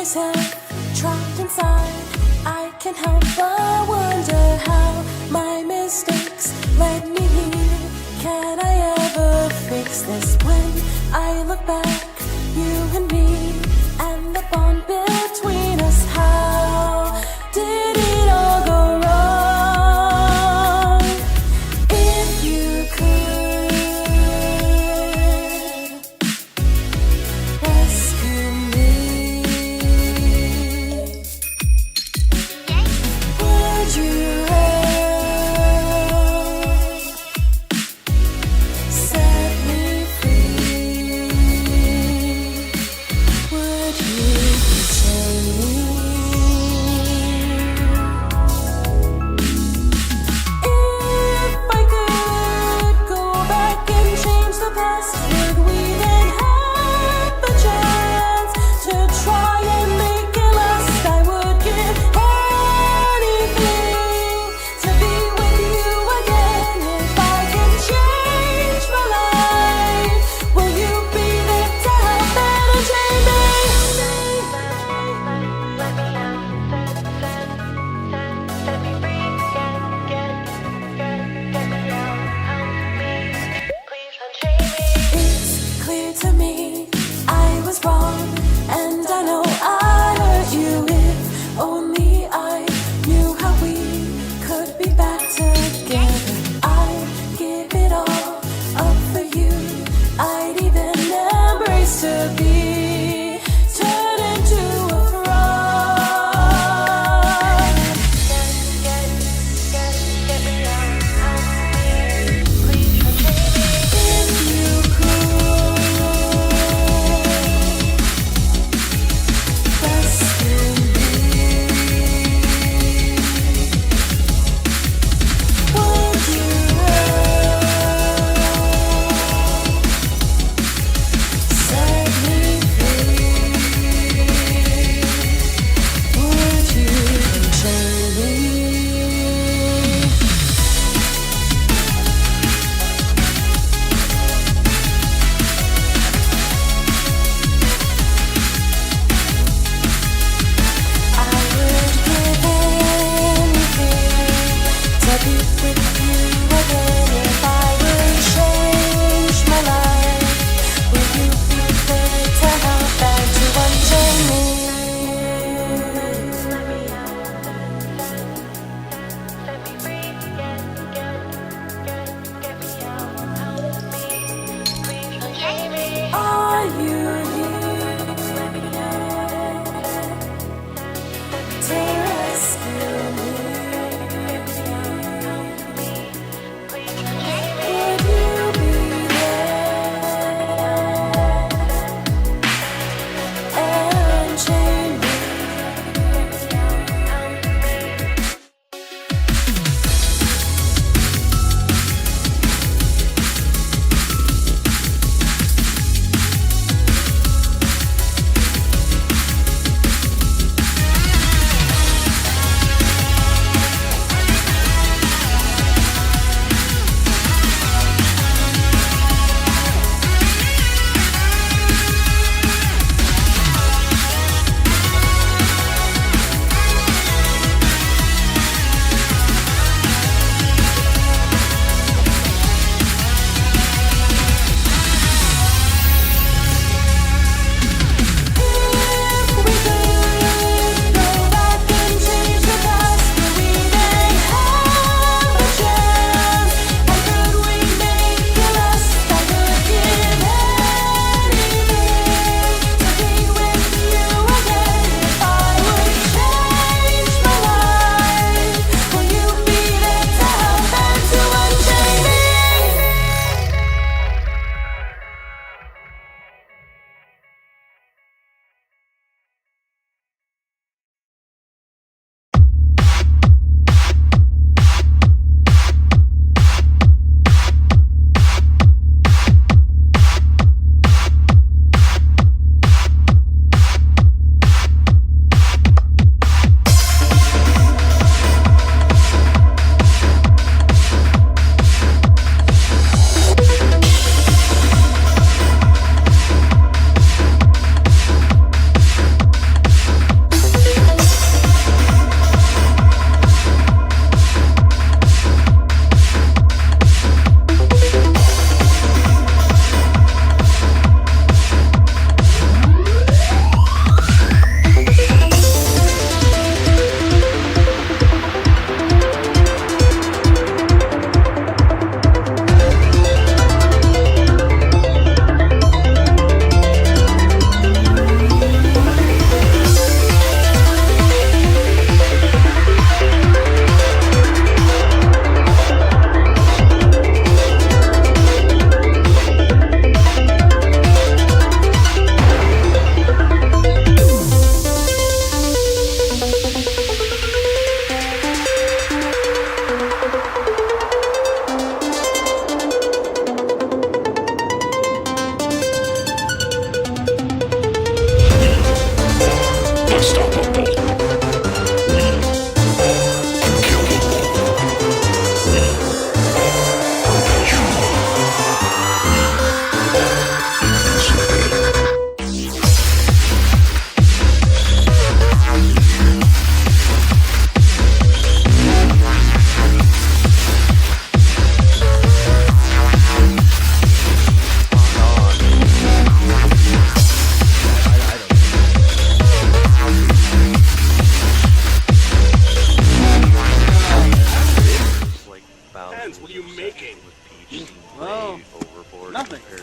myself trapped inside. I can't help but wonder how my mistakes led me here. Can I ever fix this? When I look back, you and me, and the bond between us, how did it all go wrong? If you could rescue me, would you help set me free?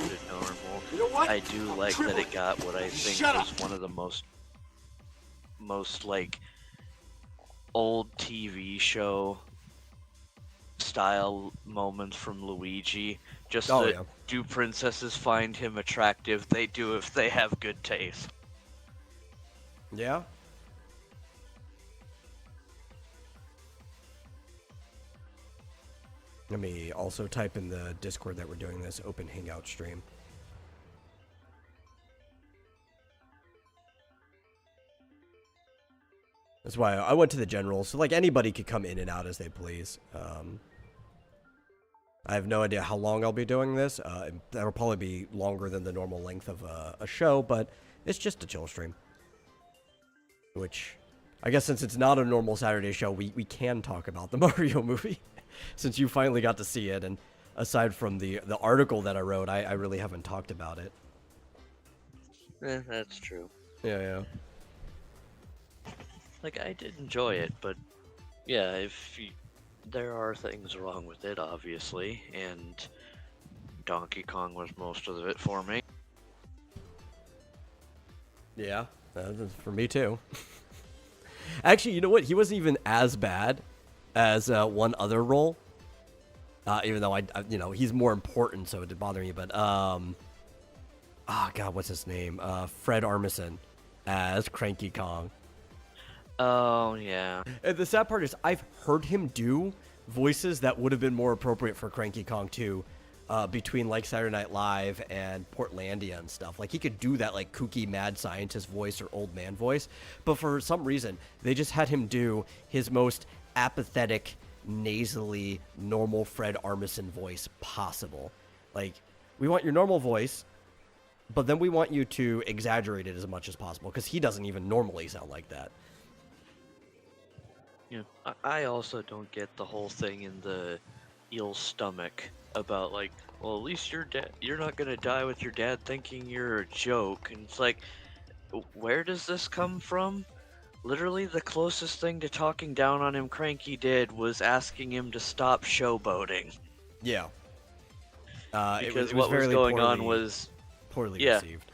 to normal. You know what? I do like that it got what I think was one of the most like old TV show style moments from Luigi. Just do princesses find him attractive? They do if they have good taste. Yeah. Let me also type in the Discord that we're doing this open Hangout stream. That's why I went to the general, so like anybody could come in and out as they please. I have no idea how long I'll be doing this. That'll probably be longer than the normal length of a show, but it's just a chill stream. Which, I guess since it's not a normal Saturday show, we can talk about the Mario movie. Since you finally got to see it, and aside from the article that I wrote, I really haven't talked about it. That's true. Yeah. Like, I did enjoy it, but yeah, there are things wrong with it, obviously, and Donkey Kong was most of it for me. Yeah, for me too. Actually, you know what? He wasn't even as bad as one other role. Even though he's more important, so it did bother me. But God, what's his name? Fred Armisen as Cranky Kong. Oh yeah. And the sad part is, I've heard him do voices that would have been more appropriate for Cranky Kong too, between like Saturday Night Live and Portlandia and stuff. Like he could do that like kooky mad scientist voice or old man voice, but for some reason they just had him do his most apathetic, nasally, normal Fred Armisen voice possible. Like, we want your normal voice, but then we want you to exaggerate it as much as possible, because he doesn't even normally sound like that. Yeah, I also don't get the whole thing in the eel's stomach about like, well, at least you're not gonna die with your dad thinking you're a joke. And it's like, where does this come from? Literally, the closest thing to talking down on him Cranky did was asking him to stop showboating. Yeah. Because what was going on was poorly received.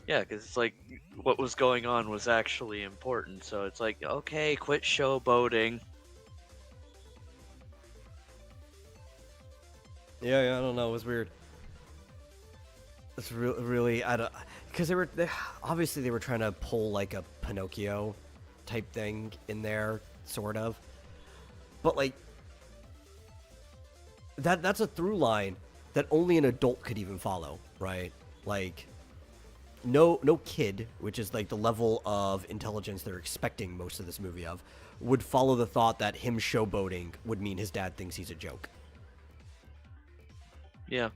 Yeah, because it's like, what was going on was actually important, so it's like, okay, quit showboating. Yeah, I don't know, it was weird. It's really, I don't, because obviously they were trying to pull like a Pinocchio type thing in there, sort of. But like, that's a through line that only an adult could even follow, right? Like, no kid, which is like the level of intelligence they're expecting most of this movie of, would follow the thought that him showboating would mean his dad thinks he's a joke. Yeah.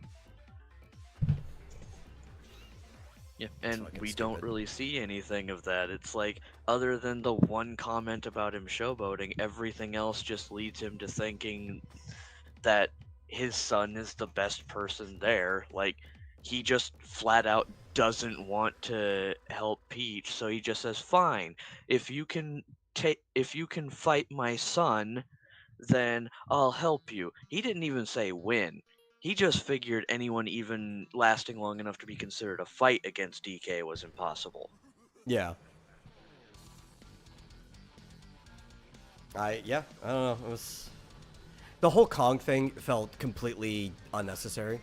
Yeah, and we don't really see anything of that. It's like, other than the one comment about him showboating, everything else just leads him to thinking that his son is the best person there. Like, he just flat out doesn't want to help Peach, so he just says, "Fine, if you can fight my son, then I'll help you." He didn't even say win. He just figured anyone even lasting long enough to be considered a fight against DK was impossible. Yeah. I don't know. It was, the whole Kong thing felt completely unnecessary.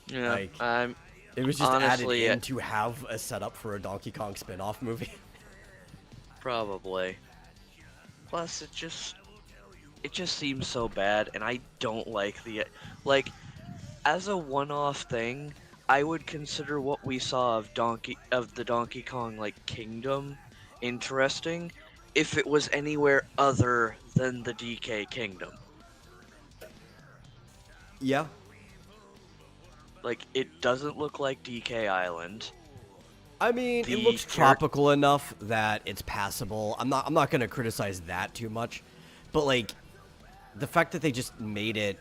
Yeah, like, it was just honestly, added in to have a setup for a Donkey Kong spin-off movie. Probably. Plus, it just seems so bad, and I don't like like, as a one-off thing, I would consider what we saw of the Donkey Kong like kingdom interesting if it was anywhere other than the DK kingdom. Yeah. Like, it doesn't look like DK Island. I mean, it looks tropical enough that it's passable. I'm not gonna criticize that too much, but like, the fact that they just made it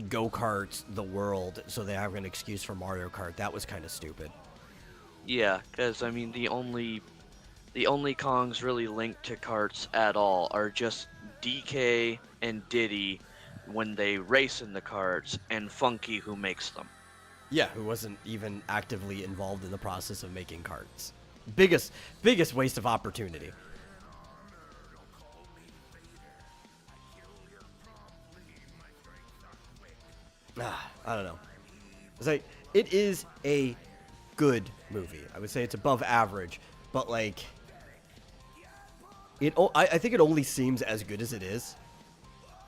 go-kart the world so they have an excuse for Mario Kart, that was kind of stupid. Yeah, because I mean, the only Kongs really linked to karts at all are just DK and Diddy when they race in the carts, and Funky, who makes them. Yeah, who wasn't even actively involved in the process of making carts. Biggest waste of opportunity. I don't know. It's like, it is a good movie. I would say it's above average, but like, I think it only seems as good as it is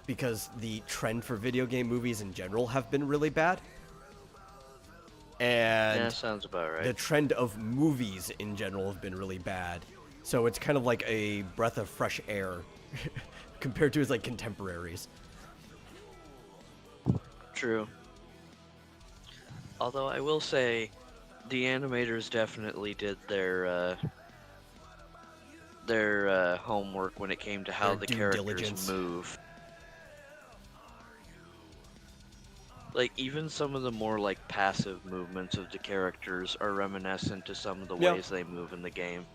because the trend for video game movies in general have been really bad. And Yeah, sounds about right. the trend of movies in general have been really bad. So it's kind of like a breath of fresh air compared to his like contemporaries. True. Although I will say, the animators definitely did their homework when it came to how Their the due characters diligence. move. Like, even some of the more, like, passive movements of the characters are reminiscent to some of the Yeah. ways they move in the game.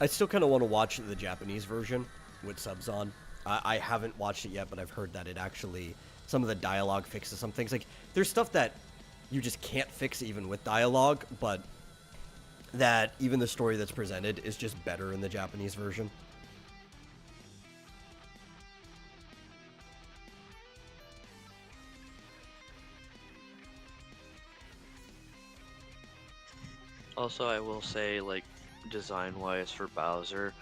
I still kind of want to watch the Japanese version with subs on. I haven't watched it yet, but I've heard that it actually, some of the dialogue fixes some things. Like, there's stuff that you just can't fix even with dialogue, but that even the story that's presented is just better in the Japanese version. Also, I will say, like, design-wise for Bowser,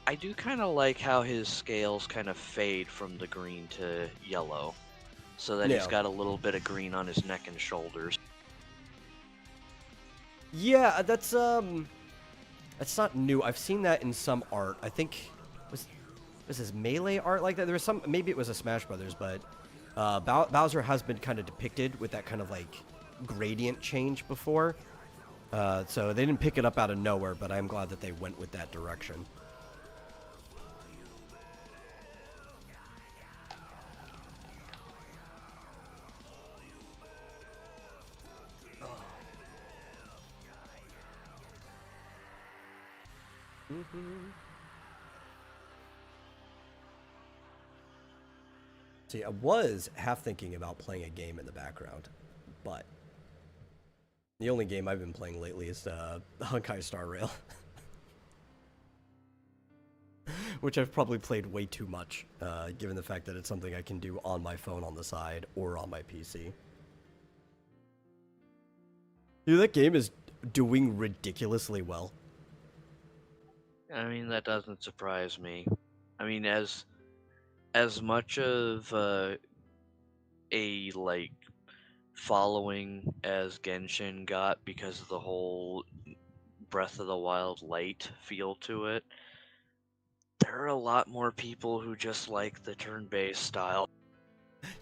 I do kind of like how his scales kind of fade from the green to yellow, so that he's Yeah. got a little bit of green on his neck and shoulders. Yeah, that's not new. I've seen that in some art. I think was this Melee art like that? There was some, maybe it was a Smash Brothers, but Bowser has been kind of depicted with that kind of like gradient change before. So they didn't pick it up out of nowhere, but I'm glad that they went with that direction. See, I was half thinking about playing a game in the background, but the only game I've been playing lately is Honkai Star Rail, which I've probably played way too much, given the fact that it's something I can do on my phone on the side or on my PC. Dude, that game is doing ridiculously well. I mean, that doesn't surprise me. I mean, as much of a like following as Genshin got because of the whole Breath of the Wild light feel to it, there are a lot more people who just like the turn-based style.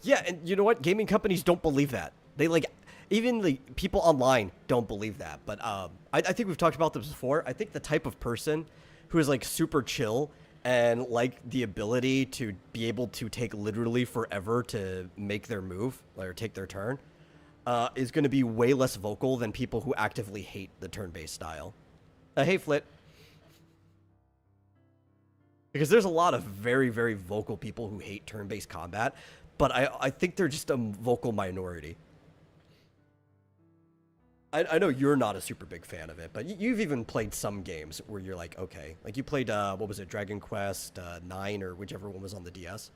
Yeah, and you know what? Gaming companies don't believe that. They like, even the people online don't believe that. But I think we've talked about this before. I think the type of person who is like super chill and like the ability to be able to take literally forever to make their move or take their turn is going to be way less vocal than people who actively hate the turn-based style. Hey, Flit. Because there's a lot of very, very vocal people who hate turn-based combat, but I think they're just a vocal minority. I know you're not a super big fan of it, but you've even played some games where you're like, okay. Like you played, what was it, Dragon Quest 9 or whichever one was on the DS?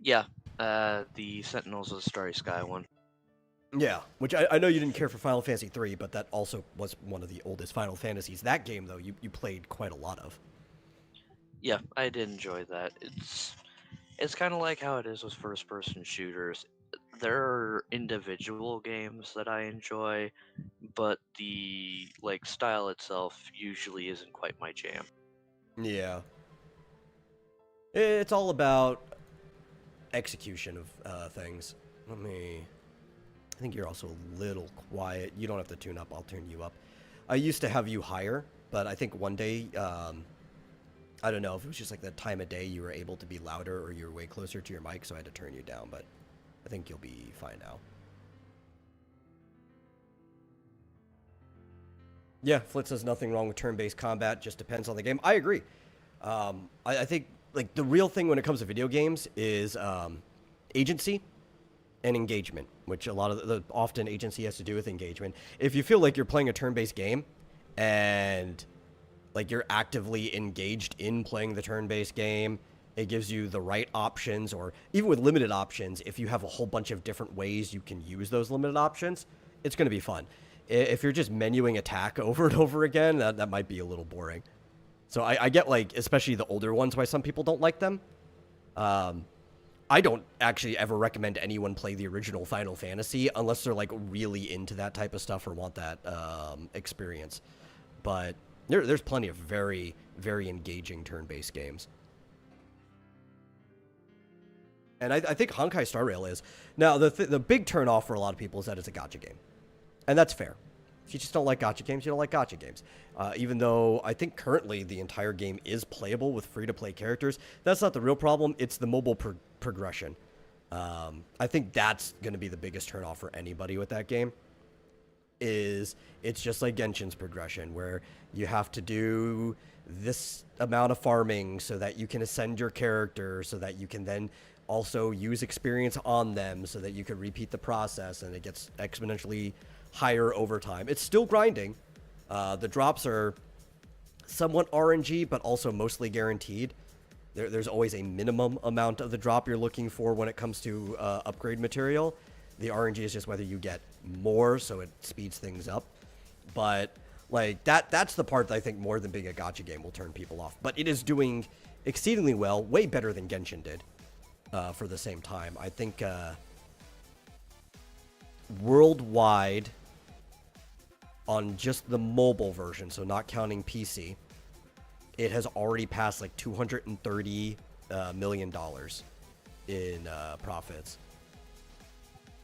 Yeah, the Sentinels of the Starry Sky one. Yeah, which I know you didn't care for Final Fantasy 3, but that also was one of the oldest Final Fantasies. That game, though, you played quite a lot of. Yeah, I did enjoy that. It's kind of like how it is with first-person shooters. There are individual games that I enjoy, but the like style itself usually isn't quite my jam. Yeah. It's all about execution of things. I think you're also a little quiet. You don't have to tune up. I'll turn you up. I used to have you higher, but I think one day, I don't know if it was just like the time of day you were able to be louder or you were way closer to your mic, so I had to turn you down, but I think you'll be fine now. Yeah, Flit says nothing wrong with turn-based combat, just depends on the game. I agree. I think like the real thing when it comes to video games is agency and engagement, which a lot of often agency has to do with engagement. If you feel like you're playing a turn-based game and like you're actively engaged in playing the turn-based game, it gives you the right options, or even with limited options, if you have a whole bunch of different ways you can use those limited options, it's going to be fun. If you're just menuing attack over and over again, that might be a little boring. So I get, like, especially the older ones, why some people don't like them. I don't actually ever recommend anyone play the original Final Fantasy unless they're, like, really into that type of stuff or want that experience. But there's plenty of very, very engaging turn-based games. And I think Honkai Star Rail is. Now, the big turn-off for a lot of people is that it's a gacha game. And that's fair. If you just don't like gacha games, you don't like gacha games. Even though I think currently the entire game is playable with free-to-play characters, that's not the real problem. It's the mobile progression. I think that's going to be the biggest turn-off for anybody with that game. It's just like Genshin's progression, where you have to do this amount of farming so that you can ascend your character, so that you can then also use experience on them so that you can repeat the process, and it gets exponentially higher over time. It's still grinding. The drops are somewhat RNG, but also mostly guaranteed. There's always a minimum amount of the drop you're looking for when it comes to upgrade material. The RNG is just whether you get more, so it speeds things up. But like that's the part that I think more than being a gacha game will turn people off. But it is doing exceedingly well, way better than Genshin did for the same time. I think worldwide, on just the mobile version, so not counting PC, it has already passed like $230 million in profits.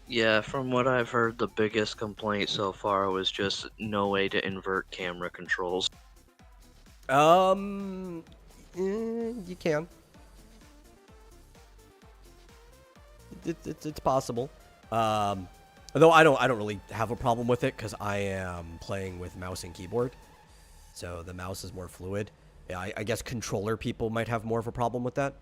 Yeah, from what I've heard, the biggest complaint so far was just no way to invert camera controls. You can. It's possible. Though I don't really have a problem with it because I am playing with mouse and keyboard, so the mouse is more fluid. Yeah, I guess controller people might have more of a problem with that.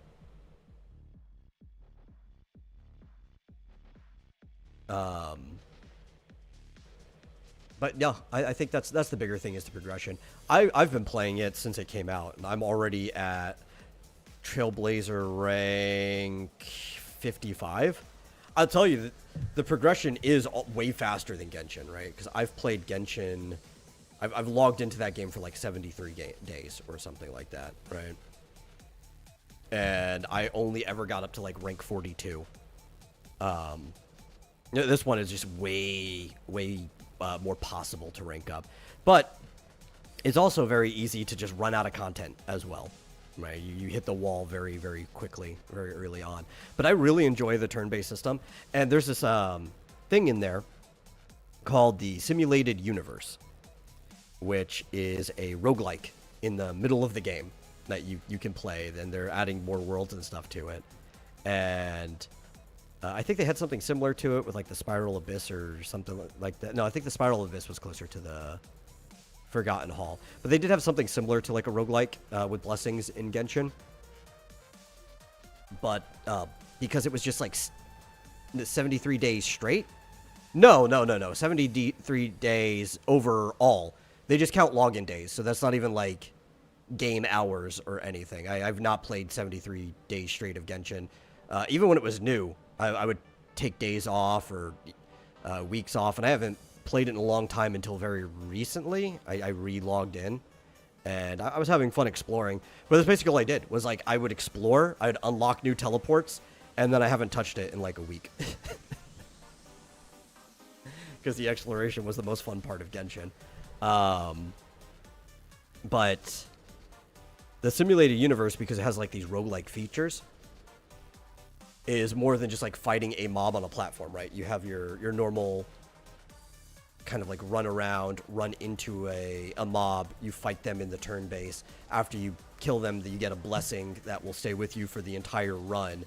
But yeah, I think that's the bigger thing, is the progression. I've been playing it since it came out, and I'm already at Trailblazer rank 55. I'll tell you that the progression is way faster than Genshin, right? Because I've played Genshin, I've logged into that game for like 73 days or something like that, right? And I only ever got up to like rank 42. This one is just way more possible to rank up, but it's also very easy to just run out of content as well, right? You hit the wall very, very quickly, very early on. But I really enjoy the turn-based system, and there's this thing in there called the Simulated Universe, which is a roguelike in the middle of the game that you can play. Then they're adding more worlds and stuff to it, and I think they had something similar to it with like the Spiral Abyss or something like that. No, I think the Spiral Abyss was closer to the Forgotten Hall. But they did have something similar to like a roguelike with blessings in Genshin. But because it was just like 73 days straight. No. 73 days overall. They just count login days. So that's not even like game hours or anything. I've not played 73 days straight of Genshin. Even when it was new, I would take days off or weeks off, and I haven't played it in a long time until very recently. I re-logged in, and I was having fun exploring. But that's basically all I did, was like I would explore, I'd unlock new teleports, and then I haven't touched it in like a week. Because the exploration was the most fun part of Genshin. But the Simulated Universe, because it has like these roguelike features, is more than just like fighting a mob on a platform, right? You have your normal kind of like run around, run into a mob, you fight them in the turn base. After you kill them, you get a blessing that will stay with you for the entire run,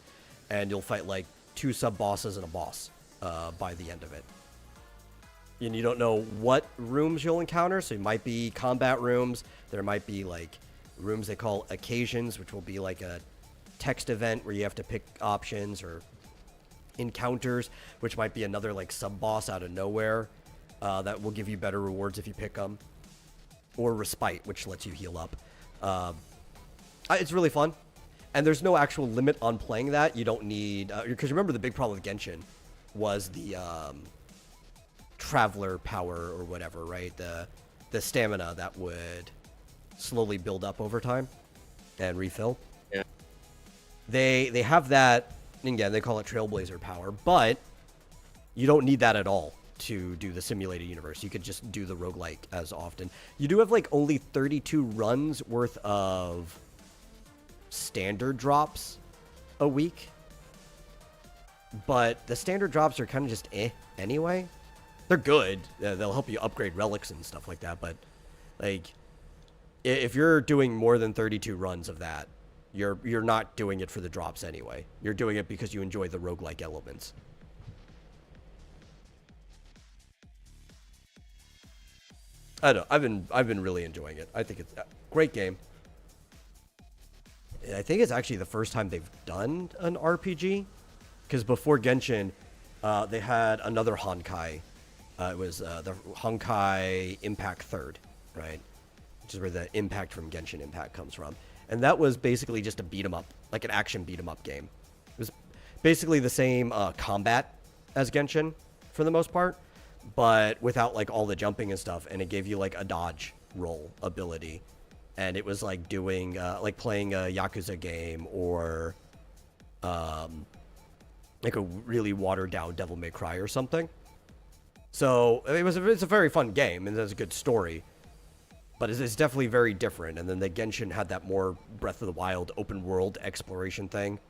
and you'll fight like 2 sub-bosses and a boss by the end of it. And you don't know what rooms you'll encounter, so it might be combat rooms, there might be like rooms they call occasions, which will be like a text event where you have to pick options, or encounters, which might be another like sub boss out of nowhere that will give you better rewards if you pick them, or respite, which lets you heal up. It's really fun, and there's no actual limit on playing that. You don't need, because remember the big problem with Genshin was the traveler power or whatever, right? The stamina that would slowly build up over time and refill. Yeah. They have that, again, they call it Trailblazer power, but you don't need that at all to do the simulated universe. You could just do the roguelike as often. You do have like only 32 runs worth of standard drops a week, but the standard drops are kind of just anyway. They're good. They'll help you upgrade relics and stuff like that, but like if you're doing more than 32 runs of that, you're not doing it for the drops anyway. You're doing it because you enjoy the roguelike elements. I don't know. I've been really enjoying it. I think it's a great game. I think it's actually the first time they've done an RPG, because before Genshin, they had another Honkai. It was the Honkai Impact 3rd, right? Which is where the impact from Genshin Impact comes from. And that was basically just a beat 'em up, like an action beat 'em up game. It was basically the same combat as Genshin for the most part, but without like all the jumping and stuff. And it gave you like a dodge roll ability, and it was like doing like playing a Yakuza game, or like a really watered down Devil May Cry or something. So it's a very fun game, and there's a good story, but it's definitely very different. And then the Genshin had that more Breath of the Wild open world exploration thing,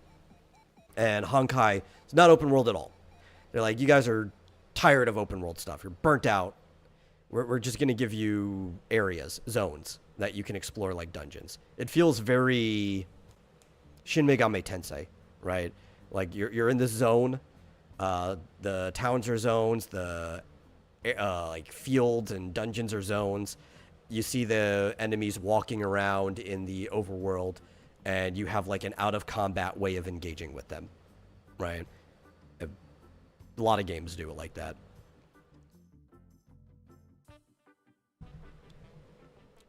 and Honkai is not open world at all. They're like, you guys are tired of open world stuff. You're burnt out. We're just gonna give you areas, zones that you can explore like dungeons. It feels very Shin Megami Tensei, right? Like you're in this zone. The towns are zones. The like fields and dungeons are zones. You see the enemies walking around in the overworld, and you have like an out of combat way of engaging with them, right? A lot of games do it like that.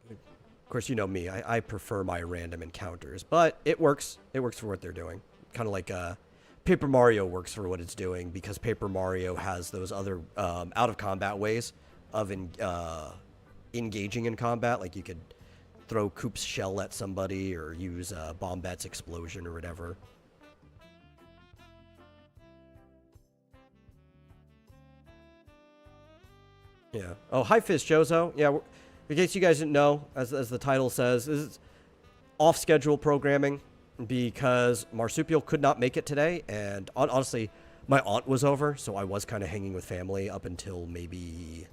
Of course, you know me. I prefer my random encounters, but it works. It works for what they're doing. Kind of like Paper Mario works for what it's doing, because Paper Mario has those other out of combat ways of engaging in combat. Like you could throw Coop's shell at somebody, or use Bombet's explosion or whatever. Yeah. Oh, hi, Fizz Jozo. Yeah, in case you guys didn't know, as the title says, this is off-schedule programming because Marsupial could not make it today, and honestly, my aunt was over, so I was kind of hanging with family up until maybe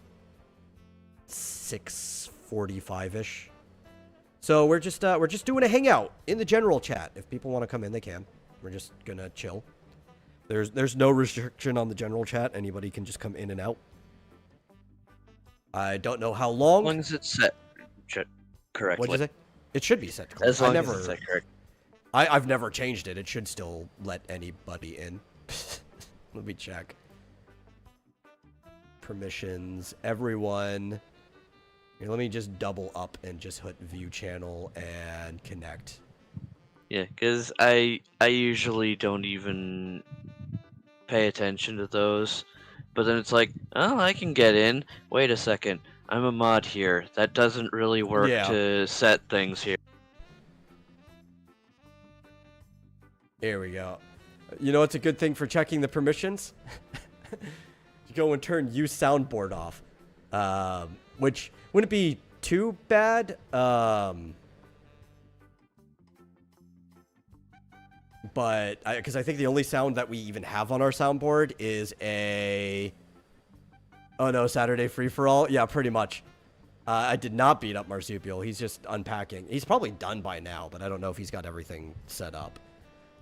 6:45-ish. So we're just doing a hangout in the general chat. If people want to come in, they can. We're just gonna chill. There's no restriction on the general chat. Anybody can just come in and out. I don't know how long. As long as it's set correctly. What'd you say? It should be set correctly. As long as it's set correct. I've never changed it. It should still let anybody in. Let me check. Permissions, everyone. Here, let me just double up and just hit view channel and connect. Yeah, because I usually don't even pay attention to those. But then it's like, oh, I can get in. Wait a second. I'm a mod here. That doesn't really work to set things here. There we go. You know what's a good thing for checking the permissions? You go and turn use soundboard off. Which wouldn't be too bad. But because I think the only sound that we even have on our soundboard is a... Oh no, Saturday free-for-all? Yeah, pretty much. I did not beat up Marsupial. He's just unpacking. He's probably done by now, but I don't know if he's got everything set up.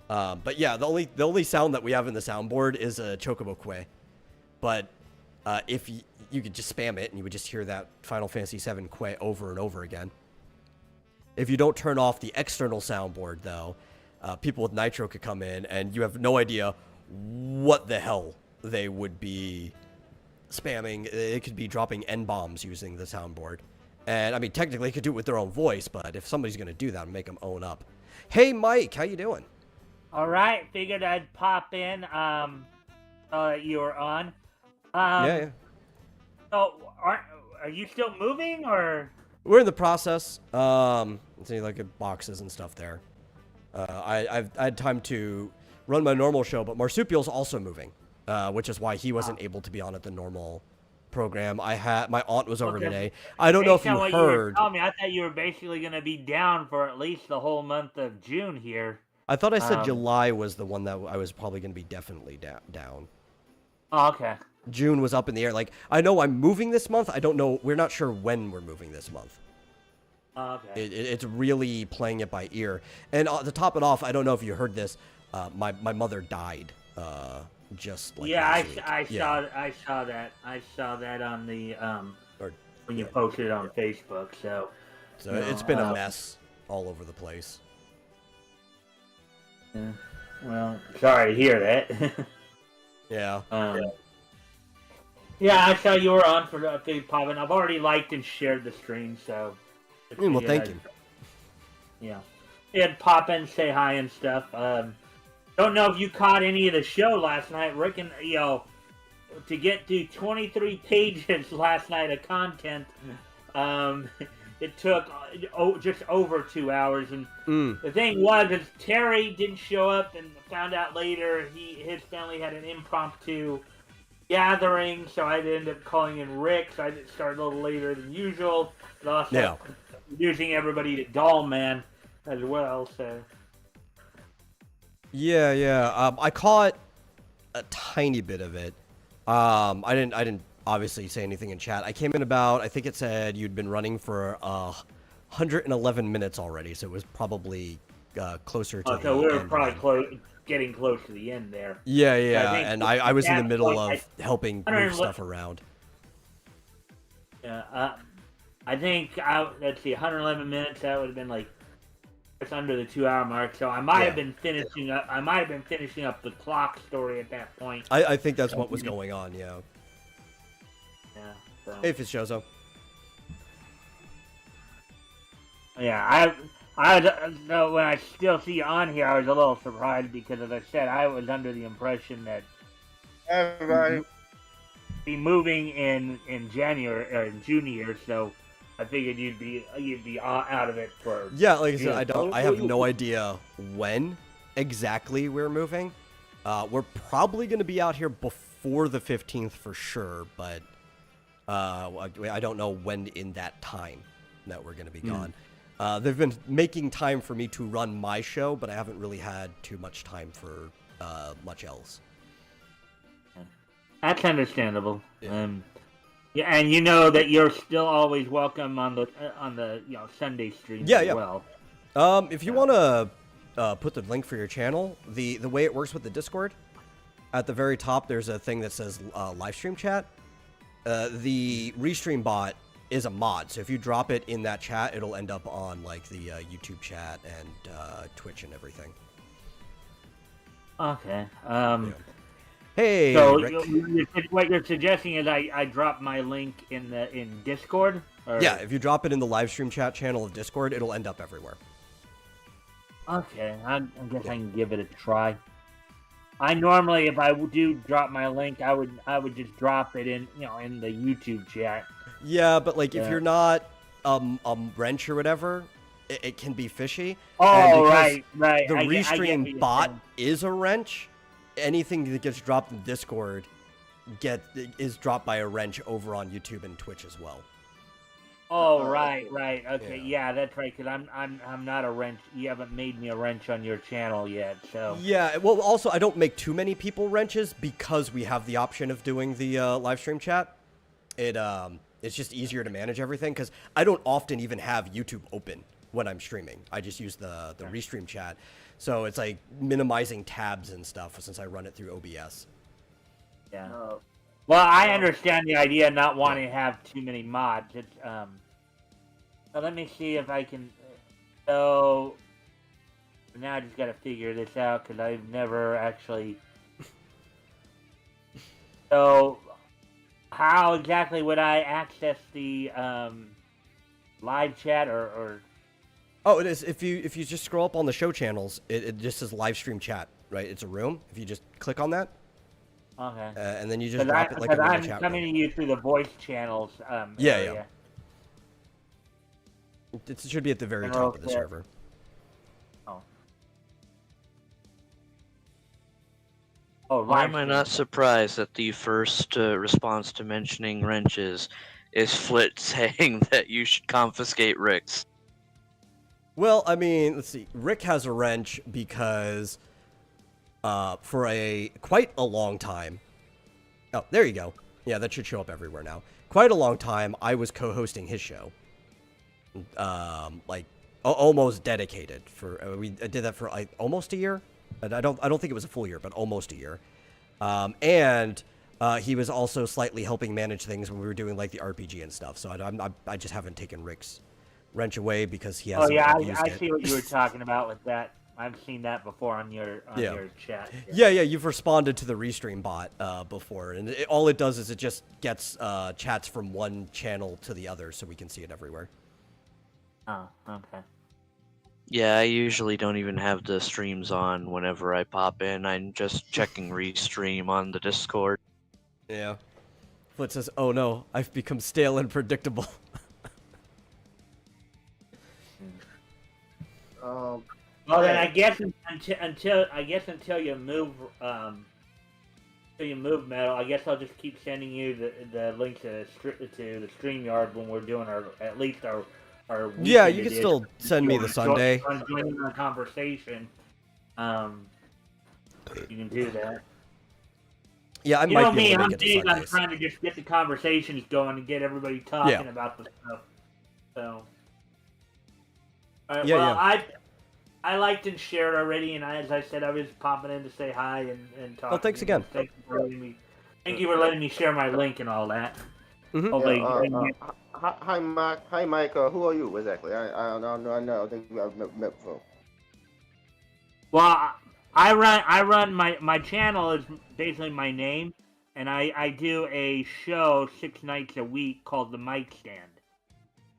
But yeah, the only sound that we have in the soundboard is a Chocobo Kwe. But if you could just spam it, and you would just hear that Final Fantasy VII Kwe over and over again. If you don't turn off the external soundboard, though, people with Nitro could come in, and you have no idea what the hell they would be spamming. It could be dropping N-bombs using the soundboard. And, I mean, technically, they could do it with their own voice, but if somebody's going to do that, make them own up. Hey, Mike, how you doing? All right, figured I'd pop in. You were on. Yeah. So, are you still moving, or? We're in the process. See, like boxes and stuff there. I had time to run my normal show, but Marsupial's also moving, which is why he wasn't able to be on at the normal program. My aunt was over today. I don't know if you heard. You were telling me, I thought you were basically going to be down for at least the whole month of June here. I thought I said July was the one that I was probably going to be definitely down. Oh, okay. June was up in the air. Like, I know I'm moving this month. I don't know. We're not sure when we're moving this month. Okay. It's really playing it by ear. And to top it off, I don't know if you heard this. My mother died. Just like I saw that. I saw that on the when you posted it on Facebook. So it's been a mess all over the place. Yeah. Well, sorry to hear that. Yeah. Yeah, I saw you were on for the big pop, and I've already liked and shared the stream, so. Well, thank you. Yeah. And pop in, say hi and stuff. Don't know if you caught any of the show last night, Rick, and to get to 23 pages last night of content, it took just over 2 hours, and the thing was, is Terry didn't show up, and found out later his family had an impromptu gathering, so I ended up calling in Rick, so I did start a little later than usual, but also introducing everybody to Doll Man as well, so. Yeah. I caught a tiny bit of it. I didn't obviously say anything in chat. I came in about, I think it said you'd been running for 111 minutes already, so it was probably closer to so we were probably getting close to the end there. Yeah, and I was in the middle of helping move stuff around. Yeah, I think, let's see, 111 minutes, that would have been like just under the 2 hour mark, so I might have been finishing up. I might have been finishing up the clock story at that point. I think that's what was going on. Yeah. Yeah. So. Hey, Fitzjozo. Yeah, I know when I still see you on here, I was a little surprised because, as I said, I was under the impression that be moving in January or in June here, so. I figured you'd be out of it for. Yeah, like I said, I have no idea when exactly we're moving. We're probably going to be out here before the 15th for sure, but I don't know when in that time that we're going to be gone. They've been making time for me to run my show, but I haven't really had too much time for much else. That's understandable. Yeah, and you know that you're still always welcome on the Sunday stream as well. If you want to put the link for your channel, the way it works with the Discord, at the very top there's a thing that says live stream chat. The Restream bot is a mod, so if you drop it in that chat, it'll end up on like the YouTube chat and Twitch and everything. Okay. Hey, so Rick. What you're suggesting is I drop my link in Discord? Or? Yeah, if you drop it in the live stream chat channel of Discord, it'll end up everywhere. Okay, I guess I can give it a try. I normally, if I do drop my link, I would just drop it in in the YouTube chat. Yeah, but like if you're not wrench or whatever, it can be fishy. Oh, right. The Restream bot is a wrench. Anything that gets dropped in Discord is dropped by a wrench over on YouTube and Twitch as well. Oh, right. Okay, yeah, that's right. Because I'm not a wrench. You haven't made me a wrench on your channel yet, so. Yeah. Well, also I don't make too many people wrenches because we have the option of doing the live stream chat. It's just easier to manage everything because I don't often even have YouTube open when I'm streaming. I just use the Restream chat. So it's like minimizing tabs and stuff since I run it through OBS. Yeah. Well, I understand the idea of not wanting to have too many mods. It's let me see if I can. So now I just got to figure this out because I've never actually. So how exactly would I access the live chat or? Oh, it is. If you just scroll up on the show channels, it just says live stream chat, right? It's a room. If you just click on that, Okay. and then you just drop it like a Because normal I'm chat coming room. to you through the voice channels Yeah, area. It should be at the very General top of the chat. server. Oh. Oh, Why live am I stream. not surprised that the first response to mentioning wrenches is Flit saying that you should confiscate Rick's? Well, I mean, let's see. Rick has a wrench because for quite a long time. Oh, there you go. Yeah, that should show up everywhere now. Quite a long time, I was co-hosting his show. Almost dedicated for. I did that for like almost a year. I don't think it was a full year, but almost a year. And he was also slightly helping manage things when we were doing like the RPG and stuff. So I just haven't taken Rick's wrench away because he hasn't Oh yeah, used I it. see what you were talking about with that. I've seen that before on your chat. Yeah, you've responded to the Restream bot before, and all it does is it just gets chats from one channel to the other, so we can see it everywhere. Oh, okay. Yeah, I usually don't even have the streams on whenever I pop in. I'm just checking Restream on the Discord. Yeah. Flit says, "Oh no, I've become stale and predictable." Well, then I guess until you move metal, I guess I'll just keep sending you the link to the StreamYard when we're doing our Yeah, weekend you can edition. still send me the Sunday. Joining the conversation. You can do that. Yeah, I You might know be me, able to I'm make it to big on Sundays. trying to just get the conversations going and get everybody talking Yeah. about the stuff. So, all right, Yeah, well, yeah. I liked and shared already, and as I said, I was popping in to say hi and talk. Oh, thanks again. Thank you for letting me share my link and all that. Mhm. Hopefully, Hi, Mike. Hi, Mike. Who are you exactly? I don't know. I think I've met before. well, I run my channel is basically my name, and I do a show 6 nights a week called the Mic Stand.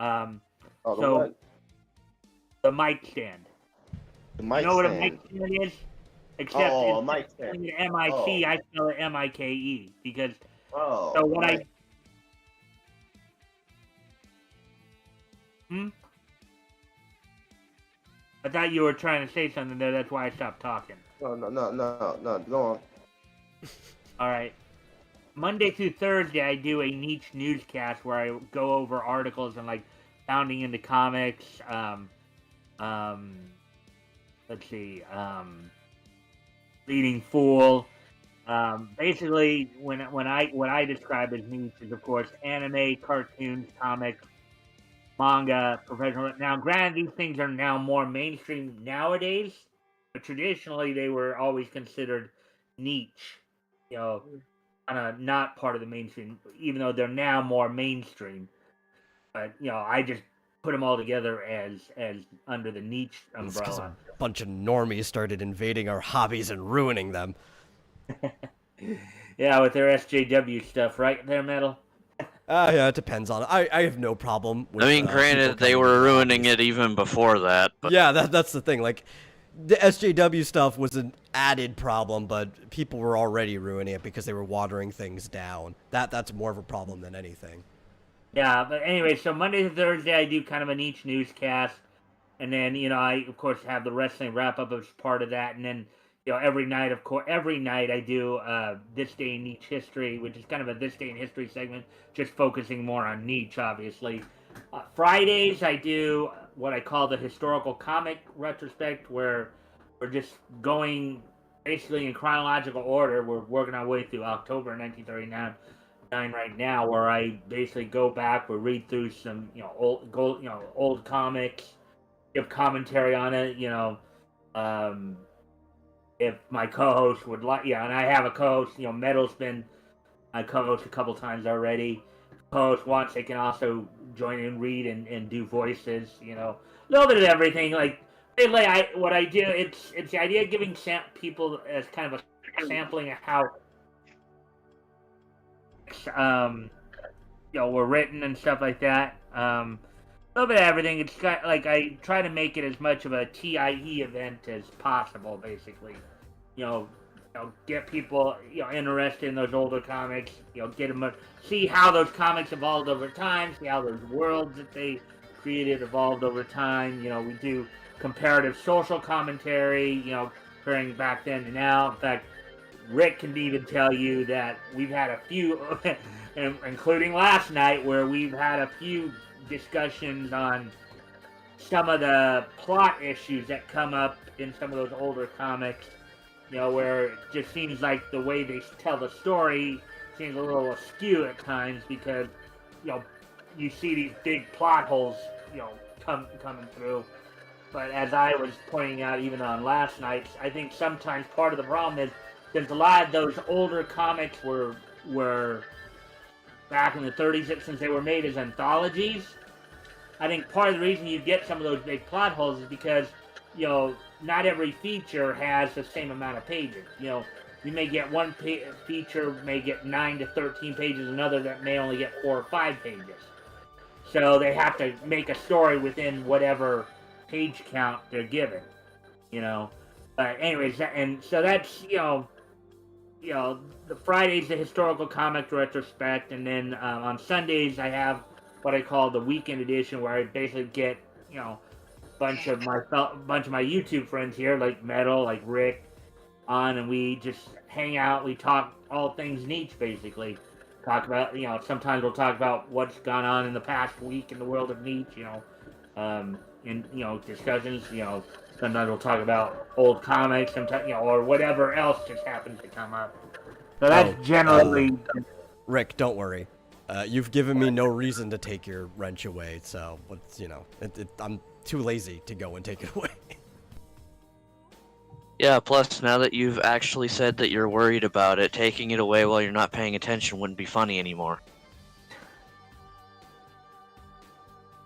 Oh, the So what? the Mic Stand. The mic You know what a stand. mic stand is? Except Oh, a instead mic of stand. spelling it M-I-C, I spell it M-I-K-E because Oh. so what mic. I thought you were trying to say something there. That's why I stopped talking. No. Go on. All right. Monday through Thursday, I do a niche newscast where I go over articles and like founding into comics. Let's see. Leading Fool. Basically, what I describe as niche is, of course, anime, cartoons, comics, manga, professional. Now, granted, these things are now more mainstream nowadays, but traditionally they were always considered niche. You know, kind of not part of the mainstream, even though they're now more mainstream. But I just put them all together as under the niche It's because umbrella. a bunch of normies started invading our hobbies and ruining them. Yeah, with their SJW stuff, right there, Metal? Yeah, it depends on it. I have no problem with I mean, granted, they were ruining it even before that, but Yeah, that's the thing. Like, the SJW stuff was an added problem, but people were already ruining it because they were watering things down. That's more of a problem than anything. Yeah, but anyway, so Monday to Thursday I do kind of a niche newscast, and then I of course have the wrestling wrap up as part of that, and then every night I do This Day in Niche History, which is kind of a This Day in History segment, just focusing more on niche, obviously. Fridays I do what I call the historical comic retrospect, where we're just going basically in chronological order. We're working our way through October 1939 right now, where I basically go back, we read through some old comics, give commentary on it. If my co-host would like, and I have a co-host. Metal's been my co-host a couple times already. host wants, they can also join in, read, and do voices. A little bit of everything. Like basically, what I do, it's the idea of giving people as kind of a sampling of how were written and stuff like that. A little bit of everything. It's got like I try to make it as much of a TIE event as possible, basically. Get people interested in those older comics. Get them see how those comics evolved over time. See how those worlds that they created evolved over time. We do comparative social commentary. Comparing back then to now. In fact, Rick can even tell you that we've had a few, including last night, where we've had a few discussions on some of the plot issues that come up in some of those older comics. Where it just seems like the way they tell the story seems a little askew at times because, you see these big plot holes, coming through. But as I was pointing out even on last night, I think sometimes part of the problem is there's a lot of those older comics were back in the 30s, since they were made as anthologies. I think part of the reason you get some of those big plot holes is because, not every feature has the same amount of pages. You may get one feature may get 9 to 13 pages, another that may only get 4 or 5 pages. So they have to make a story within whatever page count they're given. But anyways, and so that's the Friday's the historical comic retrospect, and then on Sundays I have what I call the weekend edition, where I basically get bunch of my YouTube friends here, like Metal, like Rick, on, and we just hang out. We talk all things Nietzsche, basically. Talk about, sometimes we'll talk about what's gone on in the past week in the world of Nietzsche, in discussions. Sometimes we'll talk about old comics, sometimes, or whatever else just happens to come up. So that's generally. Rick, don't worry. You've given me no reason to take your wrench away, so I'm too lazy to go and take it away. Yeah, plus now that you've actually said that you're worried about it, taking it away while you're not paying attention wouldn't be funny anymore.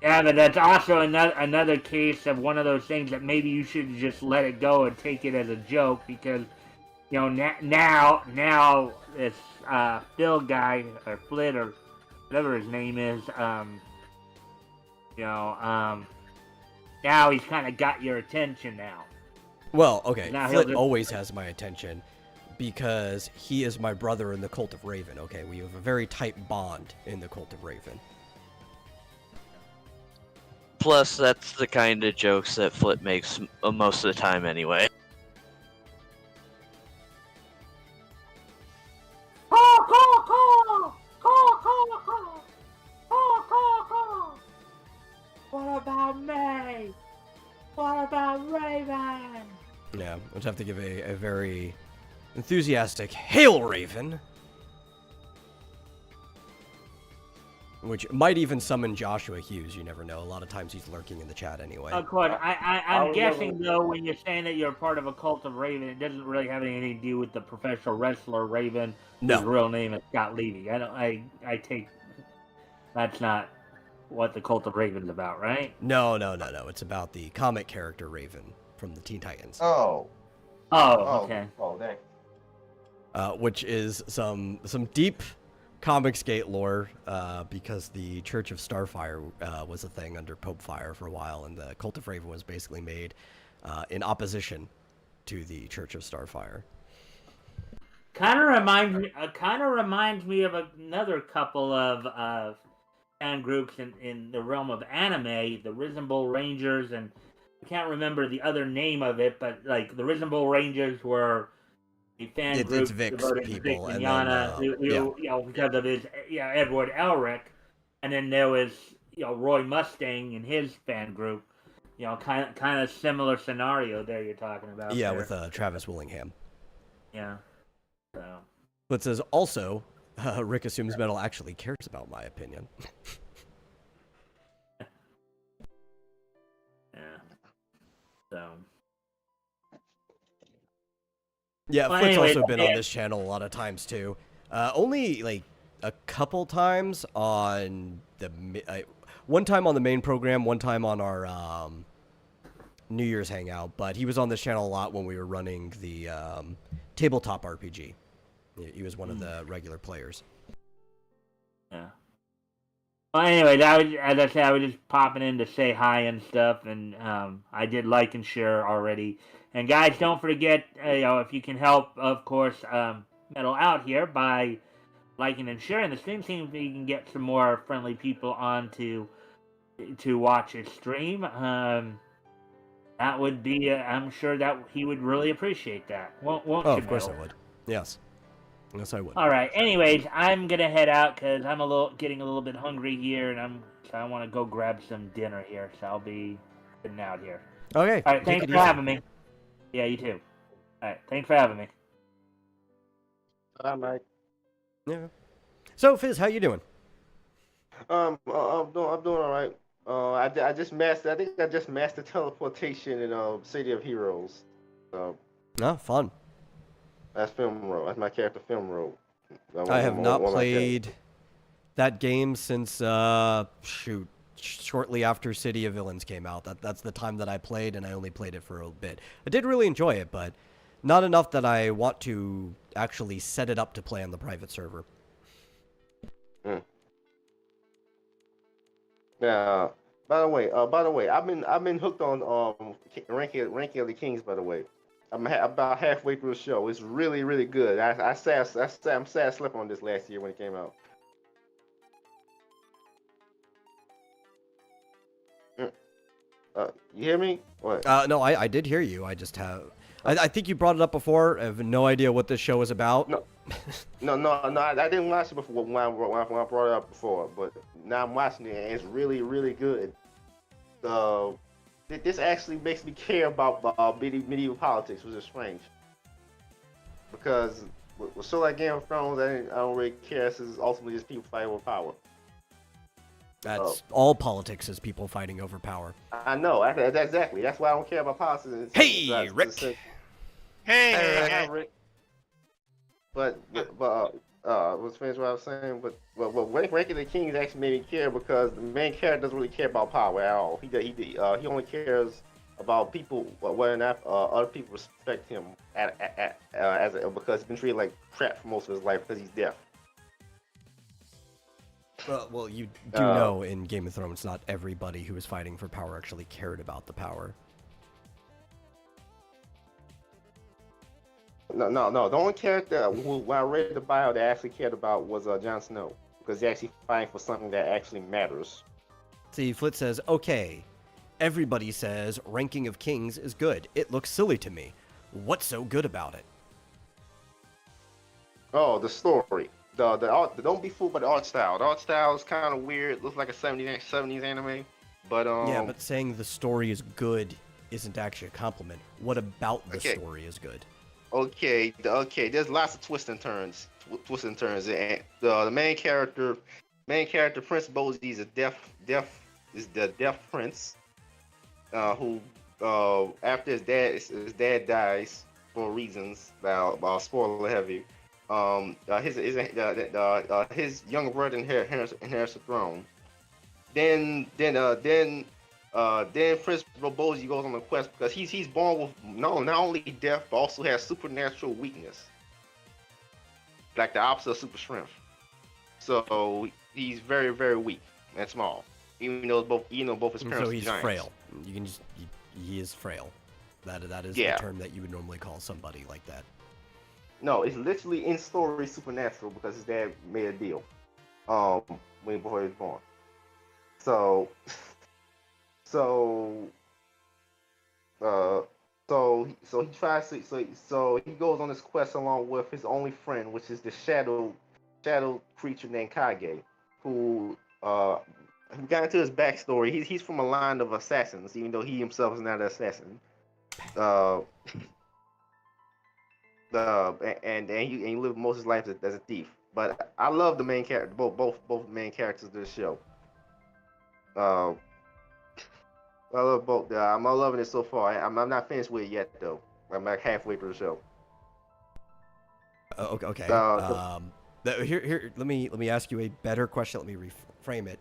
Yeah, but that's also another case of one of those things that maybe you should just let it go and take it as a joke, because now this Phil guy, or Flit, or whatever his name is, now he's kind of got your attention now. Well, okay, Flit always has my attention because he is my brother in the Cult of Raven. Okay, we have a very tight bond in the Cult of Raven. Plus, that's the kind of jokes that Flit makes most of the time anyway. What about me? What about Raven? Yeah, I'll have to give a very enthusiastic Hail Raven, which might even summon Joshua Hughes. You never know. A lot of times he's lurking in the chat anyway. Of course. I'm guessing, though, when you're saying that you're part of a Cult of Raven, it doesn't really have anything to do with the professional wrestler Raven, No. whose real name is Scott Levy. I take that's not what the Cult of Raven's about, right? No. It's about the comic character Raven from the Teen Titans. Oh, okay. Oh, dang. Which is some deep Comicsgate lore, because the Church of Starfire was a thing under Pope Fire for a while, and the Cult of Raven was basically made in opposition to the Church of Starfire. Kind of reminds me of another couple of fan groups in the realm of anime, the Risen Bull Rangers, and I can't remember the other name of it, but like the Risen Bull Rangers were a fan group It's Vic's devoted people, to Vic and Mignogna, because of his Edward Elric, and then there was Roy Mustang and his fan group, kind of similar scenario there you're talking about. Yeah, there. with Travis Willingham. Yeah. So. But says also, Rick assumes Metal actually cares about my opinion. Yeah. So. Yeah, Well, Flit's anyways, also been on this channel a lot of times too. Only like a couple times on one time on the main program, one time on our New Year's hangout. But he was on this channel a lot when we were running the tabletop RPG. He was one of the regular players. Yeah. Well, anyways, as I said, I was just popping in to say hi and stuff, and I did like and share already. And guys, don't forget, if you can help, of course, Metal out here by liking and sharing the stream. See if we can get some more friendly people on to watch his stream. That would be, I'm sure that he would really appreciate that. Won't you, of course Metal? I would. Yes. Yes, I would. All right. Anyways, I'm gonna head out because I'm getting a little bit hungry here, and I want to go grab some dinner here. So I'll be heading out here. Okay. All right. Thanks for having me. Yeah, you too. All right. Thanks for having me. Hi, Mike. Yeah. So, Fizz, how you doing? I'm doing all right. I just mastered. I think I just mastered teleportation in City of Heroes. Oh, fun. That's film role. That's my character film role. I have not played that game since shortly after City of Villains came out. That's the time that I played, and I only played it for a bit. I did really enjoy it, but not enough that I want to actually set it up to play on the private server. Now, by the way, I've been hooked on ranking of the Kings. By the way, I'm about halfway through the show. It's really, really good. I'm sad I slept on this last year when it came out. You hear me? What? No, I did hear you. I just have... I think you brought it up before. I have no idea what this show is about. No. I didn't watch it before when I brought it up before, but now I'm watching it, and it's really, really good. This actually makes me care about medieval politics, which is strange. Because with show like Game of Thrones, I don't really care. This is ultimately just people fighting over power. That's all politics is people fighting over power. I know. That's exactly. That's why I don't care about politics. Hey, Rick. Hey, Rick. But was finished what I was saying. But Ranking the Kings actually made me care because the main character doesn't really care about power at all. He only cares about people, whether or not other people respect him because he's been treated like crap for most of his life because he's deaf. Well, you do know in Game of Thrones, not everybody who was fighting for power actually cared about the power. No. The only character when I read the bio that I actually cared about was Jon Snow, because he's actually fighting for something that actually matters. See, Flit says, okay, everybody says Ranking of Kings is good. It looks silly to me. What's so good about it? Oh, the story. The art, don't be fooled by the art style. The art style is kind of weird. It looks like a 70s anime. But yeah, but saying the story is good isn't actually a compliment. What about the story is good? Okay. There's lots of twists and turns. And the main character, Prince Bozzi, is the deaf prince, who after his dad dies for reasons that I'll spoil heavy. His younger brother inherits the throne. Then Prince Bozzi goes on a quest because he's born with not only deaf but also has supernatural weakness, like the opposite of super strength. So he's very, very weak and small, even though both his parents are giants. So he's frail. He is frail. That is the term that you would normally call somebody like that. No, it's literally in story supernatural because his dad made a deal before he was born. So he tries to so he goes on this quest along with his only friend, which is the shadow creature named Kage, who got into his backstory. He's from a line of assassins, even though he himself is not an assassin. And he lived most of his life as a thief. But I love the main character, both main characters of this show. I love both. I'm loving it so far. I'm not finished with it yet though. I'm like halfway through the show. Okay. Here, let me ask you a better question. Let me reframe it.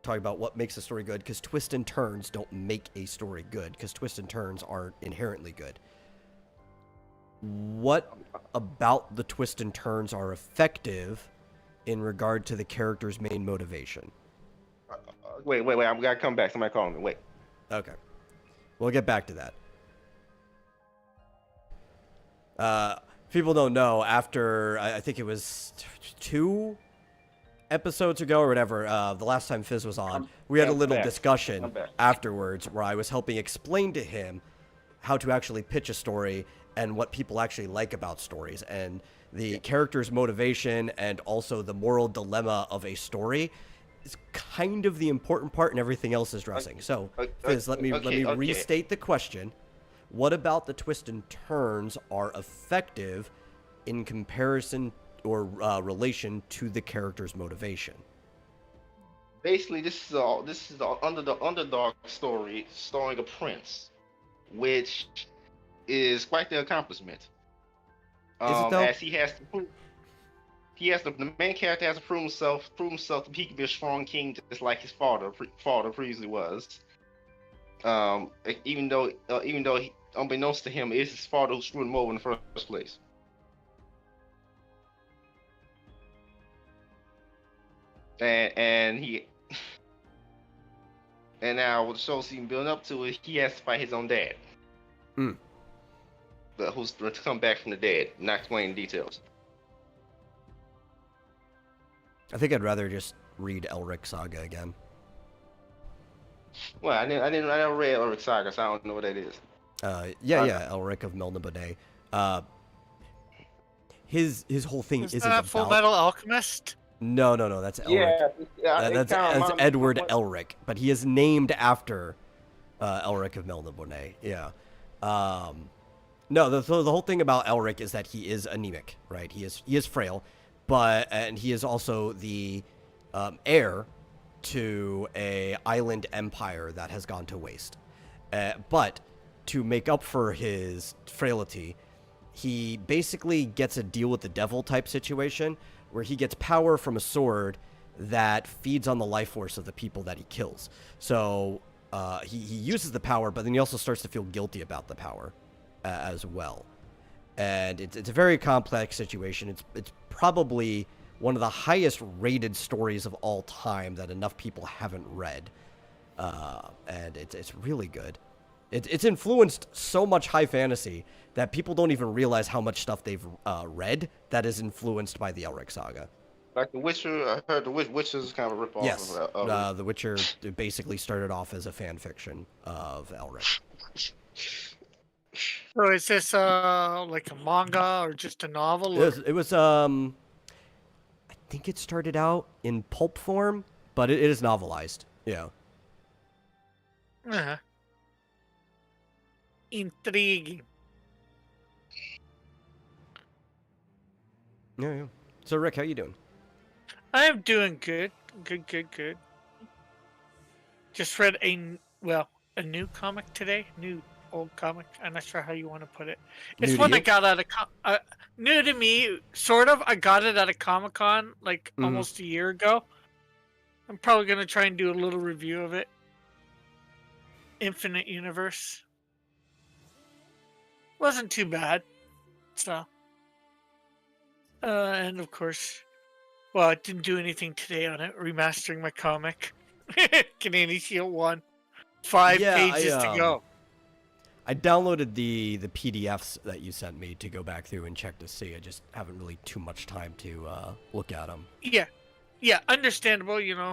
Talk about what makes a story good, because twists and turns don't make a story good, because twists and turns aren't inherently good. What about the twists and turns are effective in regard to the character's main motivation? Wait. I'm gotta come back. Somebody calling me. Wait. Okay. We'll get back to that. People don't know, after, I think it was 2 episodes ago or whatever, the last time Fizz was on, we had a little discussion afterwards where I was helping explain to him how to actually pitch a story and what people actually like about stories, and the character's motivation and also the moral dilemma of a story is kind of the important part, and everything else is dressing. So, Fizz, let me restate the question. What about the twists and turns are effective in comparison or relation to the character's motivation? Basically, this is the underdog story starring a prince, which is quite the accomplishment. Is it though? As the main character has to prove himself that he can be a strong king, just like his father previously was. Even though he, unbeknownst to him, it's his father who screwed him over in the first place. And now with the show season building up to it, he has to fight his own dad. But who's to come back from the dead? Not explaining details. I think I'd rather just read Elric Saga again. Well, I never read Elric Saga, so I don't know what that is. Elric of Melna Bonet. His whole thing isn't that about Full Metal Alchemist. No, that's Elric. That's Edward Elric, but he is named after Elric of Melna Bonet. Yeah. No, the whole thing about Elric is that he is anemic, right? He is frail, and he is also the heir to a island empire that has gone to waste. But to make up for his frailty, he basically gets a deal with the devil type situation, where he gets power from a sword that feeds on the life force of the people that he kills. So he uses the power, but then he also starts to feel guilty about the power as well. And it's a very complex situation. It's probably one of the highest rated stories of all time that enough people haven't read. And it's really good. It's influenced so much high fantasy that people don't even realize how much stuff they've read that is influenced by the Elric Saga. Like The Witcher, I heard The Witcher is kind of a ripoff. Yes, of The Witcher basically started off as a fan fiction of Elric. So is this like a manga or just a novel? It was I think it started out in pulp form, but it is novelized. Yeah. Uh-huh. Intriguing. Yeah. So Rick, how you doing? I am doing good. Good. Just read a new comic today. New old comic. I'm not sure how you want to put it. It's New to one you? I got out of new to me, sort of. I got it at a Comic-Con like almost a year ago. I'm probably gonna try and do a little review of it. Infinite Universe. Wasn't too bad. So and of course, well, I didn't do anything today on it. Remastering my comic. Canadian Shield 1. 5 pages to go. I downloaded the PDFs that you sent me to go back through and check to see. I just haven't really too much time to look at them. Yeah, understandable, Yeah.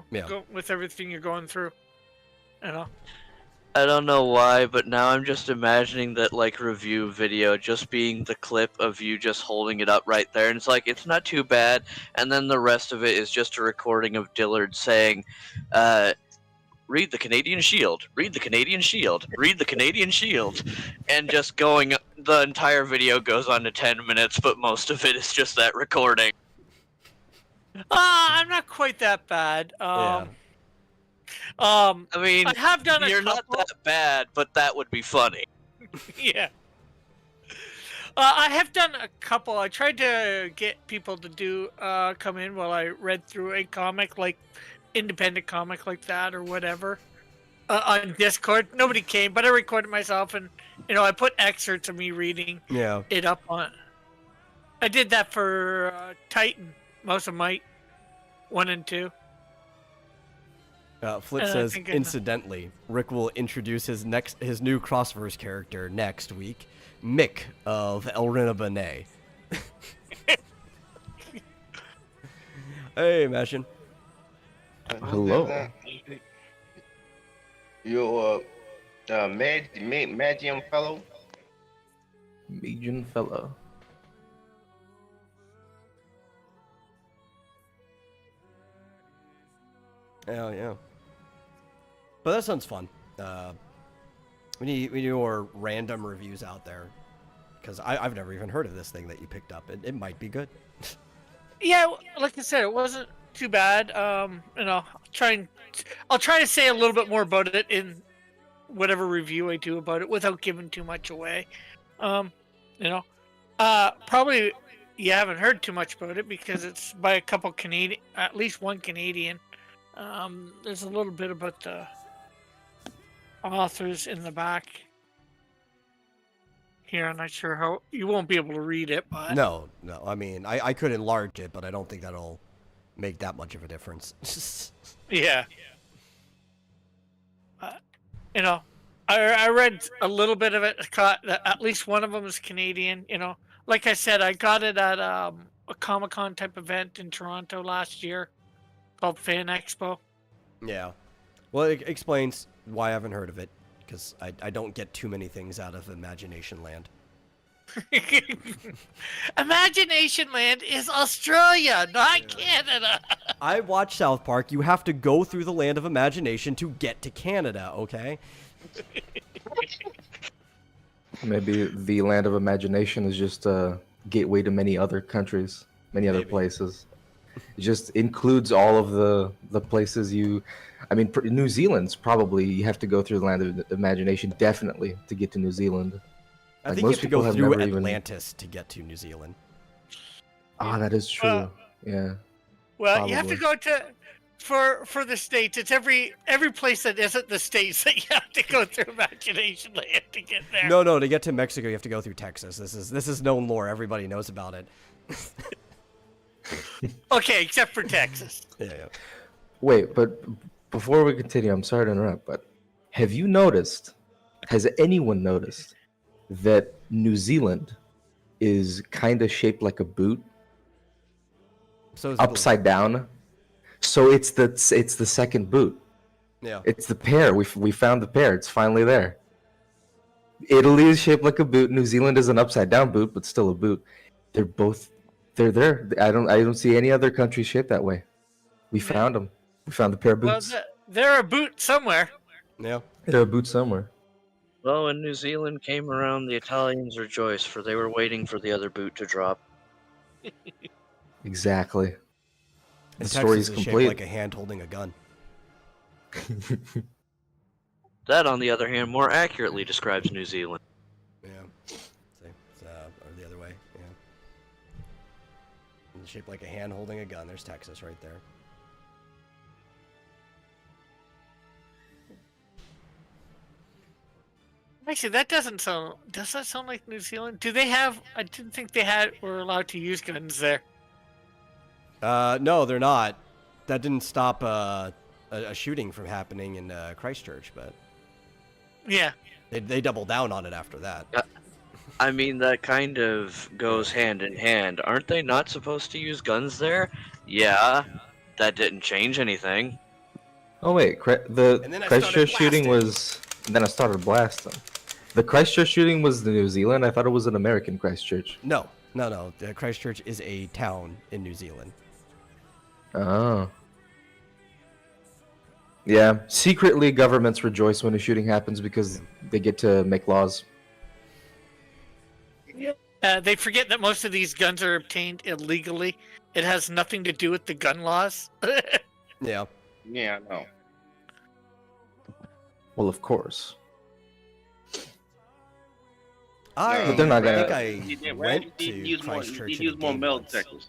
with everything you're going through. I don't know why, but now I'm just imagining that review video just being the clip of you just holding it up right there, and it's like, it's not too bad, and then the rest of it is just a recording of Dillard saying, read the Canadian Shield, read the Canadian Shield, read the Canadian Shield, and just going, the entire video goes on to 10 minutes, but most of it is just that recording. I'm not quite that bad. I mean, I have done you're not that bad, but that would be funny. Yeah. I have done a couple. I tried to get people to do come in while I read through a comic, like independent comic like that or whatever, on Discord. Nobody came, but I recorded myself, and I put excerpts of me reading Yeah. it up on. I did that for Titan, most of Might 1 and 2. Flip And I says, think incidentally, Rick will introduce his new Crossverse character next week, Mick of Elrina Benet. Hey, Mashin. Hello. You're Magium fellow. Magian fellow. Yeah. But that sounds fun. We need more random reviews out there, because I've never even heard of this thing that you picked up. It might be good. Yeah, like I said, it wasn't too bad. I'll try to say a little bit more about it in whatever review I do about it without giving too much away. Probably you haven't heard too much about it because it's by a couple Canadian, at least one Canadian. There's a little bit about the authors in the back here. I'm not sure how you won't be able to read it, but No. I mean, I could enlarge it, but I don't think that'll make that much of a difference. yeah. I read a little bit of it. At least one of them is Canadian. Like I said, I got it at a Comic-Con type event in Toronto last year called Fan Expo. Yeah. Well, it explains why I haven't heard of it, because I don't get too many things out of Imagination Land. Imagination Land is Australia, not Canada. I watch South Park. You have to go through the land of imagination to get to Canada, okay? Maybe the land of imagination is just a gateway to many other countries, many other places. It just includes all of the places New Zealand's probably, you have to go through the land of imagination, definitely, to get to New Zealand. I Like, think you most have to people go have through never even- Atlantis to get to New Zealand. Ah, that is true. Yeah. Well, you have to Probably. go to for the States. It's every place that isn't the States that you have to go through Imagination Land to get there. No, to get to Mexico, you have to go through Texas. This is known lore. Everybody knows about it. Okay, except for Texas. Yeah. Wait, but before we continue, I'm sorry to interrupt, but has anyone noticed that New Zealand is kind of shaped like a boot, So is upside down? So it's the second boot. Yeah. It's the pair. We found the pair. It's finally there. Italy is shaped like a boot. New Zealand is an upside down boot, but still a boot. They're there. I don't see any other country shaped that way. We found them. We found the pair of Well, boots. they're a boot somewhere. Yeah. They're a boot somewhere. Well, when New Zealand came around, the Italians rejoiced, for they were waiting for the other boot to drop. Exactly. And The story is Texas is complete. shaped like a hand holding a gun. That, on the other hand, more accurately describes New Zealand. Yeah. See, it's, or the other way. Yeah. And shaped like a hand holding a gun. There's Texas right there. Actually, that doesn't sound. Does that sound like New Zealand? Do they have? I didn't think they were allowed to use guns there. No, they're not. That didn't stop a shooting from happening in Christchurch, but Yeah. they doubled down on it after that. I mean, that kind of goes hand in hand. Aren't they not supposed to use guns there? Yeah, that didn't change anything. Oh wait, the And then I Christchurch started shooting blasting. was. And then I started blasting. The Christchurch shooting was the New Zealand. I thought it was an American Christchurch. No. Christchurch is a town in New Zealand. Oh. Yeah. Secretly, governments rejoice when a shooting happens because they get to make laws. They forget that most of these guns are obtained illegally. It has nothing to do with the gun laws. Yeah. Yeah, I know. Well, of course. But they're not gonna- I think I went to Christchurch. Need to in a use more game metal once. detectors.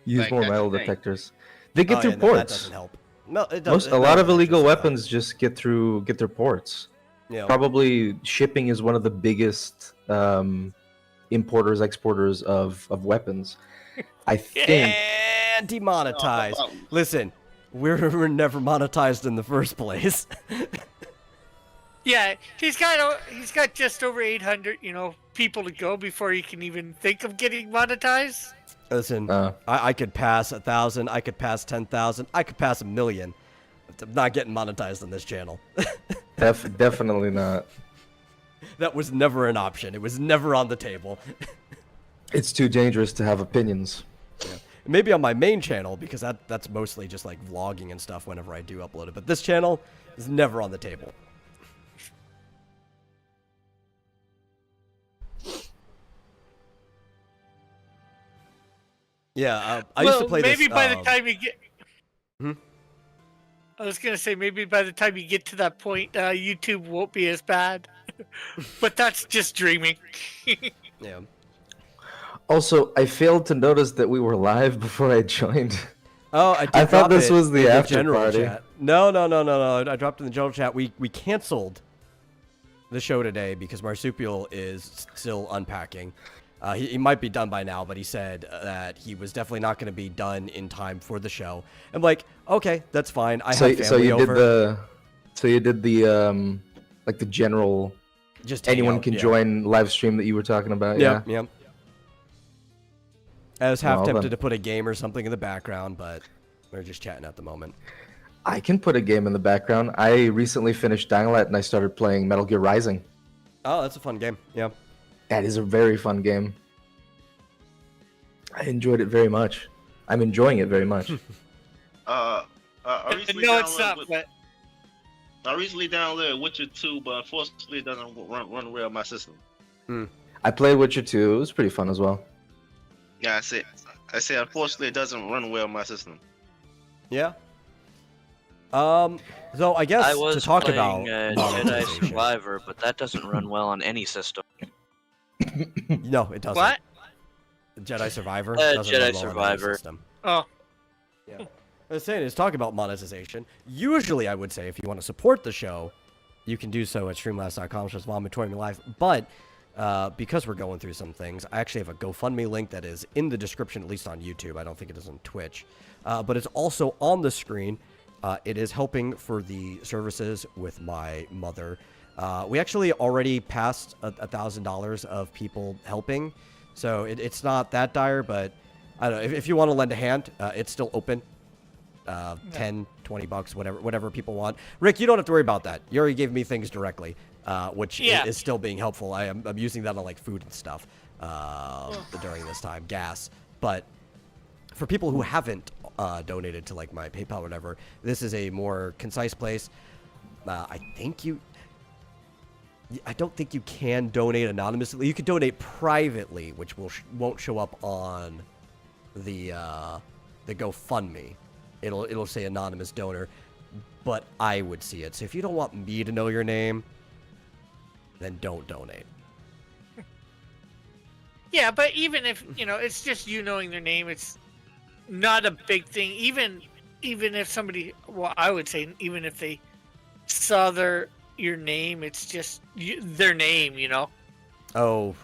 use Like, more that's metal the thing. detectors. They get Oh, through yeah, no, that ports. doesn't help. No, it Most doesn't. a lot of illegal weapons. weapons just get through ports. Yeah. Probably shipping is one of the biggest importers exporters of weapons. I think. And demonetized. Oh, Listen, we're never monetized in the first place. Yeah, he's got just over 800, people to go before he can even think of getting monetized. Listen, I could pass 1,000. I could pass 10,000. I could pass 1,000,000. I'm not getting monetized on this channel. Definitely not. That was never an option. It was never on the table. It's too dangerous to have opinions. Yeah. Maybe on my main channel, because that's mostly just like vlogging and stuff whenever I do upload it. But this channel is never on the table. Yeah, I used to play maybe this. by the time you get. Hmm? I was gonna say maybe by the time you get to that point, YouTube won't be as bad. But that's just dreaming. Yeah. Also, I failed to notice that we were live before I joined. Oh, I did I thought drop this it was the in after general party. chat. No. I dropped in the general chat. We canceled the show today because Marsupial is still unpacking. He might be done by now, but he said that he was definitely not going to be done in time for the show. I'm like, okay, that's fine. I have family over. So you did the like the general. Just Anyone Hangout, can yeah. join live stream that you were talking about. Yep, Yeah. yep. I was half Well, tempted then. to put a game or something in the background, but we're just chatting at the moment. I can put a game in the background. I recently finished Dying Light and I started playing Metal Gear Rising. Oh, that's a fun game. Yeah. That is a very fun game. I enjoyed it very much. I'm enjoying it very much. I recently No, it's not. downloaded- But I recently downloaded Witcher 2, but unfortunately it doesn't run well on my system. I played Witcher 2. It was pretty fun as well. Yeah, I say unfortunately it doesn't run well on my system. Yeah. So I guess I was to talk playing about Jedi monetization. Survivor, but that doesn't run well on any system. No, it doesn't. what? Jedi Survivor. Jedi doesn't run well on any Survivor. system. Oh, Yeah. I was saying is talk about monetization. Usually, I would say if you want to support the show, you can do so at streamlabs.com/Vomitorium Live. But because we're going through some things, I actually have a GoFundMe link that is in the description, at least on YouTube. I don't think it is on Twitch, but it's also on the screen. It is helping for the services with my mother. We actually already passed $1,000 of people helping, so it's not that dire. But I don't know if you want to lend a hand, it's still open. 10, 20 bucks, whatever people want. Rick, you don't have to worry about that. You already gave me things directly, which is still being helpful. I'm using that on like food and stuff during this time, gas. But for people who haven't donated to like my PayPal or whatever, this is a more concise place. I don't think you can donate anonymously. You can donate privately, which won't show up on the GoFundMe. It'll say anonymous donor, but I would see it. So if you don't want me to know your name, then don't donate. yeah, but even if it's just you knowing their name, it's not a big thing. Even if somebody, well, I would say even if they saw your name, it's just their name. Oh,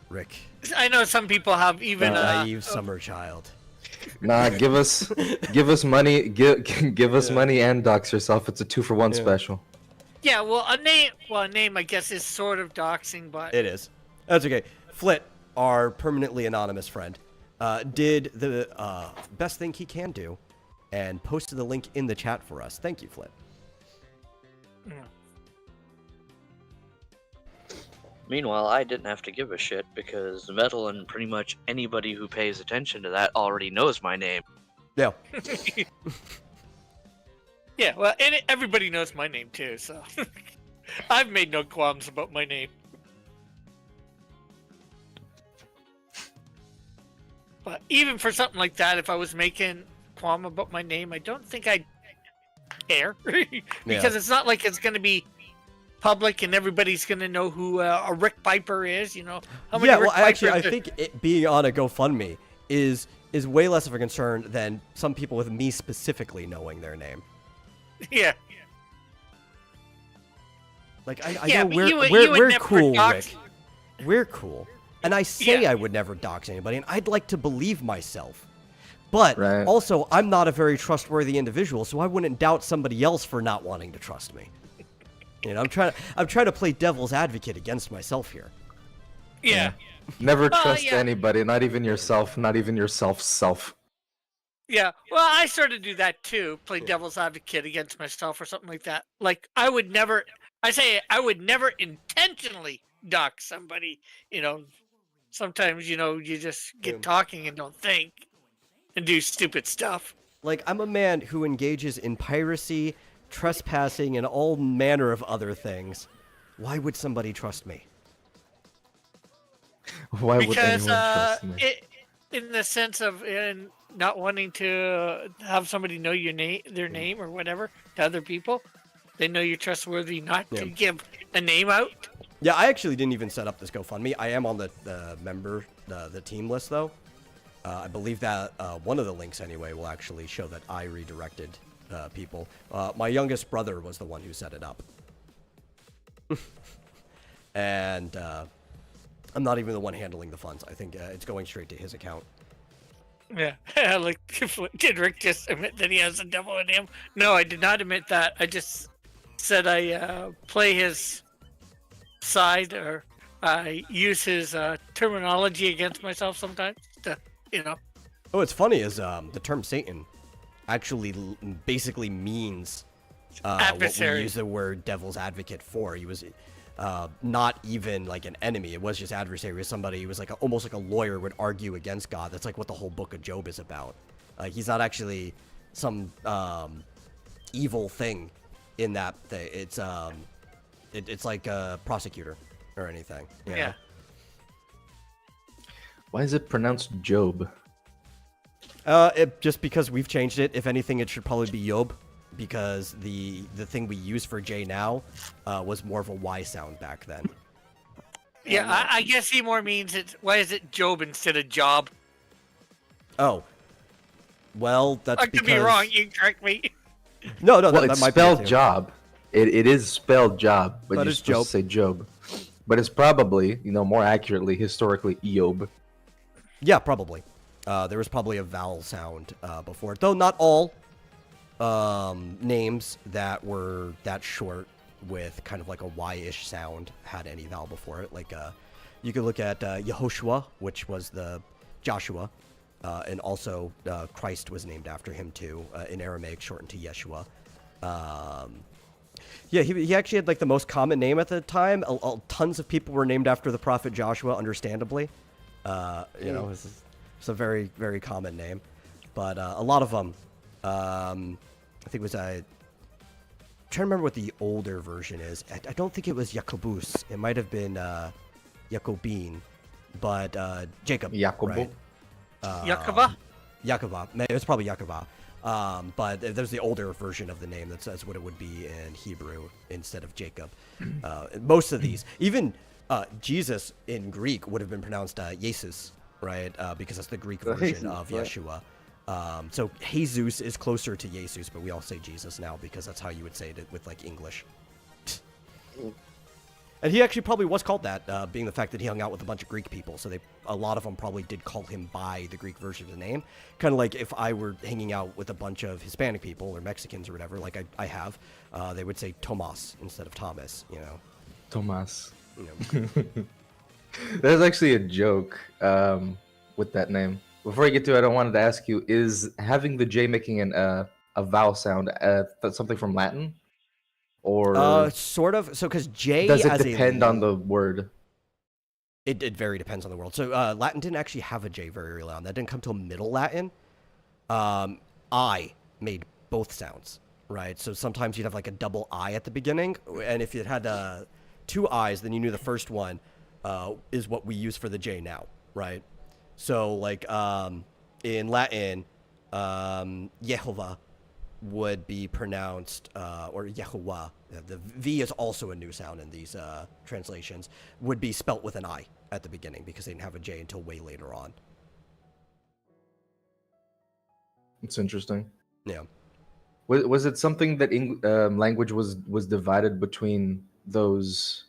Rick, I know some people have even naive summer child. Nah, give us money, give us money and dox yourself. It's a 2-for-1 special. Yeah, well, a name I guess is sort of doxing, but It is. That's okay. Flit, our permanently anonymous friend, did the best thing he can do and posted the link in the chat for us. Thank you, Flit. Meanwhile, I didn't have to give a shit because Metal and pretty much anybody who pays attention to that already knows my name. Yeah. yeah, well, and everybody knows my name too, so I've made no qualms about my name. But even for something like that, if I was making qualm about my name, I don't think I'd care because it's not like it's going to be public and everybody's going to know who a Rick Piper is. How many Yeah, Rick well, actually, I Pipers- think it being on a GoFundMe is way less of a concern than some people with me specifically knowing their name. Yeah. Like I Yeah, know but we're you would we're never cool, dox- Rick. We're cool, and I say Yeah. I would never dox anybody, and I'd like to believe myself. But Right. also, I'm not a very trustworthy individual, so I wouldn't doubt somebody else for not wanting to trust me. I'm trying to play devil's advocate against myself here. Yeah. Never trust yeah. anybody, not even yourself, not even yourself self. Yeah. Well, I sort of do that too. Play devil's advocate against myself or something like that. Like I would never intentionally dox somebody. Sometimes, you just get talking and don't think and do stupid stuff. Like, I'm a man who engages in piracy, trespassing, and all manner of other things. Why would somebody trust me? Why would Because anyone trust me? in the sense of not wanting to have somebody know their name or whatever to other people, they know you're trustworthy not to give a name out. Yeah, I actually didn't even set up this GoFundMe. I am on the the team list, though. I believe that one of the links, anyway, will actually show that I redirected people. My youngest brother was the one who set it up. And I'm not even the one handling the funds. I think it's going straight to his account. Yeah, like, did Rick just admit that he has a devil in him? No, I did not admit that. I just said I play his side, or I use his terminology against myself sometimes. Oh, what's funny is the term Satan actually basically means what we Adversary. use the word devil's advocate for. He was not even like an enemy. It was just adversary. It was somebody who was like almost like a lawyer would argue against God. That's like what the whole book of Job is about. He's not actually some evil thing in that thing. It's like a prosecutor or anything. You know? Yeah. Why is it pronounced Job? Just because we've changed it. If anything, it should probably be Yob, because the thing we use for J now was more of a Y sound back then. Yeah, I guess he more means why is it Job instead of Job? Oh, well, that's I could because be wrong. You can correct me. No, Well, that it's might be it spelled too. job. It is spelled job, but But you're it's supposed to say Job. But it's probably, more accurately, historically, Eob. Yeah, probably. There was probably a vowel sound before it, though not all names that were that short with kind of like a Y-ish sound had any vowel before it. Like you could look at Yehoshua, which was the Joshua, and also Christ was named after him too, in Aramaic, shortened to Yeshua. Yeah, he actually had like the most common name at the time. Tons of people were named after the prophet Joshua, understandably. It's a very, very common name. But a lot of them, I think it was, I'm trying to remember what the older version is. I don't think it was Jacobus. It might have been Jacobin, but Jacob. Jacobo. Right? Yakova? Yakova. It was probably Yakova. But there's the older version of the name that says what it would be in Hebrew instead of Jacob. Most of these, even Jesus in Greek would have been pronounced Jesus, right? Because that's the Greek version of Yeshua. So Jesus is closer to Jesus, but we all say Jesus now because that's how you would say it with like English. And he actually probably was called that, being the fact that he hung out with a bunch of Greek people. So a lot of them probably did call him by the Greek version of the name. Kind of like if I were hanging out with a bunch of Hispanic people or Mexicans or whatever, like I have, they would say Tomas instead of Thomas, Tomas. You know. There's actually a joke with that name. Before I get to it, I wanted to ask you, is having the J making a vowel sound something from Latin? Or Sort of. So because J does it as depend on the word? It very depends on the world. So Latin didn't actually have a J very early on. That didn't come till Middle Latin. I made both sounds, right? So sometimes you'd have like a double I at the beginning, and if it had two I's, then you knew the first one is what we use for the J now, right? So like in Latin, Yehovah would be pronounced, or Yahuwah, the V is also a new sound in these translations, would be spelt with an I at the beginning because they didn't have a J until way later on. It's interesting. Yeah. Was it something that language was divided between those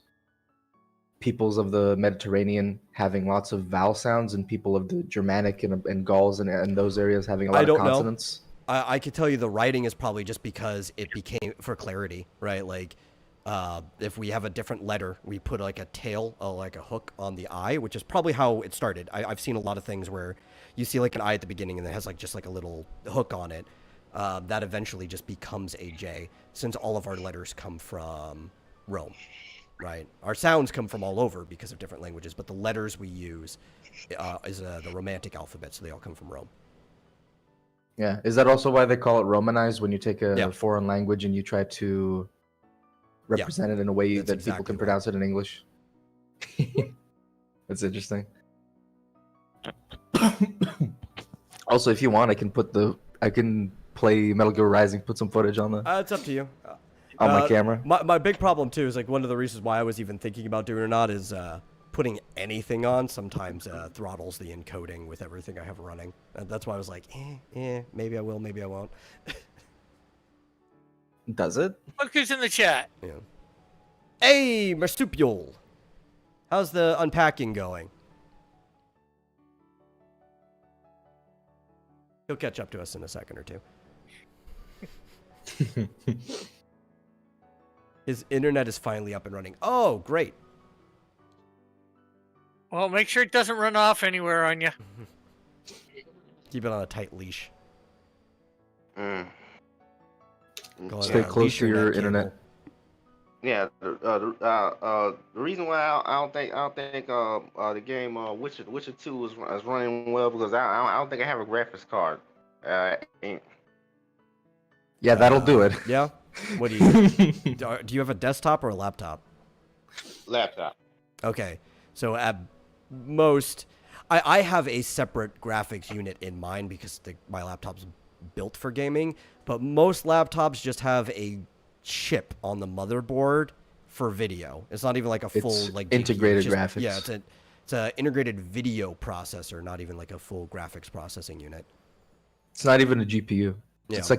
peoples of the Mediterranean having lots of vowel sounds and people of the Germanic and Gauls and those areas having a lot of consonants? I could tell you the writing is probably just because it became for clarity, right? Like, if we have a different letter, we put like a tail, like a hook on the I, which is probably how it started. I've seen a lot of things where you see like an I at the beginning and it has like just like a little hook on it. That eventually just becomes a J, since all of our letters come from Rome, right? Our sounds come from all over because of different languages, but the letters we use is the Romantic alphabet, so they all come from Rome. Yeah. Is that also why they call it Romanized when you take a foreign language and you try to represent it in a way that people can pronounce it in English? That's interesting. Also, if you want, I can play Metal Gear Rising, put some footage on it's up to you. On my camera. My big problem too is like one of the reasons why I was even thinking about doing it or not is putting anything on sometimes throttles the encoding with everything I have running. That's why I was like, maybe I will, maybe I won't. Does it? Look who's in the chat. Yeah. Hey, Marsupial. How's the unpacking going? He'll catch up to us in a second or two. His internet is finally up and running. Oh, great. Well, make sure it doesn't run off anywhere on you. Keep it on a tight leash. Stay close to your internet. Yeah, the reason why I don't think the game Witcher 2 is running well because I don't think I have a graphics card. Yeah, that'll do it. Yeah. What do you do? You have a desktop or a laptop? Laptop. Okay, so at most, I have a separate graphics unit in mind because my laptop's built for gaming. But most laptops just have a chip on the motherboard for video. It's not even like a full like integrated GPU. graphics. Yeah, it's a integrated video processor, not even like a full graphics processing unit. It's not even a GPU. Yeah. It's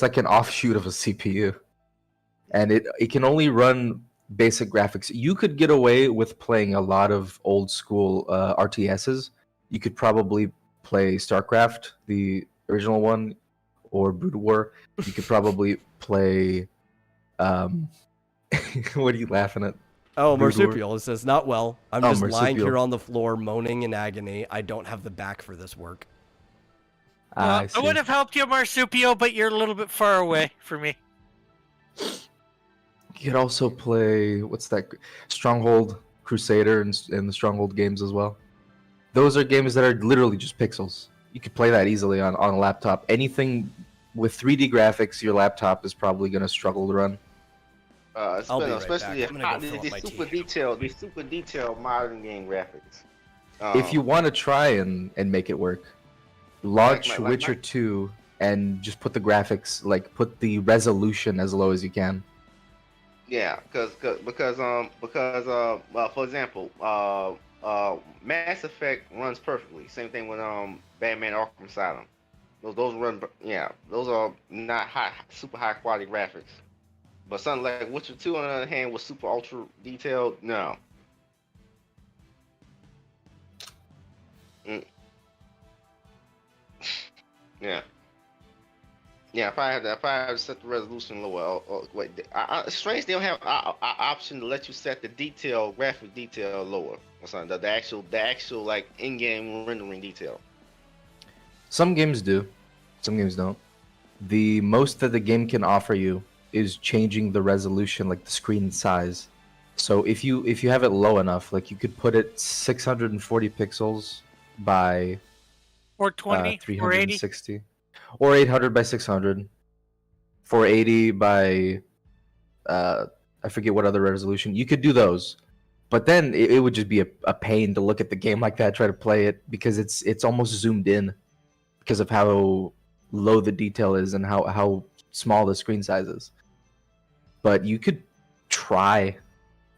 like an offshoot of a CPU, and it can only run basic graphics. You could get away with playing a lot of old school RTSs. You could probably play StarCraft, the original one, or Brood War. You could probably play. What are you laughing at? Oh, Marsupial. It says, not well. I'm just lying Marsupial. here on the floor, moaning in agony. I don't have the back for this work. I would have helped you, Marsupial, but you're a little bit far away for me. You could also play, what's that? Stronghold Crusader and the Stronghold games as well. Those are games that are literally just pixels. You could play that easily on a laptop. Anything with 3D graphics, your laptop is probably going to struggle to run. I'll be right especially back. the super detailed modern game graphics. If you want to try and make it work, launch Witcher 2 and just put the graphics, like put the resolution as low as you can. Yeah, because for example, Mass Effect runs perfectly. Same thing with Batman Arkham Asylum. Those run, those are not super high quality graphics. But something like Witcher 2 on the other hand was super ultra detailed. No. Yeah. Yeah, if I had to set the resolution lower, wait, it's strange they don't have an option to let you set the graphic detail lower or something. The actual like in-game rendering detail. Some games do, some games don't. The most that the game can offer you is changing the resolution, like the screen size. So if you have it low enough, like you could put it 640 pixels by 420 or 80, 360, or 800 by 600, 480 by I forget what other resolution. You could do those, but then it would just be a pain to look at the game like that, try to play it, because it's almost zoomed in because of how low the detail is and how small the screen size is. But you could try.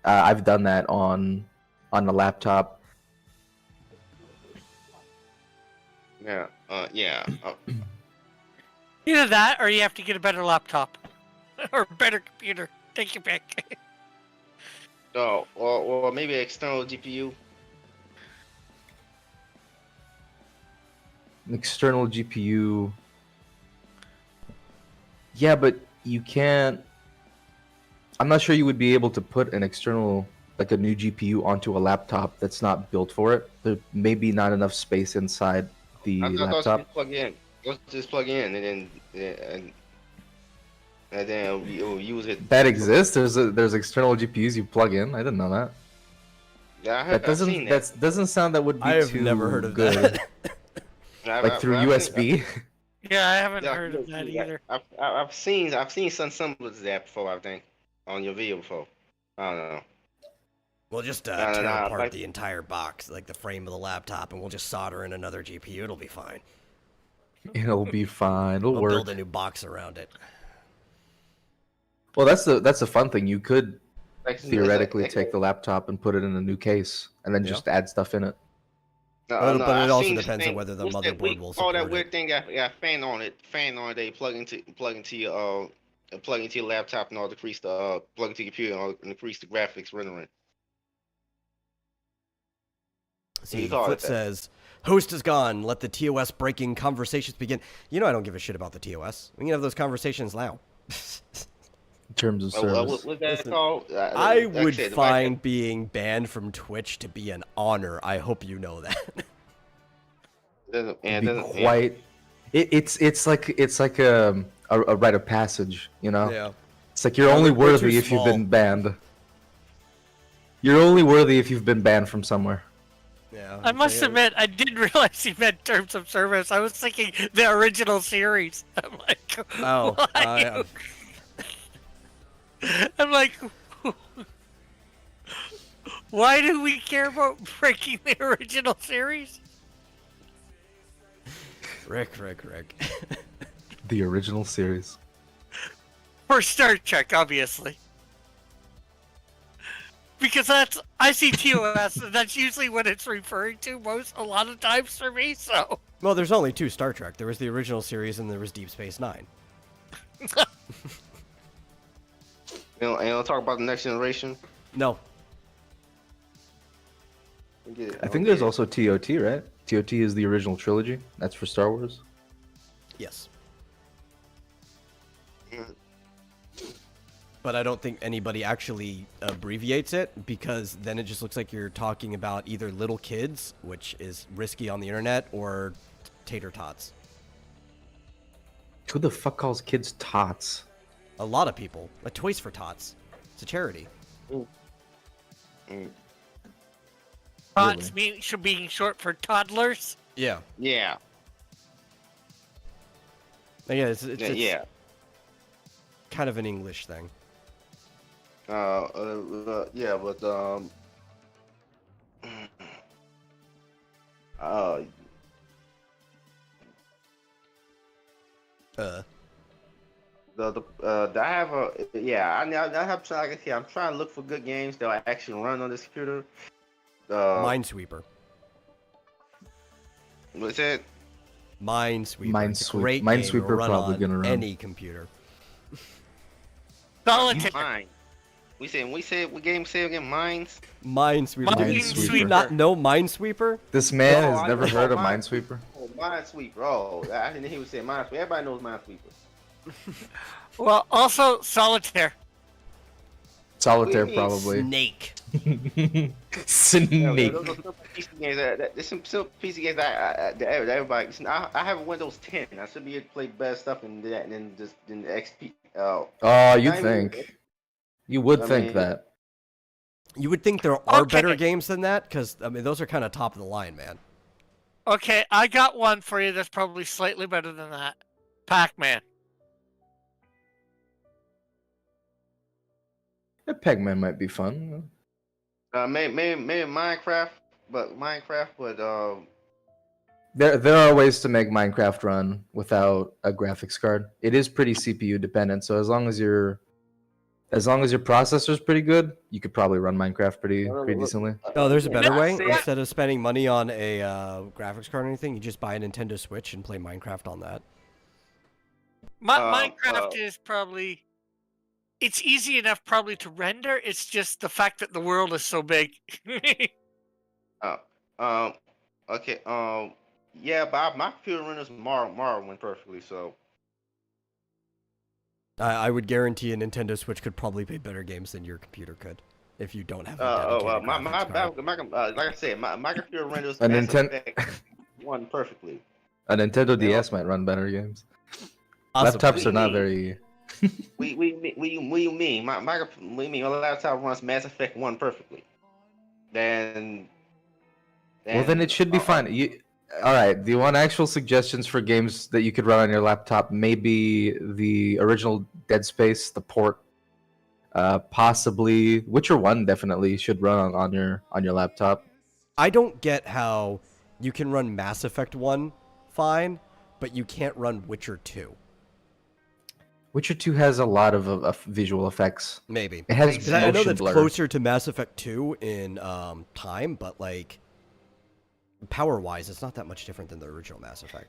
I've done that on the laptop. Yeah. Yeah. Either that, or you have to get a better laptop or a better computer. Take your pick. Oh, or maybe external GPU. An external GPU. Yeah, but you can't. I'm not sure you would be able to put an external, like a new GPU onto a laptop that's not built for it. There may be not enough space inside the I thought laptop. just plug in. Just plug in and then you'll use it. That exists. There's external GPUs you plug in. I didn't know that. Yeah, I heard, That doesn't I've seen that. that doesn't sound that would be I have too never heard of good. that. Like through USB. Yeah, I haven't Yeah, heard of that yeah, either. I've seen some semblance of that before. I think on your video before. I don't know. We'll just tear nah, apart like- the entire box, like the frame of the laptop, and we'll just solder in another GPU. It'll be fine. It'll be fine. It'll We'll work. build a new box around it. Well, that's the fun thing. You could Like, theoretically take the laptop and put it in a new case, and then Yeah. just add stuff in it. But it I've also seen depends on thing- whether the what's that- motherboard will all support that it. weird thing got fan on it. They plug into your laptop and all decrease the plug into your computer and all increase the graphics rendering. See, you call Foot it that? says, host is gone. Let the TOS breaking conversations begin. You know I don't give a shit about the TOS. We can have those conversations now. In terms of service. What's that Listen, called? I Like would said, find being banned from Twitch to be an honor. I hope you know that. It'd Be quite. It's like a rite of passage, you know. Yeah. It's like you're Yeah, only we're too worthy if you've small. been banned. You're only worthy if you've been banned from somewhere. Yeah. I must admit, I didn't realize he meant terms of service. I was thinking the original series. I'm like, Oh, why? yeah. I'm like, why do we care about breaking the original series? Rick. The original series. For Star Trek, obviously. Because I see TOS, and that's usually what it's referring to a lot of times for me, so. Well, there's only two Star Trek. There was the original series and there was Deep Space Nine. And I'll talk about the next generation. No. I think there's also TOT, right? TOT is the original trilogy. That's for Star Wars. Yes. But I don't think anybody actually abbreviates it, because then it just looks like you're talking about either little kids, which is risky on the internet, or tater tots. Who the fuck calls kids tots? A lot of people. A Toys for Tots. It's a charity. Tots being short for toddlers. Yeah. Yeah. Yeah, it's Yeah. kind of an English thing. Yeah, but I have I have like I say, I'm trying to look for good games that I actually run on this computer. Minesweeper. What's that? Minesweeper. It's a great Minesweeper game. It'll run probably on gonna run. any computer. Solitaire. Mine. What game say again? Mines. Minesweeper. Do you Minesweeper. not know Minesweeper? This man No, has I never know heard of Mine- Minesweeper. Oh, Minesweeper. Oh, I didn't hear you say Minesweeper. Everybody knows Minesweeper. Well, also Solitaire. Solitaire, What do you mean? probably. Snake. Yeah, Snake. those are simple PC games. There's some simple PC games that everybody. Listen, I have a Windows 10. I should be able to play better stuff than that, than just than the XP. Oh, Not you even- think? You would I think mean- that. You would think there are better Okay. games than that, because, I mean, those are kind of top of the line, man. Okay, I got one for you that's probably slightly better than that. Pac-Man. Yeah, Pac-Man might be fun. Maybe Minecraft, but There are ways to make Minecraft run without a graphics card. It is pretty CPU dependent, so as long as your processor's pretty good, you could probably run Minecraft pretty decently. Oh, there's a better Yeah, way. see, Instead of spending money on a graphics card or anything, you just buy a Nintendo Switch and play Minecraft on that. Minecraft is probably it's easy enough probably to render. It's just the fact that the world is so big. Okay. Yeah, but my computer renders Morrowind perfectly. So. I would guarantee a Nintendo Switch could probably play better games than your computer could, if you don't have a dedicated graphics card. Like I said, my computer renders A Mass Ninten- Effect 1 perfectly. A Nintendo DS might run better games. Awesome. Laptops are not very. What you mean? My laptop runs Mass Effect 1 perfectly. Then It should be fine. All right. Do you want actual suggestions for games that you could run on your laptop? Maybe the original Dead Space, the port, possibly Witcher 1 definitely should run on your laptop. I don't get how you can run Mass Effect 1 fine, but you can't run Witcher 2. Witcher 2 has a lot of visual effects. Maybe. It has 'Cause I know motion that's blur. closer to Mass Effect 2 in time, but like power-wise, it's not that much different than the original Mass Effect.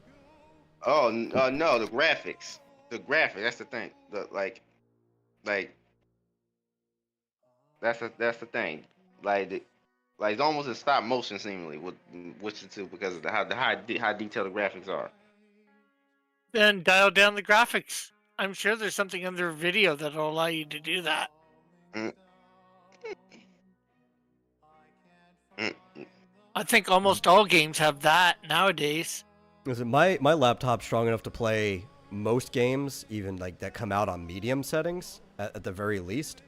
no, the graphics. That's the thing. That's the thing. Like it's almost a stop motion seemingly with Witcher 2 because of how detailed the graphics are. Then dial down the graphics. I'm sure there's something under video that'll allow you to do that. I think almost all games have that nowadays. Listen, my laptop's strong enough to play most games, even like that come out on medium settings at the very least.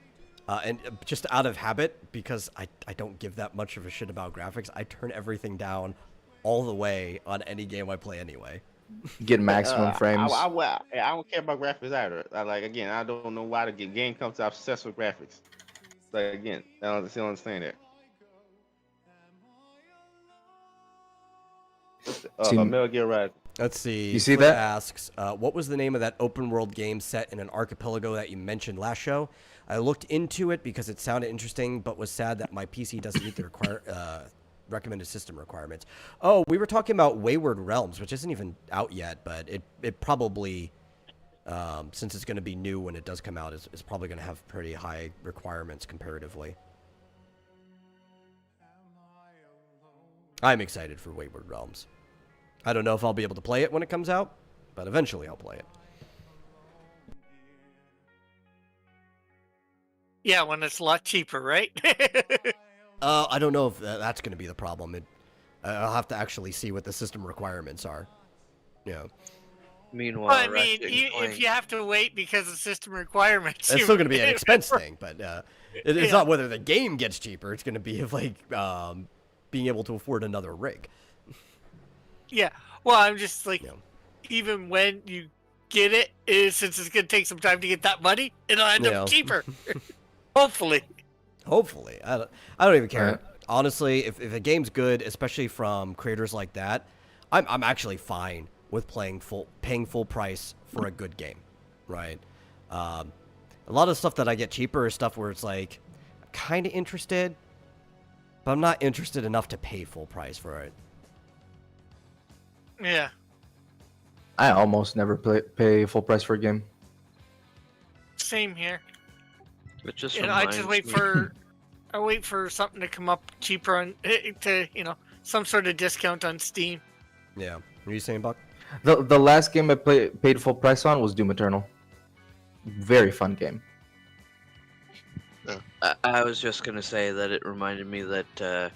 And just out of habit, because I don't give that much of a shit about graphics, I turn everything down all the way on any game I play anyway. Get maximum frames. I don't care about graphics either. I don't know why the game comes to obsessed with graphics. Like again, I still don't understand that. Metal Gear Rise. Let's see. You see Flip that? asks, what was the name of that open world game set in an archipelago that you mentioned last show? I looked into it because it sounded interesting, but was sad that my PC doesn't meet the recommended system requirements. Oh, we were talking about Wayward Realms, which isn't even out yet, but it probably, since it's going to be new when it does come out, is probably going to have pretty high requirements comparatively. I'm excited for Wayward Realms. I don't know if I'll be able to play it when it comes out, but eventually I'll play it. Yeah, when it's a lot cheaper, right? I don't know if that's going to be the problem. I'll have to actually see what the system requirements are. Yeah. Meanwhile, Well, I mean, Ratchet and Clank- if you have to wait because of system requirements, It's you- still going to be an expense thing, but it's not whether the game gets cheaper. It's going to be like being able to afford another rig. Yeah. Well, I'm just like, Yeah. even when you get it, since it's going to take some time to get that money, it'll end Yeah. up cheaper. Hopefully. Hopefully. I don't even care. Right. Honestly, if a game's good, especially from creators like that, I'm actually fine with paying full price for a good game, right? A lot of stuff that I get cheaper is stuff where it's like, I'm kind of interested, but I'm not interested enough to pay full price for it. Yeah. I almost never pay full price for a game. Same here. It just And I just reminds wait me- I wait for something to come up cheaper on some sort of discount on Steam. Yeah. What are you saying, Buck? The last game I paid full price on was Doom Eternal. Very fun game. I was just gonna say that it reminded me that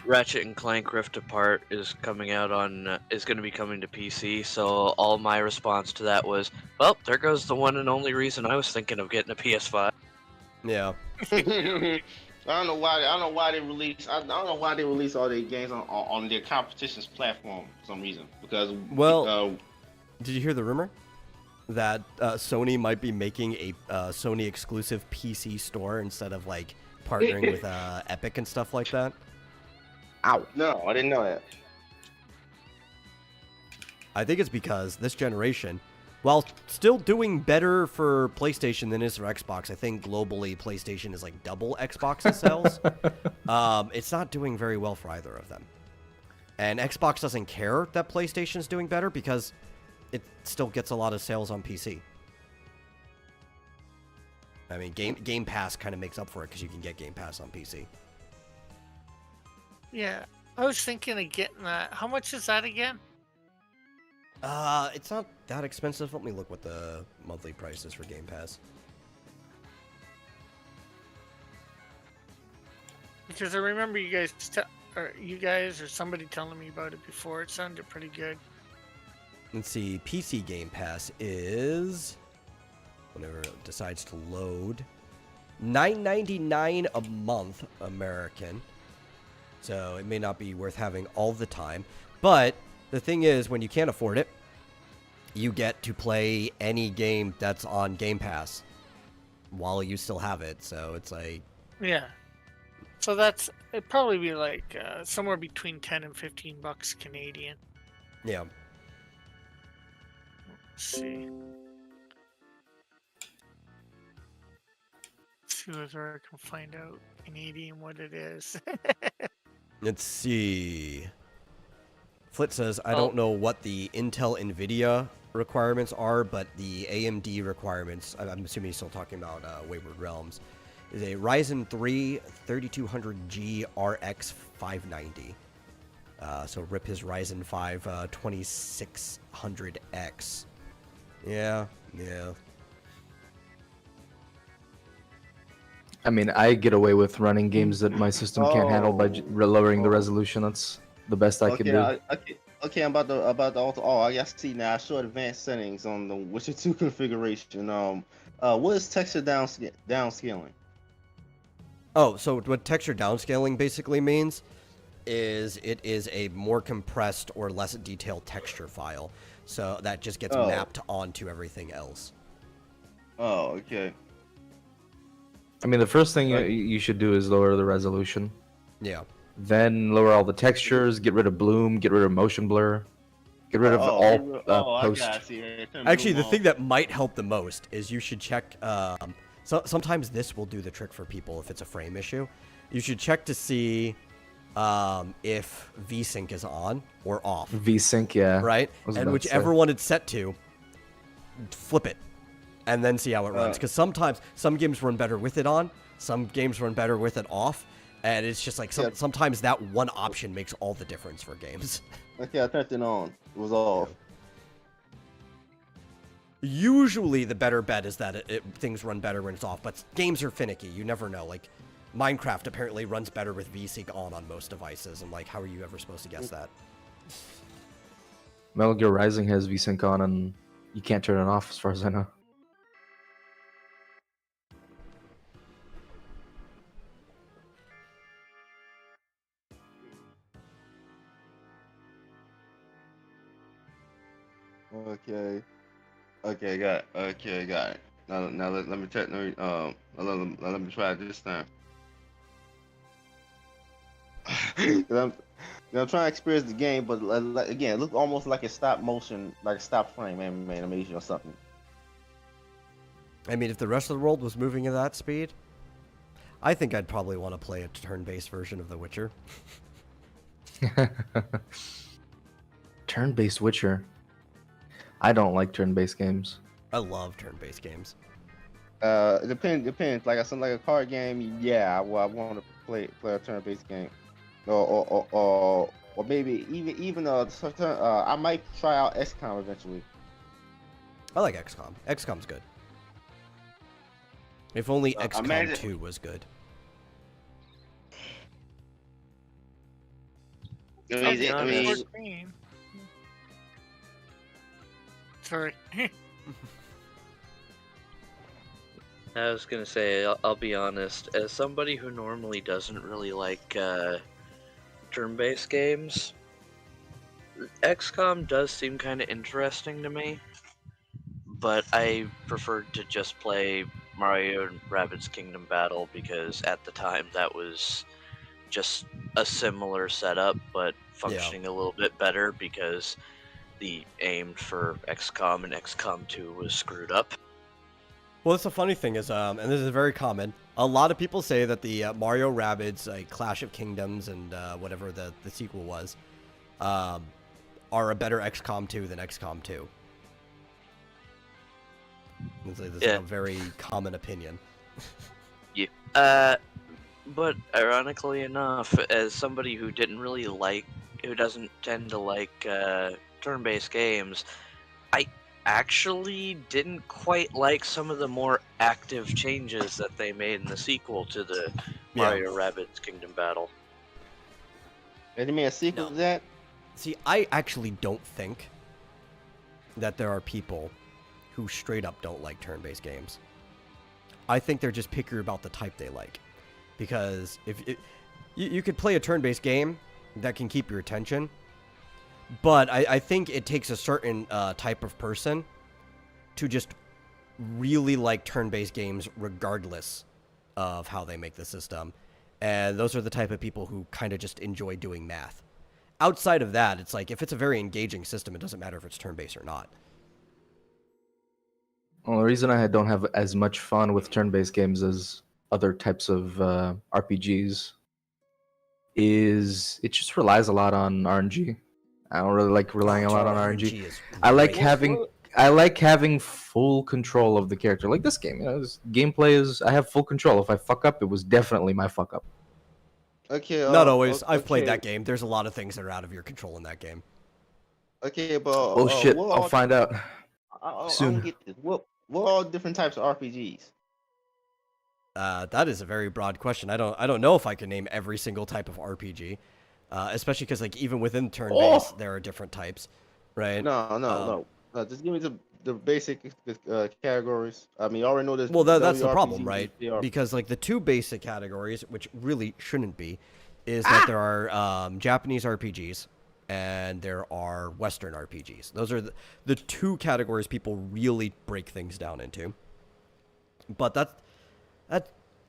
Ratchet and Clank Rift Apart is coming out on is going to be coming to PC. So all my response to that was, well, there goes the one and only reason I was thinking of getting a PS5. Yeah. I don't know why they release. I don't know why they release all their games on their competition's platform for some reason. Because Did you hear the rumor that Sony might be making a Sony exclusive PC store instead of like partnering with Epic and stuff like that? no, I didn't know that. I think it's because this generation, while still doing better for PlayStation than it is for Xbox, I think globally PlayStation is like double Xbox's sales. It's not doing very well for either of them. And Xbox doesn't care that PlayStation's doing better because it still gets a lot of sales on PC. I mean, Game Pass kind of makes up for it because you can get Game Pass on PC. Yeah, I was thinking of getting that. How much is that again? It's not that expensive. Let me look what the monthly price is for Game Pass. Because I remember you guys or somebody telling me about it before. It sounded pretty good. Let's see. PC Game Pass is, whenever it decides to load, $9.99 a month American. So it may not be worth having all the time. But the thing is, when you can't afford it, you get to play any game that's on Game Pass while you still have it. So it's like... Yeah. So it'd probably be like somewhere between 10 and 15 bucks Canadian. Yeah. Let's see. Let's see whether I can find out Canadian what it is. Let's see. Flit says, I don't know what the Intel NVIDIA requirements are, but the AMD requirements, I'm assuming he's still talking about Wayward Realms, is a Ryzen 3 3200G RX 590. So rip his Ryzen 5 2600X. Yeah. I mean, I get away with running games that my system can't handle by lowering the resolution. That's the best I can do. Okay, I'm about the auto. Oh, I see now. I show advanced settings on the Witcher 2 configuration. What is texture downscaling? Oh, so what texture downscaling basically means is it is a more compressed or less detailed texture file. So that just gets mapped onto everything else. Oh, okay. I mean, the first thing you should do is lower the resolution. Yeah. Then lower all the textures, get rid of bloom, get rid of motion blur, get rid of all post. Actually, the thing that might help the most is you should check. Sometimes this will do the trick for people if it's a frame issue. You should check to see if VSync is on or off. VSync, yeah. Right? And whichever one it's set to, flip it. And then see how it runs. Because sometimes some games run better with it on, some games run better with it off. And it's just like sometimes that one option makes all the difference for games. Okay, I turned it on. It was off. Usually the better bet is that things run better when it's off. But games are finicky. You never know. Like Minecraft apparently runs better with VSync on most devices. And like, how are you ever supposed to guess that? Metal Gear Rising has VSync on and you can't turn it off as far as I know. Okay, got it. Now let me check. Let me try it this time. I'm trying to experience the game, but again, it looks almost like a stop motion, like a stop frame animation or something. I mean, if the rest of the world was moving at that speed, I think I'd probably want to play a turn-based version of The Witcher. Turn-based Witcher. I don't like turn-based games. I love turn-based games. It depends. Like something like a card game, yeah. Well, I want to play a turn-based game, or maybe even I might try out XCOM eventually. I like XCOM. XCOM's good. If only XCOM 2 was good. Sorry. I was gonna say, I'll be honest, as somebody who normally doesn't really like turn-based games, XCOM does seem kind of interesting to me, but I preferred to just play Mario and Rabbids Kingdom Battle because at the time that was just a similar setup, but functioning a little bit better because the aim for XCOM and XCOM 2 was screwed up. Well, that's the funny thing is, and this is very common. A lot of people say that the Mario Rabbids, Clash of Kingdoms, and whatever the sequel was, are a better XCOM 2 than XCOM 2. This is a very common opinion. Yeah. But ironically enough, as somebody who doesn't tend to like turn-based games, I actually didn't quite like some of the more active changes that they made in the sequel to the Mario Rabbids Kingdom Battle. And you mean a sequel to that? See, I actually don't think that there are people who straight up don't like turn-based games. I think they're just picky about the type they like. Because you could play a turn-based game that can keep your attention, but I think it takes a certain type of person to just really like turn-based games regardless of how they make the system. And those are the type of people who kind of just enjoy doing math. Outside of that, it's like, if it's a very engaging system, it doesn't matter if it's turn-based or not. Well, the reason I don't have as much fun with turn-based games as other types of RPGs is it just relies a lot on RNG. I don't really like relying a lot on RNG. I like having full control of the character. Like this game, this gameplay is I have full control. If I fuck up, it was definitely my fuck up. Okay. Not always. I've played that game. There's a lot of things that are out of your control in that game. Okay, but oh shit! I'll find out soon. I don't get this. What are all different types of RPGs? That is a very broad question. I don't know if I can name every single type of RPG, especially because like even within turn-based there are different types, right? No. Just give me the basic categories. I mean, you already know this. Well, that's the problem, right? Because like the two basic categories, which really shouldn't be, is that there are Japanese RPGs and there are Western RPGs. Those are the two categories people really break things down into. But that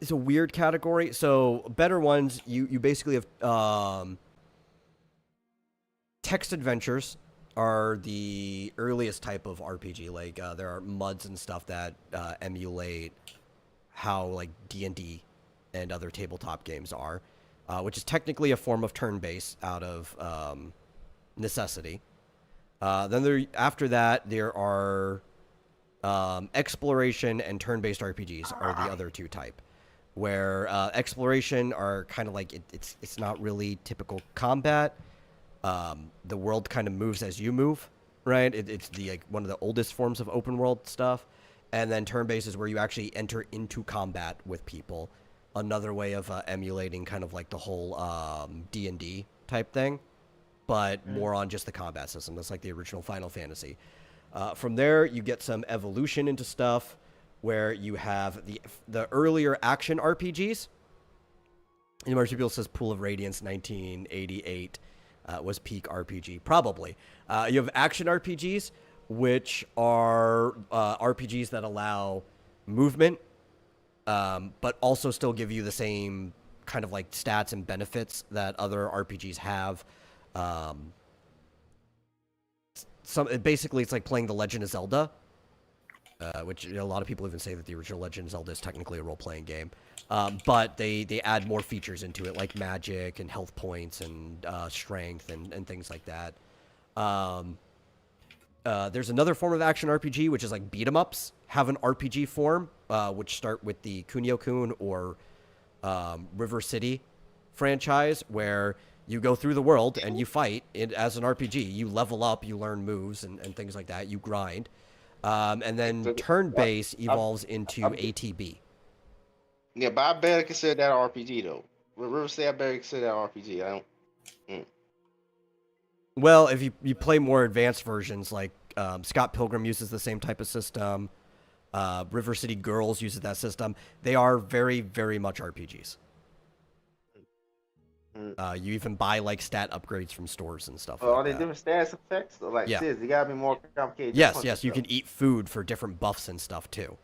is a weird category. So better ones, you basically have text adventures are the earliest type of RPG. Like there are MUDs and stuff that emulate how like D&D and other tabletop games are, which is technically a form of turn-based out of necessity. Then after that there are exploration and turn-based RPGs are the other two type, where exploration are kind of like it's not really typical combat. The world kind of moves as you move, right? It's the one of the oldest forms of open world stuff. And then turn-based is where you actually enter into combat with people. Another way of emulating kind of like the whole D&D type thing, but more on just the combat system. That's like the original Final Fantasy. From there, you get some evolution into stuff where you have the earlier action RPGs. And Marsupial says Pool of Radiance 1988 was peak RPG. Probably. You have action RPGs, which are RPGs that allow movement, but also still give you the same kind of like stats and benefits that other RPGs have. Basically, it's like playing The Legend of Zelda, which a lot of people even say that the original Legend of Zelda is technically a role-playing game. But they add more features into it, like magic and health points and strength and things like that. There's another form of action RPG, which is like beat-em-ups, have an RPG form, which start with the Kunio-kun or River City franchise, where you go through the world and you fight as an RPG. You level up, you learn moves and things like that. You grind. And then turn-based evolves into ATB. Yeah, but I better consider that RPG, though. River City, I better consider that RPG. I don't... Well, if you play more advanced versions, like Scott Pilgrim uses the same type of system, River City Girls uses that system, they are very, very much RPGs. You even buy like stat upgrades from stores and stuff. Are they different stats effects? Like, yeah. They gotta be more complicated. Yes. You can eat food for different buffs and stuff too.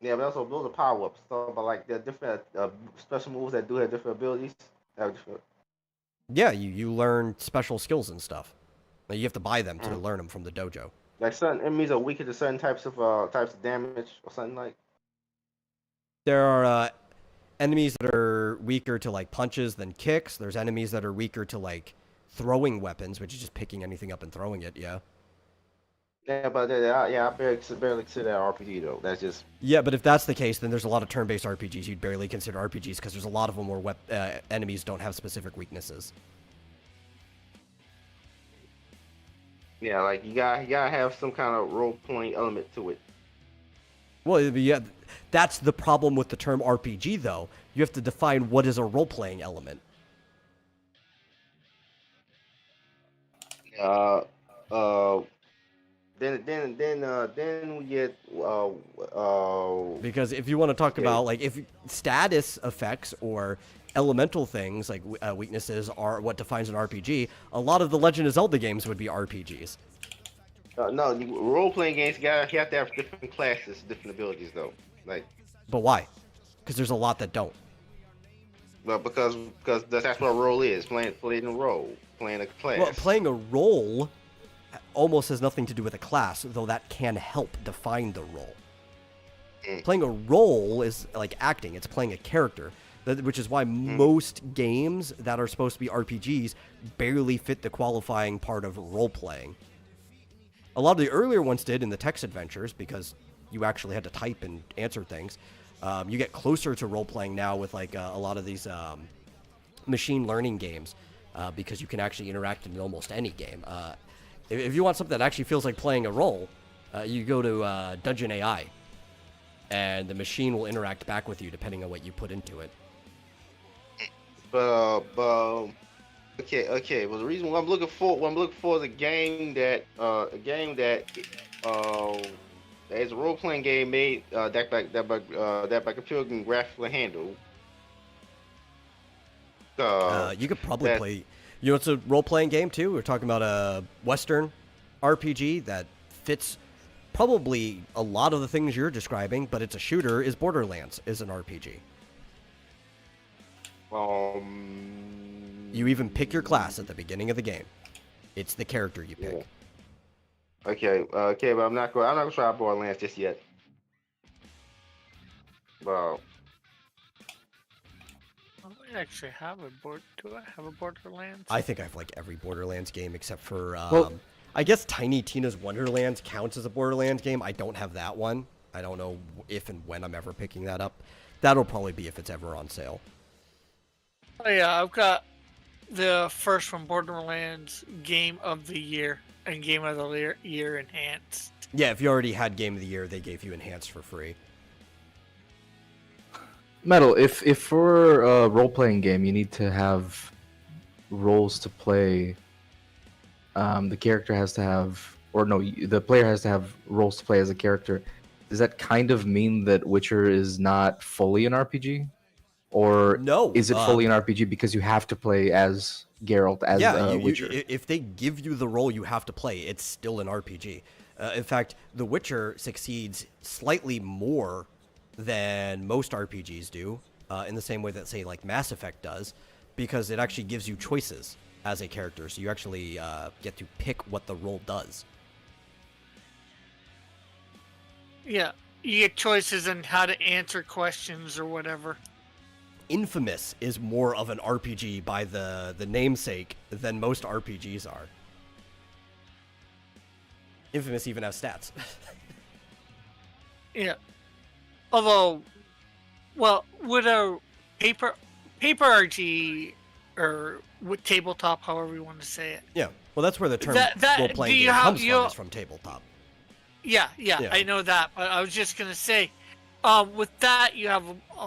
Yeah, but also those are power ups. So, but like, there are different special moves that do have different abilities. Yeah, you learn special skills and stuff. Like, you have to buy them to learn them from the dojo. Like certain enemies are weaker to certain types of damage or something like. There are enemies that are weaker to like punches than kicks. There's enemies that are weaker to like throwing weapons, which is just picking anything up and throwing it. Yeah. Yeah, but I barely consider that RPG though. That's just. Yeah, but if that's the case, then there's a lot of turn-based RPGs you'd barely consider RPGs because there's a lot of them where enemies don't have specific weaknesses. Yeah, like you gotta have some kind of role-playing element to it. Well, yeah, that's the problem with the term RPG, though. You have to define what is a role-playing element. Then we get because if you want to talk about like if status effects or elemental things like weaknesses are what defines an RPG, a lot of the Legend of Zelda games would be RPGs. No, role-playing games you have to have different classes, different abilities though. Like, but why? Because there's a lot that don't. Well, because that's what a role is, playing a role, playing a class. Well, playing a role almost has nothing to do with a class, though that can help define the role. Playing a role is like acting, it's playing a character, which is why most games that are supposed to be RPGs barely fit the qualifying part of role-playing. A lot of the earlier ones did in the text adventures because you actually had to type and answer things. You get closer to role-playing now with like a lot of these machine learning games because you can actually interact in almost any game. If you want something that actually feels like playing a role, you go to Dungeon AI, and the machine will interact back with you depending on what you put into it. Okay. Well, the reason what I'm looking for is a game that is a role playing game made that by computer can graphically handle. You could probably play. You know, it's a role playing game too. We're talking about a Western RPG that fits probably a lot of the things you're describing, but it's a shooter. Is Borderlands is an RPG. You even pick your class at the beginning of the game. It's the character you pick. Yeah. Okay, but I'm not gonna try Borderlands just yet. Well, I actually have a Do I have a Borderlands? I think I have like every Borderlands game except for Well, I guess Tiny Tina's Wonderlands counts as a Borderlands game. I don't have that one. I don't know if and when I'm ever picking that up. That'll probably be if it's ever on sale. Oh yeah, I've got the first one, Borderlands Game of the Year and Game of the Year Enhanced. Yeah, if you already had Game of the Year, they gave you Enhanced for free. Metal, if for a role-playing game you need to have roles to play, the character has to have, or no, the player has to have roles to play as a character. Does that kind of mean that Witcher is not fully an RPG? Or no, is it fully an RPG because you have to play as Geralt, as Witcher? If they give you the role you have to play, it's still an RPG. In fact, The Witcher succeeds slightly more than most RPGs do, in the same way that, say, like Mass Effect does, because it actually gives you choices as a character, so you actually get to pick what the role does. Yeah, you get choices on how to answer questions or whatever. Infamous is more of an RPG by the namesake than most RPGs are. Infamous even has stats. Yeah. Although, well, with a paper RPG or with tabletop, however you want to say it. Yeah, well, that's where the term role-playing game comes from, is from tabletop. Yeah, I know that, but I was just gonna say, with that you have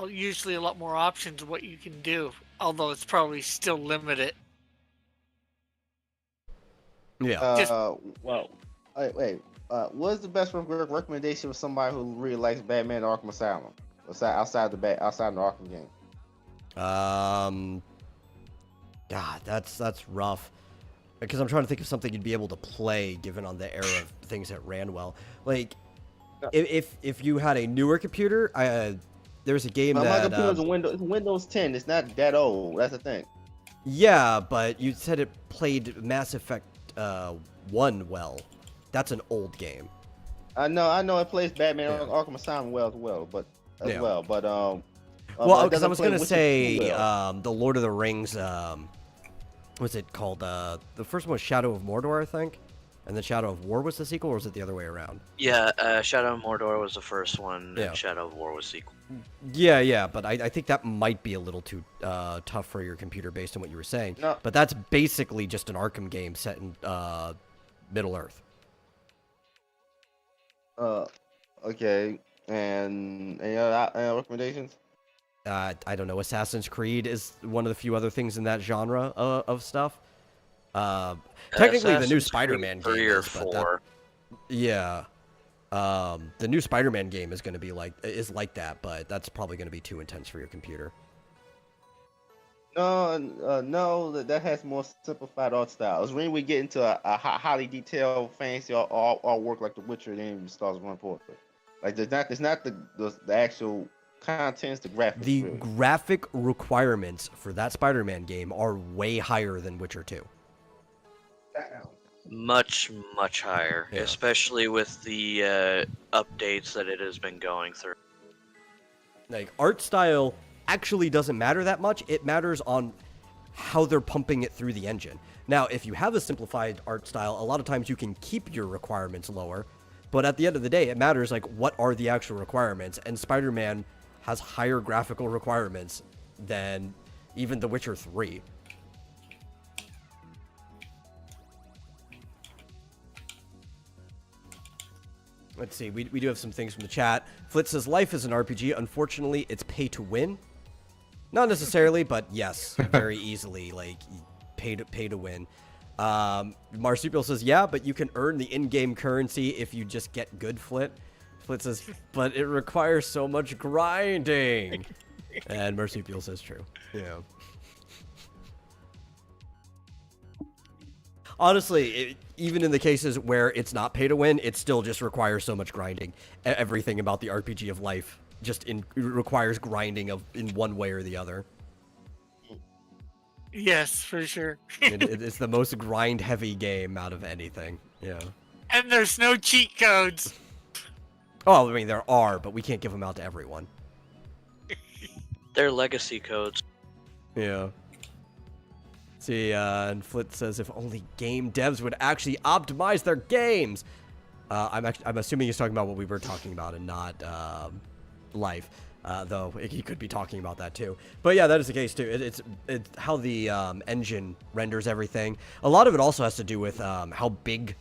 usually a lot more options of what you can do, although it's probably still limited. Yeah. Well, wait. What's the best recommendation for somebody who really likes Batman Arkham Asylum outside the Arkham game? God, that's rough. Because I'm trying to think of something you'd be able to play, given on the era of things that ran well. Like, if you had a newer computer, there's a game my computer's it's Windows 10. It's not that old. That's the thing. Yeah, but you said it played Mass Effect 1 well. That's an old game. I know it plays Batman Yeah. Arkham Asylum well, but Yeah. well, but Well, it because I doesn't was play gonna Witcher say 2 well. the Lord of the Rings. What's it called? The first one was Shadow of Mordor, I think, and then Shadow of War was the sequel, or was it the other way around? Yeah, Shadow of Mordor was the first one, Yeah. and Shadow of War was sequel. Yeah, but I think that might be a little too tough for your computer based on what you were saying. No. But that's basically just an Arkham game set in Middle Earth. Okay, and any other recommendations? I don't know. Assassin's Creed is one of the few other things in that genre of stuff. Technically, the new Assassin's Spider-Man Creed game 3 or is, but 4. yeah. The new Spider-Man game is going to be like that, but that's probably going to be too intense for your computer. No, that has more simplified art styles. When we get into a highly detailed, fancy art work like The Witcher, then it starts running forward. Like it's not the actual contents, the graphics. The really. graphic requirements for that Spider-Man game are way higher than Witcher 2. Much, much higher, Yeah. especially with the updates that it has been going through. Like, art style actually doesn't matter that much. It matters on how they're pumping it through the engine. Now, if you have a simplified art style, a lot of times you can keep your requirements lower, but at the end of the day, it matters, like, what are the actual requirements, and Spider-Man has higher graphical requirements than even The Witcher 3. Let's see, we do have some things from the chat. Flit says, life is an RPG. Unfortunately, it's pay to win. Not necessarily, but yes, very easily, like, pay to win. Marsupial says, yeah, but you can earn the in-game currency if you just get good, Flit. Flit says, but it requires so much grinding. And Marsupial says, true. Yeah. Honestly, even in the cases where it's not pay to win, it still just requires so much grinding. Everything about the RPG of life just requires grinding in one way or the other. Yes, for sure. It's the most grind-heavy game out of anything. Yeah. And there's no cheat codes. Oh, I mean, there are, but we can't give them out to everyone. They're legacy codes. Yeah. See, and Flit says, if only game devs would actually optimize their games. I'm assuming he's talking about what we were talking about and not life. Though he could be talking about that too. But yeah, that is the case too. It's how the engine renders everything. A lot of it also has to do with how big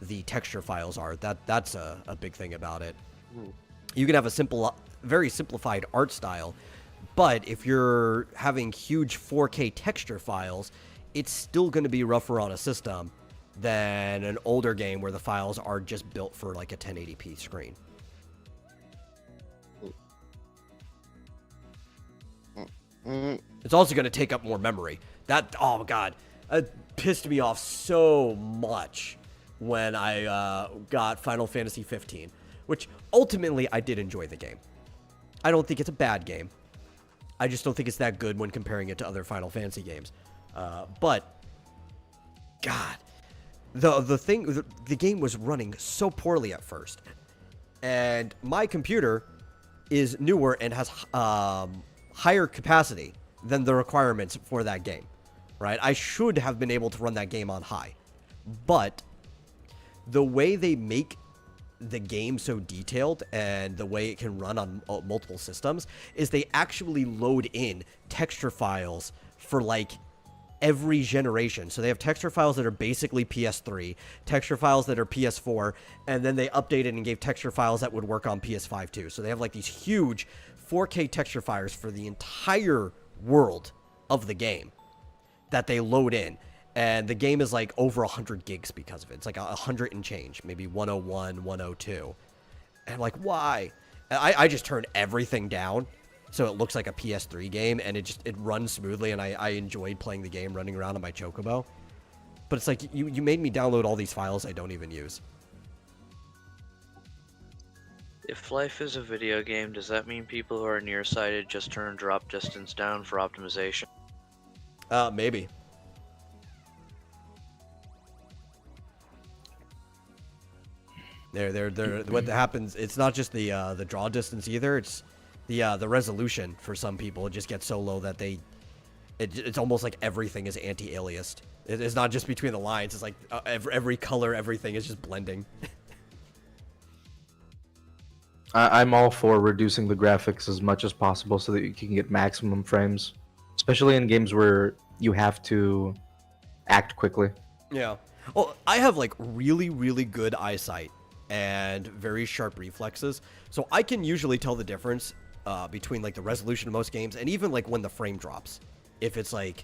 the texture files are. That's a big thing about it. You can have a very simplified art style, but if you're having huge 4K texture files, it's still going to be rougher on a system than an older game where the files are just built for like a 1080p screen. It's also going to take up more memory. Oh god, it pissed me off so much when I got Final Fantasy 15, which ultimately I did enjoy the game. I don't think it's a bad game. I just don't think it's that good when comparing it to other Final Fantasy games. But god, the game was running so poorly at first, and my computer is newer and has higher capacity than the requirements for that game, right? I should have been able to run that game on high, but the way they make the game so detailed and the way it can run on multiple systems is they actually load in texture files for like every generation. So they have texture files that are basically PS3, texture files that are PS4, and then they updated and gave texture files that would work on PS5 too. So they have like these huge 4K texture files for the entire world of the game that they load in. And the game is like over 100 gigs because of it. It's like 100 and change, maybe 101, 102. And I'm like, why? I just turned everything down so it looks like a PS3 game, and it runs smoothly, and I enjoyed playing the game running around on my Chocobo. But it's like, you made me download all these files I don't even use. If life is a video game, does that mean people who are nearsighted just turn drop distance down for optimization? Maybe. They're what happens. It's not just the draw distance either. It's the resolution for some people. It just gets so low that it's almost like everything is anti-aliased. It's not just between the lines. It's like every color, everything is just blending. I'm all for reducing the graphics as much as possible so that you can get maximum frames, especially in games where you have to act quickly. Yeah. Well, I have like really, really good eyesight and very sharp reflexes, so I can usually tell the difference between like the resolution of most games and even like when the frame drops. If it's like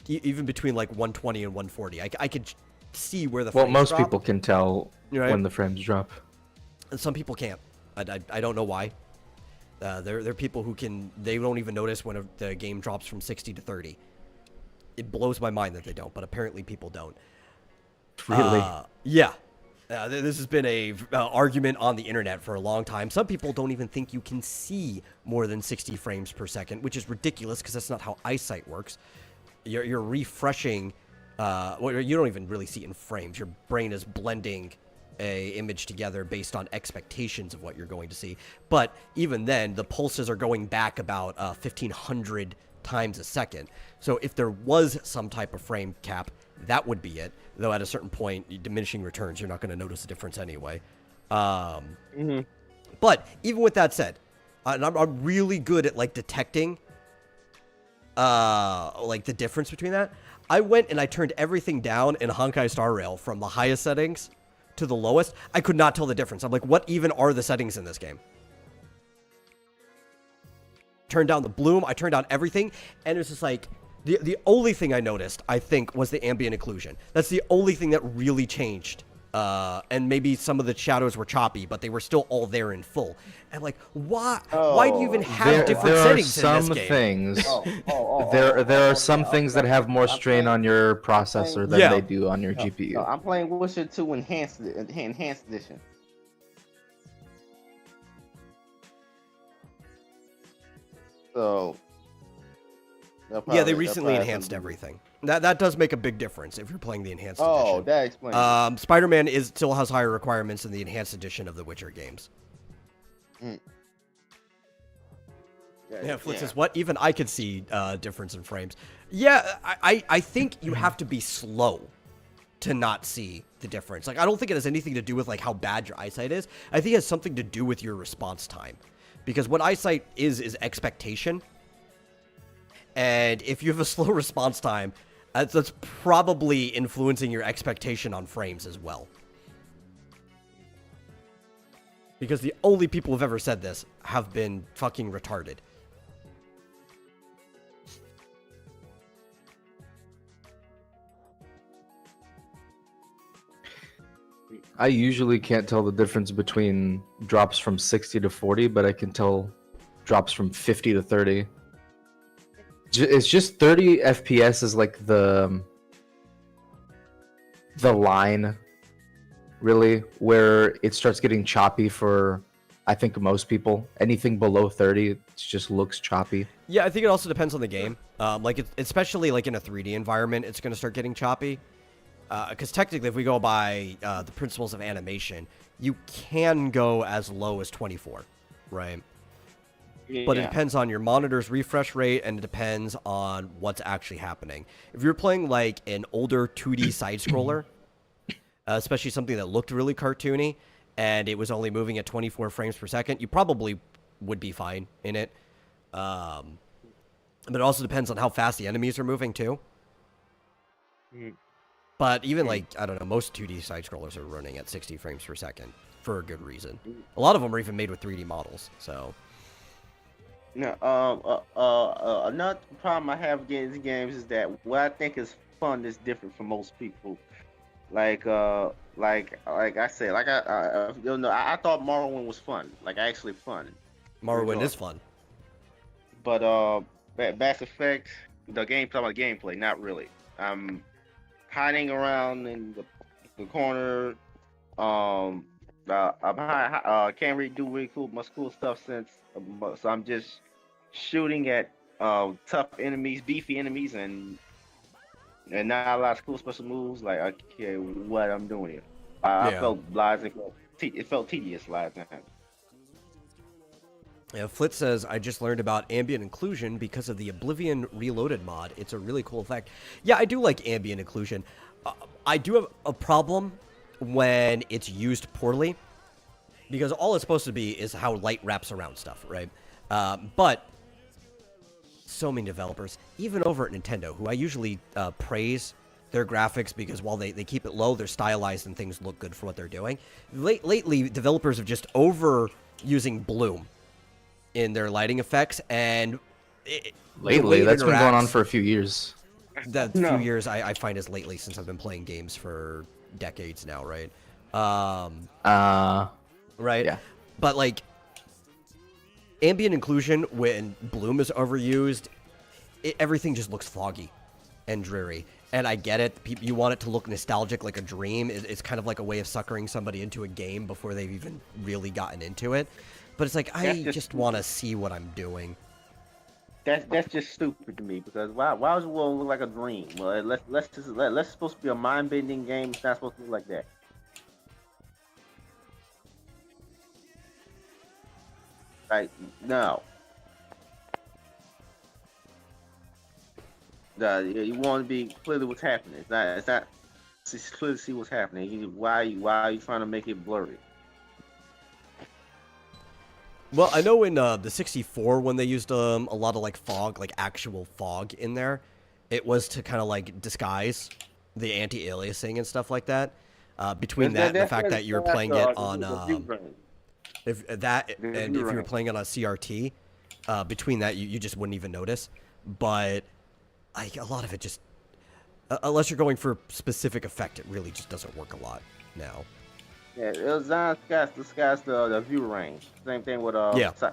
even between like 120 and 140, I could see where the frames Well, most drop. people can tell Right. when the frames drop. And some people can't. I don't know why. There are people who they don't even notice when the game drops from 60 to 30. It blows my mind that they don't, but apparently people don't. Really? Yeah. This has been a argument on the internet for a long time. Some people don't even think you can see more than 60 frames per second, which is ridiculous because that's not how eyesight works. You're refreshing. Well, you don't even really see it in frames. Your brain is blending a image together based on expectations of what you're going to see. But even then, the pulses are going back about 1,500 times a second. So if there was some type of frame cap, that would be it. Though at a certain point, diminishing returns, you're not going to notice a difference anyway. But even with that said, and I'm really good at like detecting like the difference between that. I went and I turned everything down in Honkai Star Rail from the highest settings to the lowest. I could not tell the difference. I'm like, what even are the settings in this game? Turned down the bloom, I turned down everything, and it's just like the only thing I noticed, I think, was the ambient occlusion. That's the only thing that really changed. And maybe some of the shadows were choppy, but they were still all there in full. And I'm like, why do you even have different settings in this game? There are some things that have more strain on your processor than they do on your GPU. No, I'm playing Witcher 2 Enhanced Edition. So Yeah, they recently enhanced everything. That does make a big difference if you're playing the enhanced edition. Oh, that explains. Spider-Man still has higher requirements in the enhanced edition of the Witcher games. Yeah, Flitz says, what? Even I could see difference in frames. Yeah, I think you have to be slow to not see the difference. Like, I don't think it has anything to do with like how bad your eyesight is. I think it has something to do with your response time. Because what eyesight is expectation. And if you have a slow response time, that's probably influencing your expectation on frames as well. Because the only people who've ever said this have been fucking retarded. I usually can't tell the difference between drops from 60 to 40, but I can tell drops from 50 to 30. It's just 30 FPS is like the line, really, where it starts getting choppy for, I think, most people. Anything below 30, it just looks choppy. Yeah, I think it also depends on the game. Especially like in a 3D environment, it's going to start getting choppy. Because technically, if we go by the principles of animation, you can go as low as 24, right? But it depends on your monitor's refresh rate, and it depends on what's actually happening. If you're playing like an older 2D side-scroller, especially something that looked really cartoony, and it was only moving at 24 frames per second, you probably would be fine in it. But it also depends on how fast the enemies are moving, too. But even, like, I don't know, most 2D side-scrollers are running at 60 frames per second for a good reason. A lot of them are even made with 3D models, so... No, another problem I have against these games is that what I think is fun is different from most people. I thought Morrowind was fun, like actually fun. Morrowind is fun. But Mass Effect, the gameplay, not really. I'm hiding around in the corner. I can't really do much cool stuff so I'm just shooting at tough enemies, beefy enemies, and not a lot of cool special moves. Like, okay, what I'm doing here. I felt obliged to it felt tedious last time. Yeah, Flit says, I just learned about ambient occlusion because of the Oblivion Reloaded mod. It's a really cool effect. Yeah, I do like ambient occlusion. I do have a problem when it's used poorly, because all it's supposed to be is how light wraps around stuff, right? But so many developers, even over at Nintendo, who I usually praise their graphics because while they keep it low, they're stylized and things look good for what they're doing. Lately, developers have just overusing bloom in their lighting effects, and Lately, that's been going on for a few years. That few years I find is lately, since I've been playing games for decades now, right? Right? Yeah. But, like, ambient occlusion, when bloom is overused, everything just looks foggy and dreary. And I get it. You want it to look nostalgic, like a dream. It's kind of like a way of suckering somebody into a game before they've even really gotten into it. But it's like, I just want to see what I'm doing. That's just stupid to me, because why does the world look like a dream? Well, let's supposed to be a mind bending game. It's not supposed to look like that. Like, no. You want to be clearly what's happening. It's not. It's clear to see what's happening. Why are you trying to make it blurry? Well, I know in the 64, when they used a lot of, like, fog, like actual fog in there, it was to kind of, like, disguise the anti-aliasing and stuff like that. Between that and the fact that you're playing it on if you were playing it on CRT, between that you just wouldn't even notice. But like, a lot of it just, unless you're going for specific effect, it really just doesn't work a lot now. Yeah, it was disguise the view range. Same thing with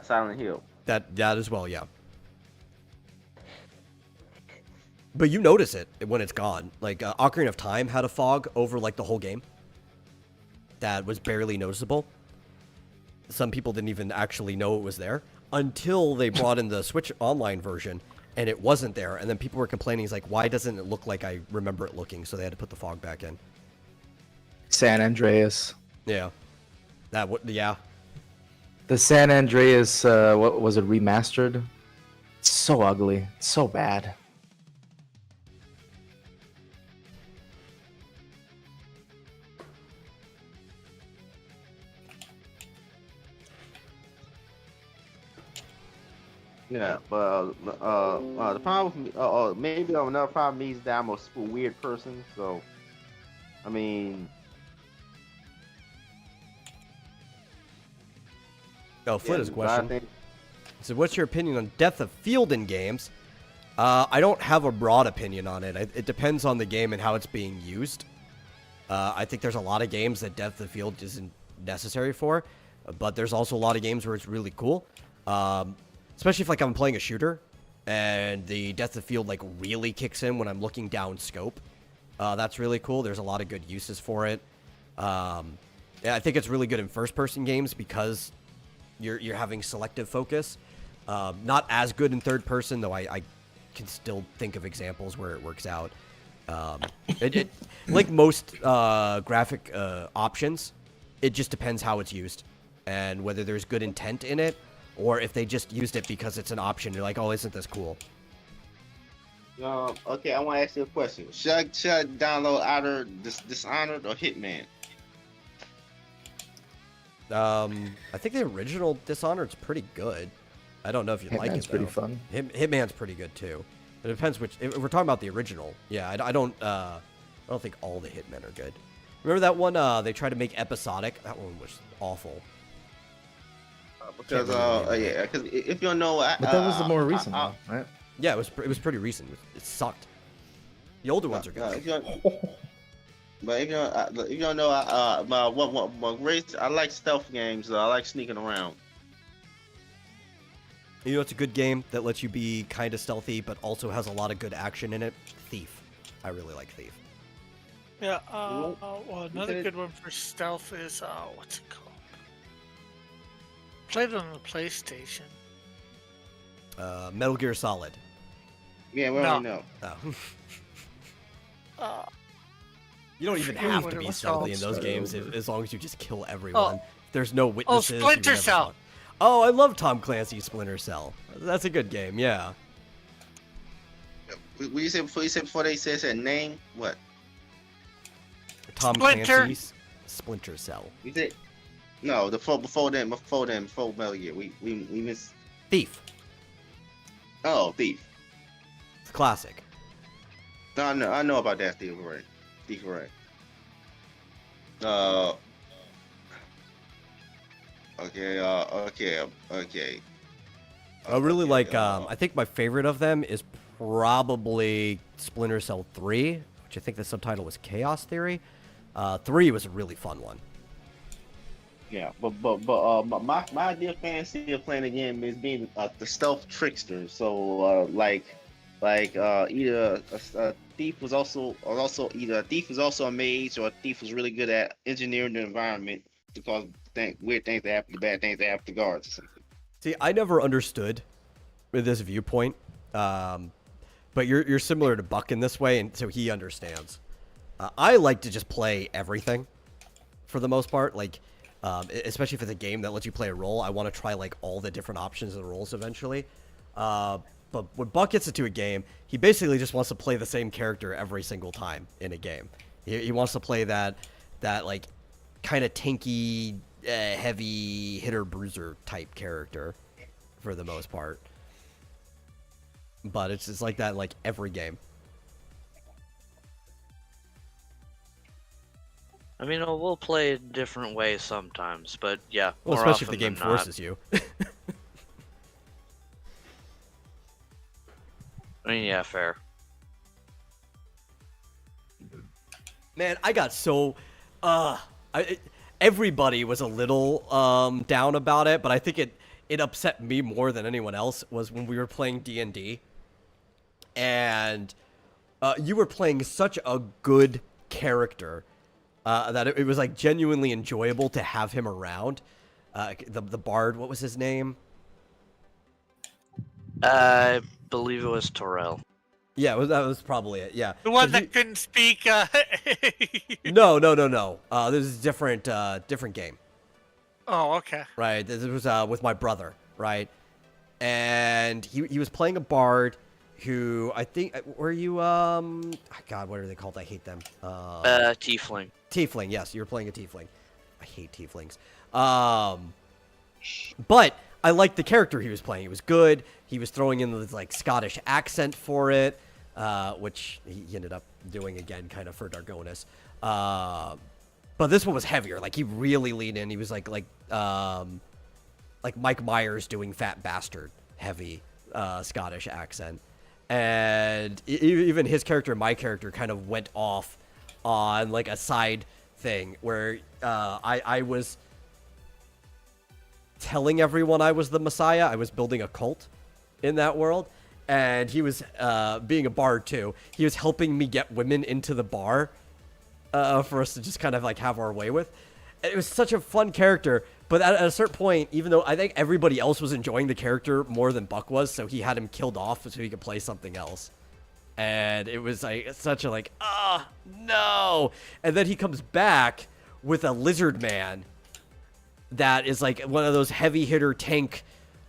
Silent Hill. That as well, yeah. But you notice it when it's gone. Like, Ocarina of Time had a fog over, like, the whole game that was barely noticeable. Some people didn't even actually know it was there until they brought in the Switch Online version, and it wasn't there. And then people were complaining, it's like, why doesn't it look like I remember it looking? So they had to put the fog back in. San Andreas. Yeah. Yeah. The San Andreas, what was it, remastered? It's so ugly. It's so bad. Yeah, but the problem with me, maybe another problem with me is that I'm a super weird person. So, I mean. Oh, Flint has a question. So, what's your opinion on depth of field in games? I don't have a broad opinion on it. It depends on the game and how it's being used. I think there's a lot of games that depth of field isn't necessary for, but there's also a lot of games where it's really cool. Especially if, like, I'm playing a shooter and the depth of field, like, really kicks in when I'm looking down scope. That's really cool. There's a lot of good uses for it. Yeah, I think it's really good in first-person games because you're having selective focus. Not as good in third person, though I can still think of examples where it works out. Like most graphic options, it just depends how it's used and whether there's good intent in it, or if they just used it because it's an option. You're like, oh, isn't this cool? Okay, I want to ask you a question. Should I download either Dishonored or Hitman? I think the original Dishonored's pretty good. I don't know if you like it, though. Hitman's pretty fun. Hitman's pretty good, too. It depends which... If we're talking about the original, yeah, I don't think all the Hitmen are good. Remember that one they tried to make episodic? That one was awful. Because because if you don't know, but that was the more recent one, right? Yeah, it was pretty recent. It sucked. The older ones are good. But if you don't know, what race? I like stealth games. I like sneaking around. You know, it's a good game that lets you be kind of stealthy, but also has a lot of good action in it. Thief. I really like Thief. Yeah. Well, another good one for stealth is what's it called? Played on the PlayStation. Metal Gear Solid. Yeah, we already know. Oh. You don't even forget have what to it be was stealthy called. in those games as long as you just kill everyone. There's no witnesses. you Splinter never Cell. talk. Oh, I love Tom Clancy's Splinter Cell. That's a good game, yeah. What you said before they said name? What? Tom Splinter. Clancy's Splinter Cell. You said no. Before Metal Gear. We missed. Thief. Oh, Thief. It's a classic. No, I know about that. Thief, right? Thief, right? Okay. Okay. I really like. I think my favorite of them is probably Splinter Cell 3, which I think the subtitle was Chaos Theory. 3 was a really fun one. Yeah, but my ideal fantasy of playing the game is being the stealth trickster. So either a thief was also either a thief is also a mage or a thief was really good at engineering the environment to cause weird things to happen, bad things to happen to guards or something. See, I never understood this viewpoint, but you're similar to Buck in this way, and so he understands. I like to just play everything for the most part, like. Especially if it's a game that lets you play a role, I want to try like all the different options of the roles eventually. But when Buck gets into a game, he basically just wants to play the same character every single time in a game. He wants to play that like kind of tanky, heavy hitter bruiser type character for the most part. But it's just like that in like every game. I mean, we'll play a different way sometimes, but yeah. Well, more especially if the often game than not. forces you. I mean, yeah, fair. Man, I got so, everybody was a little down about it, but I think it upset me more than anyone else was when we were playing D&D, and you were playing such a good character that it was like genuinely enjoyable to have him around. The bard, what was his name? I believe it was Torel. Yeah, that was probably it. Yeah, The one that couldn't speak. No. This is different game. Oh, okay. Right. This was with my brother, right? And he was playing a bard who I think were you God, what are they called? I hate them. Tiefling. Tiefling, yes, you were playing a tiefling. I hate tieflings. But I liked the character he was playing. He was good. He was throwing in the like Scottish accent for it, which he ended up doing again, kind of for Dargonis. But this one was heavier. Like he really leaned in. He was like Mike Myers doing Fat Bastard, heavy Scottish accent, and even his character and my character kind of went off on like a side thing where I was telling everyone I was the Messiah. I was building a cult in that world, and he was being a bard too. He was helping me get women into the bar for us to just kind of like have our way with. It was such a fun character, but at a certain point, even though I think everybody else was enjoying the character more than Buck was, so he had him killed off so he could play something else. And it was like such a like, no. And then he comes back with a lizard man that is like one of those heavy hitter tank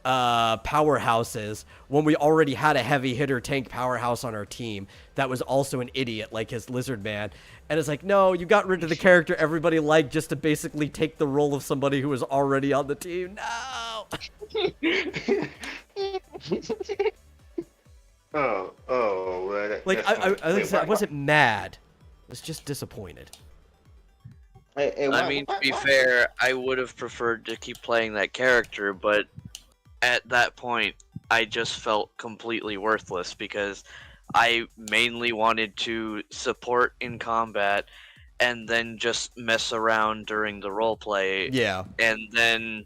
powerhouses when we already had a heavy hitter tank powerhouse on our team that was also an idiot like his lizard man. And it's like, no, you got rid of the character everybody liked just to basically take the role of somebody who was already on the team. No. Well, Like I wasn't mad. I was just disappointed. I mean, to be fair, I would have preferred to keep playing that character, but at that point, I just felt completely worthless because I mainly wanted to support in combat and then just mess around during the roleplay. Yeah. And then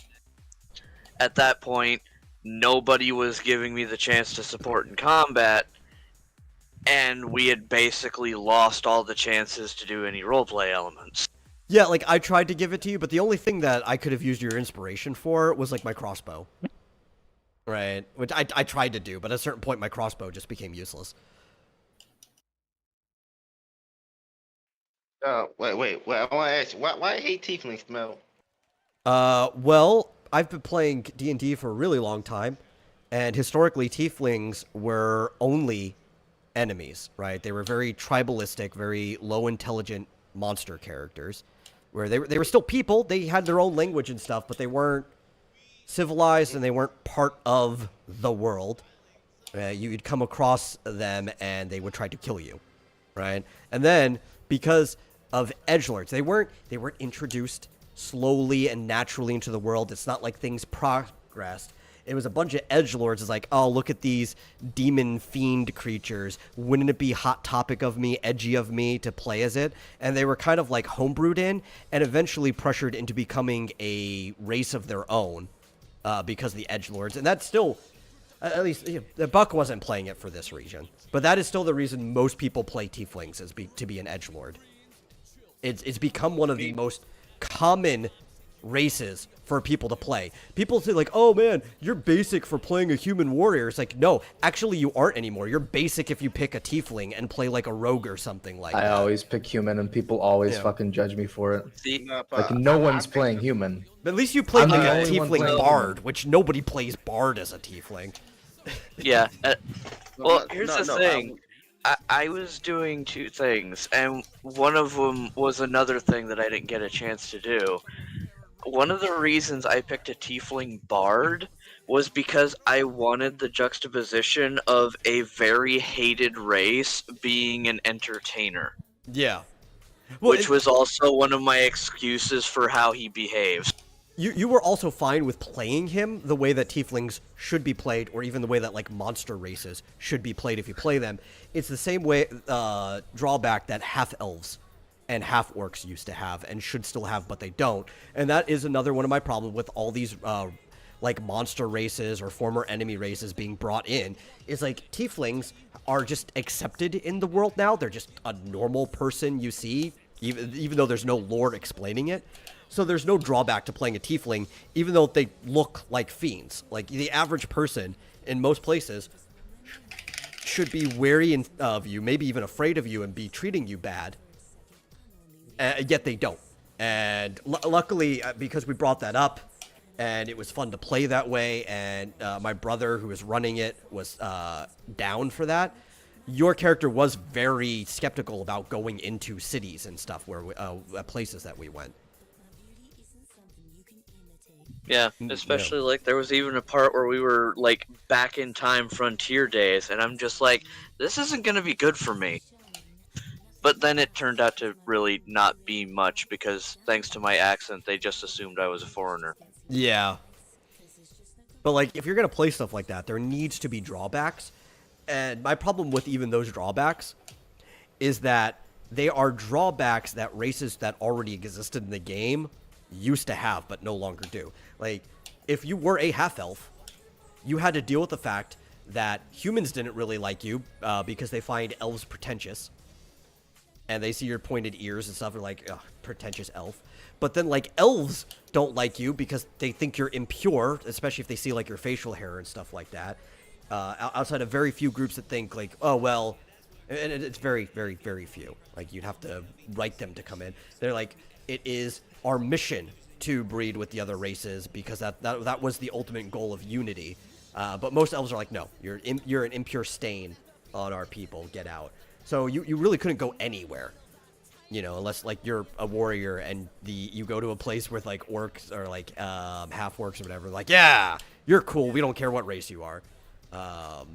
at that point, nobody was giving me the chance to support in combat, and we had basically lost all the chances to do any roleplay elements. Yeah, like I tried to give it to you, but the only thing that I could have used your inspiration for was like my crossbow. Right, which I tried to do, but at a certain point my crossbow just became useless. Wait. Well, I want to ask you, why I hate tieflings, Mel? Well, I've been playing D&D for a really long time, and historically, tieflings were only enemies, right? They were very tribalistic, very low intelligent monster characters, where they were still people. They had their own language and stuff, but they weren't civilized and they weren't part of the world. You'd come across them and they would try to kill you, right? And then because of edgelords, they weren't introduced slowly and naturally into the world. It's not like things progressed. It was a bunch of edgelords. It's like, oh, look at these demon fiend creatures. Wouldn't it be hot topic of me, edgy of me to play as it? And they were kind of like homebrewed in and eventually pressured into becoming a race of their own because of the edgelords. And that's still, at least, the Buck wasn't playing it for this reason. But that is still the reason most people play tieflings, is to be an edgelord. It's become one of the most common races for people to play. People say like, oh man, you're basic for playing a human warrior. It's like, no, actually you aren't anymore. You're basic if you pick a tiefling and play like a rogue or something like that. I always pick human and people always fucking judge me for it. See, Like no one's playing human. But at least you played I'm like the a only one tiefling playing bard, which nobody plays bard as a tiefling. yeah. Well, here's the thing. I was doing two things, and one of them was another thing that I didn't get a chance to do. One of the reasons I picked a tiefling bard was because I wanted the juxtaposition of a very hated race being an entertainer. Yeah. Well, Which was also one of my excuses for how he behaves. You were also fine with playing him the way that tieflings should be played, or even the way that like monster races should be played if you play them. It's the same way drawback that half elves and half orcs used to have and should still have, but they don't. And that is another one of my problems with all these like monster races or former enemy races being brought in, is like tieflings are just accepted in the world now. They're just a normal person you see, even though there's no lore explaining it. So there's no drawback to playing a tiefling, even though they look like fiends. Like the average person in most places should be wary of you, maybe even afraid of you, and be treating you bad. Yet they don't. And luckily, because we brought that up, and it was fun to play that way, and my brother, who was running it, was down for that. Your character was very skeptical about going into cities and stuff, where places that we went. Yeah, especially like there was even a part where we were like back in time frontier days, and I'm just like, this isn't gonna be good for me. But then it turned out to really not be much, because thanks to my accent, they just assumed I was a foreigner. Yeah. But like, if you're gonna play stuff like that, there needs to be drawbacks. And my problem with even those drawbacks is that they are drawbacks that races that already existed in the game used to have, but no longer do. Like, if you were a half-elf, you had to deal with the fact that humans didn't really like you because they find elves pretentious. And they see your pointed ears and stuff, and like, ugh, pretentious elf. But then, like, elves don't like you because they think you're impure, especially if they see, like, your facial hair and stuff like that. Outside of very few groups that think, like, oh, well, and it's very, very, very few. Like, you'd have to write them to come in. They're like, it is our mission to breed with the other races because that was the ultimate goal of unity. But most elves are like, no, you're an impure stain on our people. Get out. So you really couldn't go anywhere, you know, unless like you're a warrior and you go to a place with like orcs or like half orcs or whatever. Like, yeah, you're cool. We don't care what race you are. But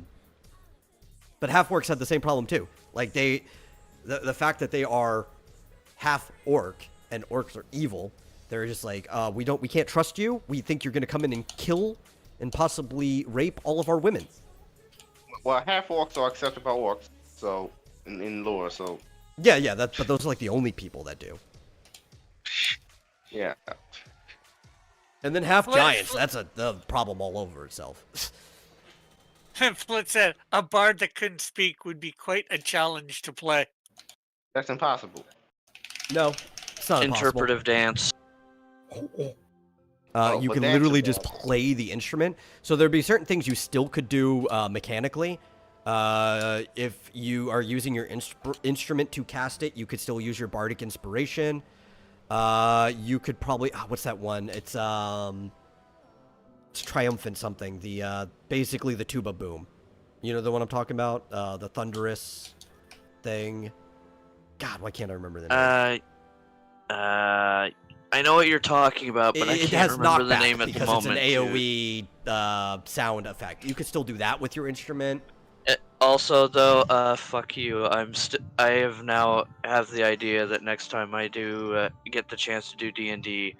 half orcs had the same problem too. Like the fact that they are half orc and orcs are evil. They're just like, we can't trust you. We think you're gonna come in and kill and possibly rape all of our women. Well, half orcs are accepted by orcs, so in lore, so. Yeah, but those are like the only people that do. Yeah. And then half giants. That's the problem all over itself. Flint said a bard that couldn't speak would be quite a challenge to play. That's impossible. No, it's not Interpretive dance. You can literally just play the instrument. So there'd be certain things you still could do mechanically. If you are using your instrument to cast it, you could still use your bardic inspiration. You could probably what's that one? It's triumphant something. The basically the tuba boom. You know the one I'm talking about? The thunderous thing. God, why can't I remember the name? I know what you're talking about, but I can't remember the name at the moment. It's an AoE sound effect. You could still do that with your instrument. Also, though, fuck you. I have now have the idea that next time I do get the chance to do D&D,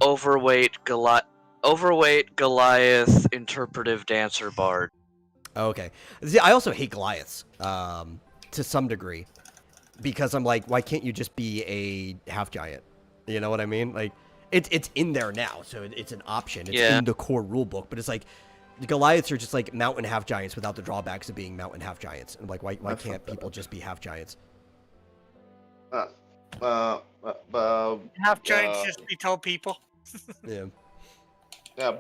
overweight Goliath interpretive dancer bard. Okay. See, I also hate Goliaths to some degree because I'm like, why can't you just be a half giant? You know what I mean? Like, it's in there now, so it's an option. It's in the core rulebook, but it's like the Goliaths are just like mountain half giants without the drawbacks of being mountain half giants. And like, why can't people just be half giants? Half giants just be tall people. Yeah. Yeah,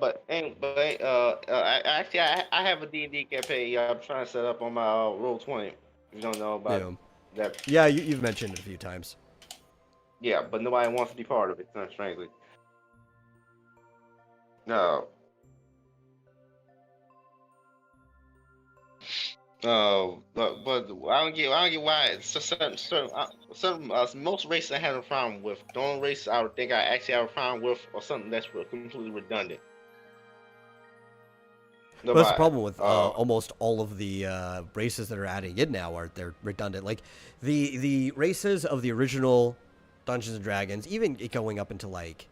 actually, I have a D&D campaign I'm trying to set up on my Roll20. You don't know about that? Yeah, you've mentioned it a few times. Yeah, but nobody wants to be part of it, strangely. No. But I don't get why it's certain most races I have a problem with. The only race I would think I actually have a problem with or something that's completely redundant. Well, that's the problem with almost all of the races that are adding in now they're redundant. Like the races of the original Dungeons and Dragons, even going up into like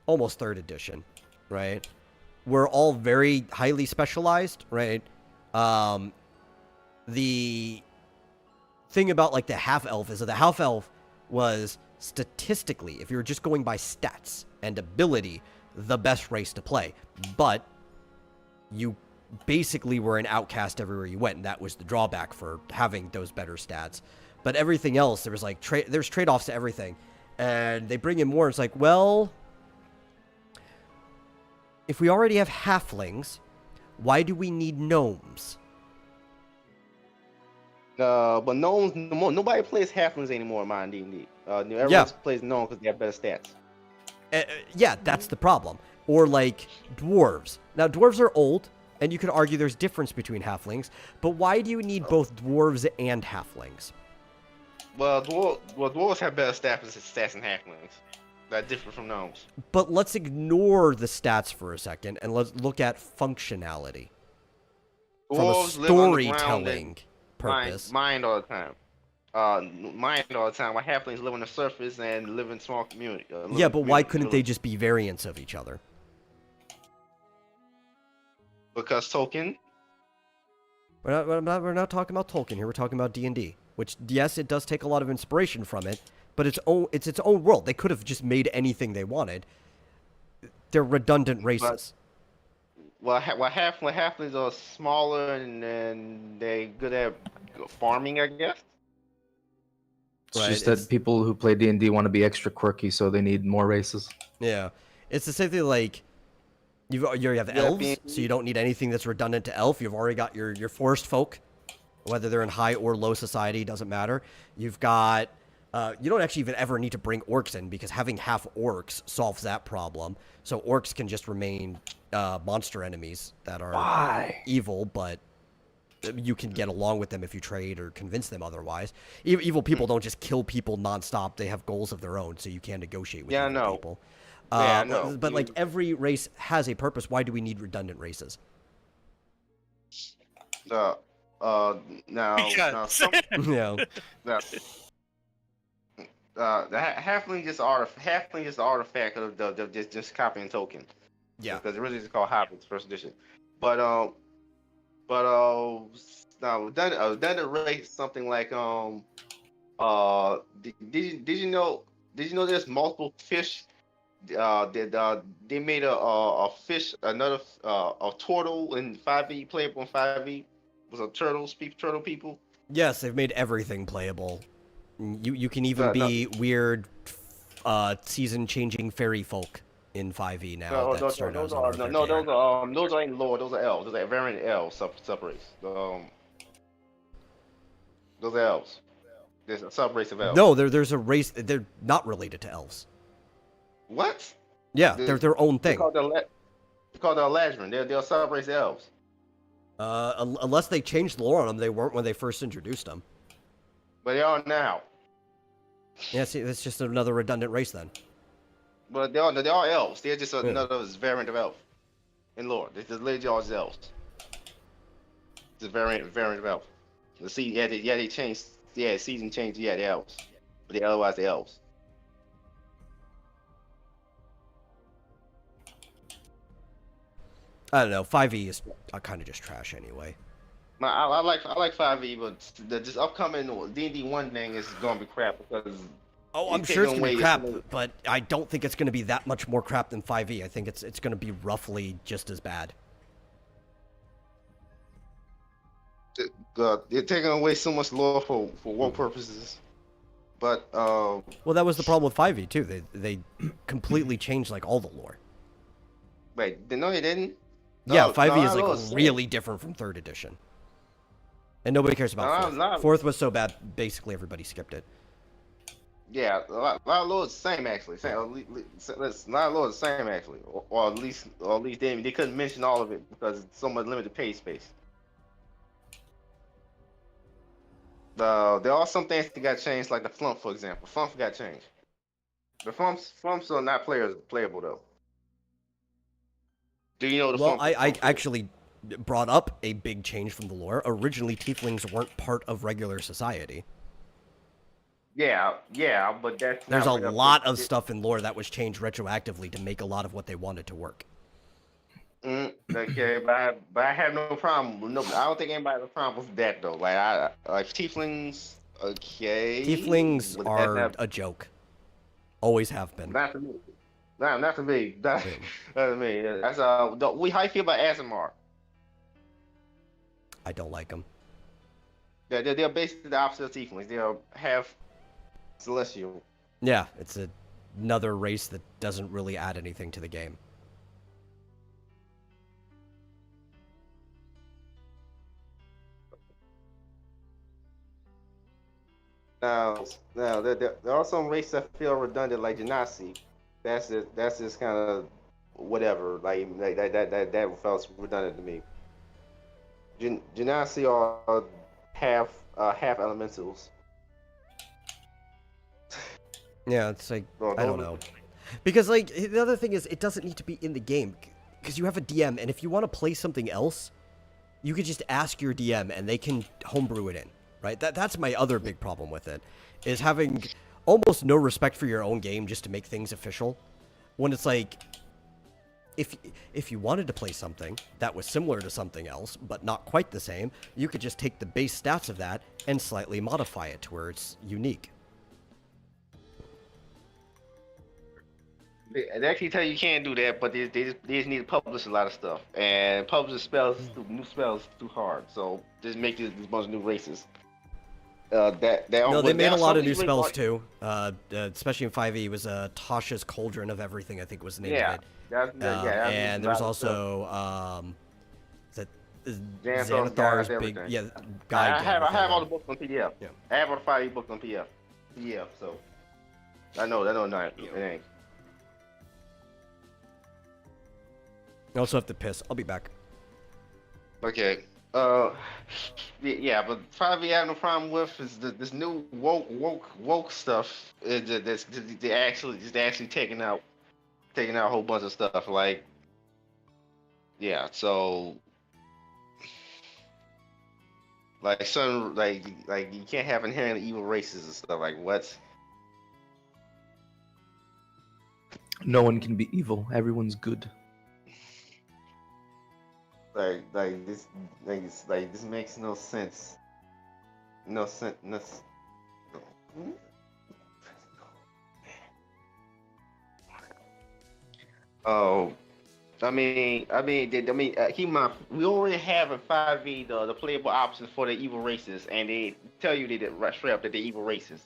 almost 3rd edition, right? Were all very highly specialized, right? The thing about like the half-elf is that the half-elf was statistically, if you were just going by stats and ability, the best race to play. But you basically were an outcast everywhere you went, and that was the drawback for having those better stats. But everything else, there was like there's trade-offs to everything. And they bring in more. It's like, well, if we already have halflings, why do we need gnomes? But gnomes, nobody plays halflings anymore in Mind D&D. Everyone plays gnomes because they have better stats. Yeah, that's the problem. Or like dwarves. Now, dwarves are old, and you could argue there's difference between halflings. But why do you need both dwarves and halflings? Well, dwarves have better stats than halflings. That different from gnomes. But let's ignore the stats for a second, and let's look at functionality. Dwarves from a storytelling purpose. Mind all the time. Mind all the time. While halflings live on the surface and live in small community. Yeah, but why couldn't they just be variants of each other? Because Tolkien. We're not talking about Tolkien here. We're talking about D&D. Which, yes, it does take a lot of inspiration from it, but it's its own world. They could have just made anything they wanted. They're redundant races. Halflings are smaller and they're good at farming, I guess. It's just that people who play D&D want to be extra quirky, so they need more races. Yeah. It's the same thing like you have elves, so you don't need anything that's redundant to elf. You've already got your forest folk. Whether they're in high or low society, doesn't matter. You've got, you don't actually even ever need to bring orcs in because having half orcs solves that problem. So orcs can just remain monster enemies that are evil, but you can get along with them if you trade or convince them otherwise. Evil people don't just kill people nonstop. They have goals of their own, so you can negotiate with people. Yeah, I know. But like every race has a purpose. Why do we need redundant races? Now, yeah. The halfling is artifact of just copying Tolkien. Yeah, because it really is called Hobbits first edition. But now redundant race something like did you know there's multiple fish. They made a fish, another a turtle in 5e, playable in 5e. Was a turtle people? Yes, they've made everything playable. You can even be weird, season-changing fairy folk in 5e now. Those are in lore. Those are elves. Those are variant elves, subrace. Those are elves. There's a sub race of elves. No, there's a race. They're not related to elves. What? Yeah, they're their own They're thing. called the Eladrin. They're a sub race of elves. Unless they changed the lore on them, they weren't when they first introduced them. But they are now. Yeah, see, that's just another redundant race then. But they are elves. They're just another variant of elf in lore. They're just literally all elves. It's a variant of elf. The see, they changed. Yeah, the season changed. Yeah, the elves. But otherwise, the elves. I don't know. 5e is kind of just trash anyway. I like 5e, but this upcoming D&D 1 thing is gonna be crap because. Oh, I'm sure it's gonna be crap, but I don't think it's gonna be that much more crap than 5e. I think it's gonna be roughly just as bad. They're taking away so much lore for war purposes. But well, that was the problem with 5e too. They completely changed like all the lore. Wait, no, they didn't. Yeah, 5e is like really different from 3rd edition, and nobody cares about 4th. 4th was so bad, basically everybody skipped it. Yeah, a lot of lore is the same actually. A lot of lore is the same actually, or at least they couldn't mention all of it because it's so much limited page space. There are some things that got changed, like the flump, for example. Flump got changed. The flumps are not playable though. Do you know the flump? Well, I actually brought up a big change from the lore. Originally, tieflings weren't part of regular society. Yeah, but that's there's a lot of stuff in lore that was changed retroactively to make a lot of what they wanted to work. Okay, but I have no problem. No, I don't think anybody has a problem with that though. Like tieflings. Okay. Tieflings are a joke. Always have been. Not to me. Not to me. Not to me. That's how you feel about Azamar? I don't like them. They're basically the opposite of tieflings. They're half celestial. Yeah, it's another race that doesn't really add anything to the game. Now, there are some races that feel redundant, like Genasi. That's just kind of whatever. Like that felt redundant to me. Genasi are half elementals. Yeah, it's like I don't know, because like the other thing is it doesn't need to be in the game because you have a DM, and if you want to play something else, you could just ask your DM and they can homebrew it in. Right? That's my other big problem with it, is having almost no respect for your own game just to make things official. When it's like, if you wanted to play something that was similar to something else, but not quite the same, you could just take the base stats of that and slightly modify it to where it's unique. They actually tell you can't do that, but they just need to publish a lot of stuff, and publish new spells too hard. So just make this bunch of new races. No, they made a lot of new spells too. Especially in 5e, it was Tasha's Cauldron of Everything, I think was the name of it. And there was also Xanathar's big guide. I have all the books on PDF. Yeah. I have all the 5e books on PDF. So I know it ain't. I also have to piss. I'll be back. Okay. Yeah, but 5e I have no problem with is this new woke stuff. They actually taking out a whole bunch of stuff. Like, yeah, so like some like you can't have inherently evil races and stuff. Like what? No one can be evil. Everyone's good. This makes no sense. No sense. Oh, keep in mind, we already have in 5e the playable options for the evil races, and they tell you straight up that they're evil races.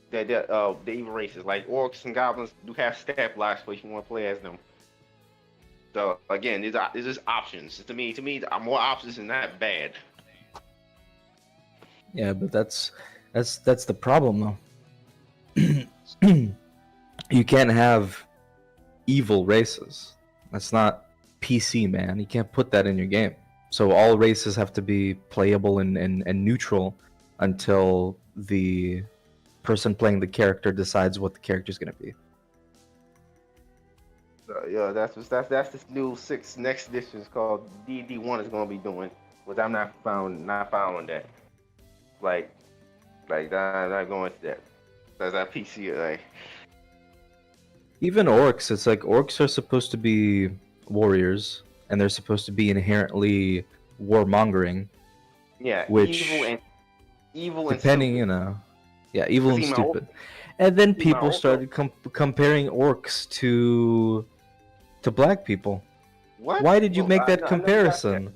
The evil races, like orcs and goblins, do have stat blocks for if you want to play as them. So again, these are just options. To me, more options is not bad. Yeah, but that's the problem though. You can't have evil races. That's not PC, man. You can't put that in your game. So all races have to be playable and neutral until the person playing the character decides what the character is going to be. Yeah, that's this new next edition is called DD1 is gonna be doing, which I'm not following that. Like not going to that. That's that PC like. Even orcs, it's like orcs are supposed to be warriors, and they're supposed to be inherently warmongering. Yeah, which evil and depending, stupid. Evil and stupid. And then people orc- started comparing orcs to black people. What? Why did you Well, make that I never got comparison? that.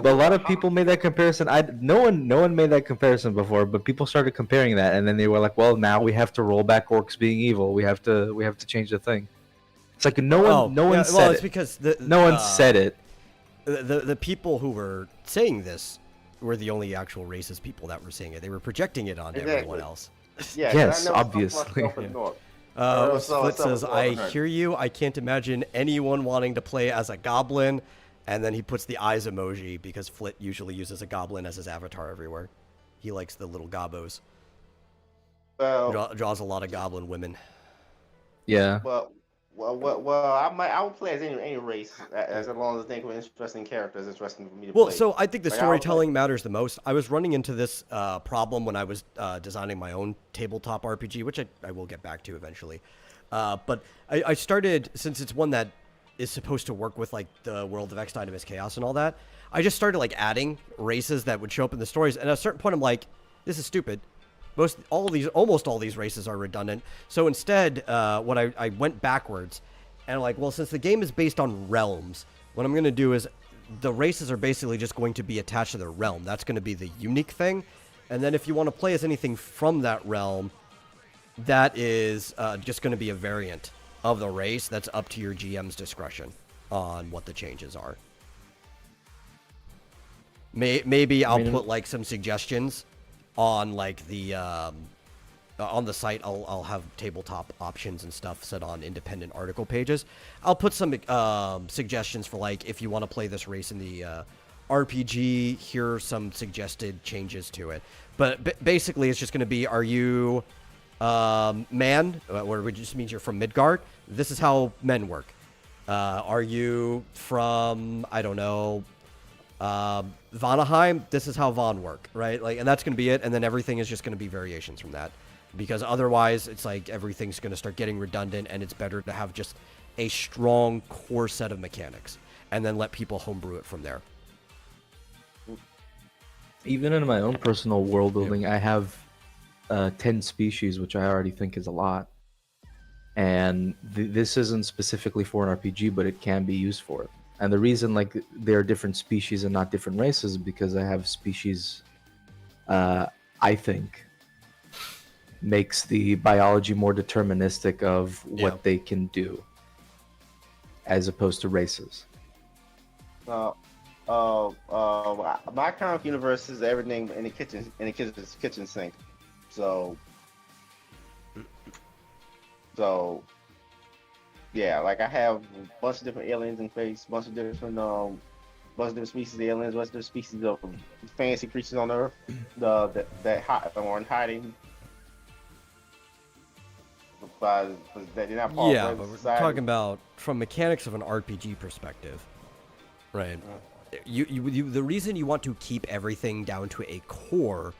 A lot of people made that comparison. No one made that comparison before, but people started comparing that, and then they were like, "Well, now we have to roll back orcs being evil. We have to change the thing." It's like no one said it's it. because No one said it. The people who were saying this were the only actual racist people that were saying it. They were projecting it onto everyone else. Yeah, 'cause Yes, I know obviously. myself in North. Split says, I heard. hear you. I can't imagine anyone wanting to play as a goblin. And then he puts the eyes emoji because Flit usually uses a goblin as his avatar everywhere. He likes the little gobos. Well, Draws a lot of goblin women. Yeah. well, I would play as any race as long as they think of interesting characters. Interesting for me to Well, play. so I think the Like, storytelling matters the most. I was running into this problem when I was designing my own tabletop RPG, which I will get back to eventually. But I started, since it's one that is supposed to work with like the world of X Dynamis Chaos and all that, I just started like adding races that would show up in the stories. And at a certain point, I'm like, this is stupid. Almost all these races are redundant. So instead, what I went backwards, and I'm like, well, since the game is based on realms, what I'm going to do is the races are basically just going to be attached to their realm. That's going to be the unique thing. And then if you want to play as anything from that realm, that is just going to be a variant of the race. That's up to your GM's discretion on what the changes are. Maybe I'll put like some suggestions on like the on the site. I'll have tabletop options and stuff set on independent article pages. I'll put some suggestions for like if you want to play this race in the RPG, here are some suggested changes to it. But basically, it's just going to be: are you man, which just means you're from Midgard? This is how men work. Are you from, I don't know, Vanaheim? This is how Von work, right? Like, and that's going to be it. And then everything is just going to be variations from that, because otherwise it's like everything's going to start getting redundant, and it's better to have just a strong core set of mechanics and then let people homebrew it from there. Even in my own personal world building, I have 10 species, which I already think is a lot. And this isn't specifically for an RPG, but it can be used for it. And the reason like there are different species and not different races is because I have species, I think, makes the biology more deterministic of what they can do, as opposed to races. my current universe is everything in the kitchen sink. So yeah, like I have a bunch of different aliens in space, bunch of different species of aliens, bunch of different species of fancy creatures on Earth that are in hiding. But they're not part Yeah, of but we're society. talking about from mechanics of an RPG perspective, right? The reason you want to keep everything down to a core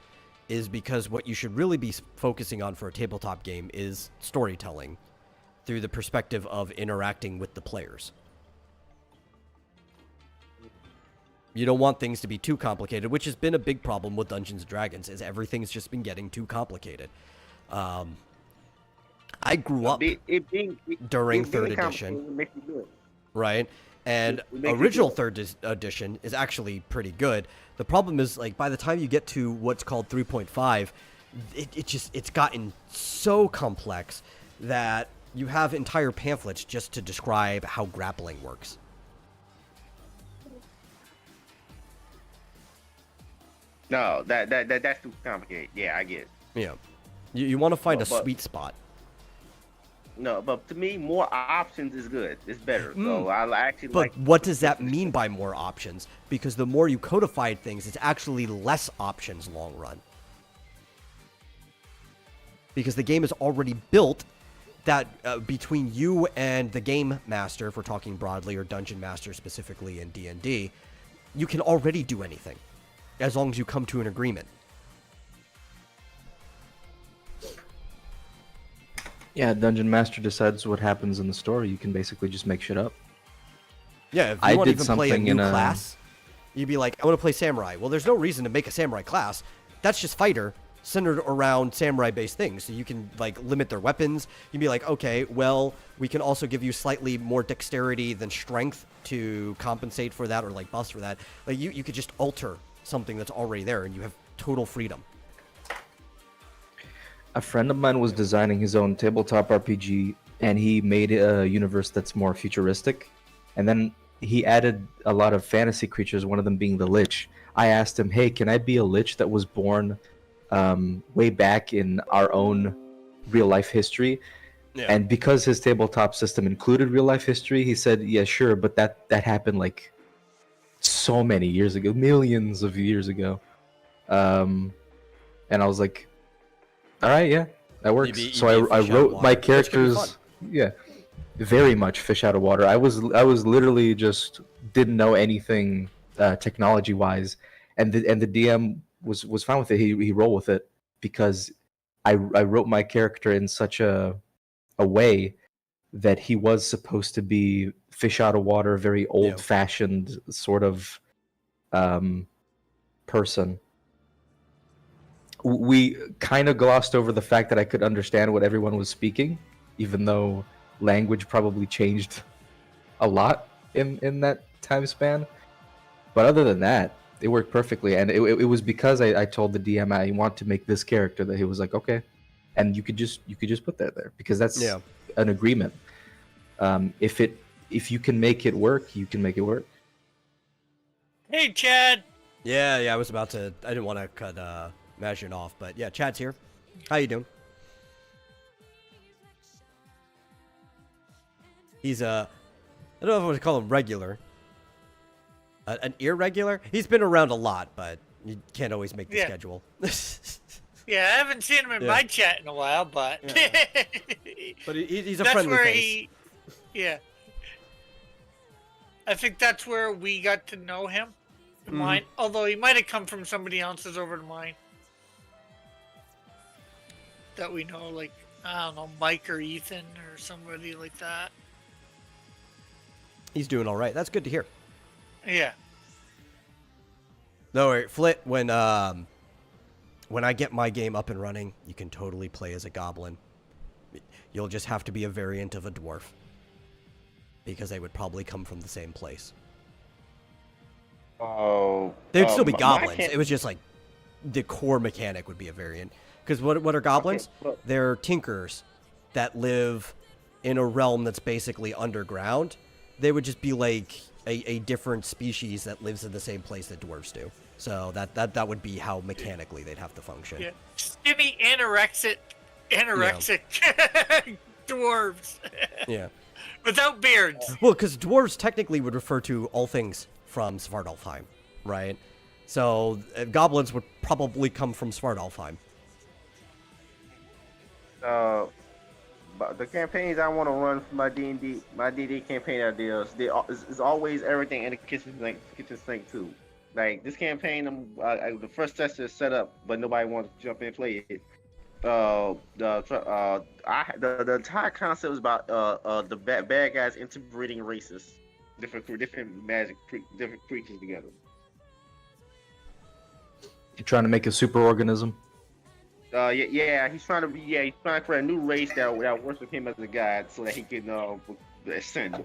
is because what you should really be focusing on for a tabletop game is storytelling through the perspective of interacting with the players. You don't want things to be too complicated, which has been a big problem with Dungeons & Dragons, is everything's just been getting too complicated. I grew up during 3rd edition, right? And original 3rd edition is actually pretty good. The problem is, like, by the time you get to what's called 3.5, it's gotten so complex that you have entire pamphlets just to describe how grappling works. No, that's too complicated. Yeah, I get it. Yeah. You want to find a But- sweet spot. No, but to me, more options is good. It's better. So I actually But like. what does that mean by more options? Because the more you codified things, it's actually less options long run. Because the game is already built that between you and the game master, if we're talking broadly, or dungeon master specifically in D&D, you can already do anything as long as you come to an agreement. Yeah, dungeon master decides what happens in the story. You can basically just make shit up. Yeah, if you I want to did even play a something new in a- class, you'd be like, I want to play samurai. Well, there's no reason to make a samurai class. That's just fighter centered around samurai-based things. So you can like limit their weapons. You'd be like, okay, well, we can also give you slightly more dexterity than strength to compensate for that, or like buffs for that. Like you could just alter something that's already there, and you have total freedom. A friend of mine was designing his own tabletop RPG, and he made a universe that's more futuristic. And then he added a lot of fantasy creatures, one of them being the Lich. I asked him, hey, can I be a Lich that was born way back in our own real-life history? Yeah. And because his tabletop system included real-life history, he said, yeah, sure, but that happened like so many years ago, millions of years ago. And I was like, all right, yeah, that works. You'd be So a I fish out of wrote water, my which could be fun. characters, yeah, very much fish out of water. I was literally just didn't know anything technology wise, and the DM was fine with it. He rolled with it because I wrote my character in such a way that he was supposed to be fish out of water, very old fashioned sort of person. We kind of glossed over the fact that I could understand what everyone was speaking, even though language probably changed a lot in that time span. But other than that, it worked perfectly, and it was because I told the DM I want to make this character that he was like, okay, and you could just put that there because that's an agreement. If you can make it work, you can make it work. Hey, Chad. Yeah, I was about to. I didn't want to cut Imagine off, but yeah, Chad's here. How you doing? He's I don't know if I would call him regular. An irregular? He's been around a lot, but you can't always make the schedule. Yeah, I haven't seen him in my chat in a while, but But he's a that's friendly where face. yeah. I think that's where we got to know him. Mine, although he might have come from somebody else's over to mine. That we know, like, I don't know, Mike or Ethan or somebody like that. He's doing all right. That's good to hear. Yeah. No, wait, Flit, when I get my game up and running, you can totally play as a goblin. You'll just have to be a variant of a dwarf. Because they would probably come from the same place. Oh. They'd still be goblins. It was just like the core mechanic would be a variant. Because what are goblins? They're tinkerers that live in a realm that's basically underground. They would just be like a different species that lives in the same place that dwarves do. So that would be how mechanically they'd have to function. Yeah. Skinny anorexic dwarves. Yeah. Without beards. Well, because dwarves technically would refer to all things from Svartalfheim, right? So goblins would probably come from Svartalfheim. But the campaigns I want to run for my D&D campaign ideas, is always everything in the kitchen sink too. Like this campaign, the first tester is set up, but nobody wants to jump in and play it. The entire concept was about the bad guys interbreeding races, different different creatures together. You're trying to make a superorganism. He's trying to create a new race that worship him as a god, so that he can ascend.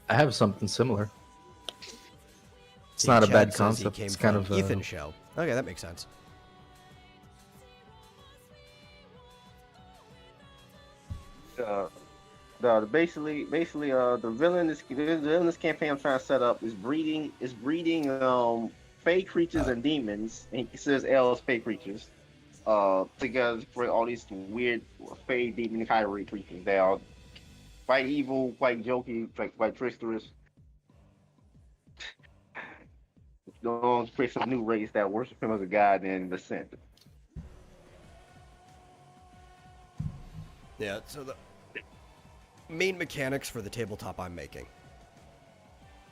I have something similar. It's See, not a Chad bad says concept. He came It's kind from of Ethan's show. Okay, that makes sense. Basically, the villain this campaign I'm trying to set up is breeding fey creatures and demons, and he considers elves fey creatures. Together for all these weird fey demon hybrid creatures. They are quite evil, quite jokey, like quite tricksterous. Going on to create some new race that worship him as a god and descent. Yeah, so the main mechanics for the tabletop I'm making,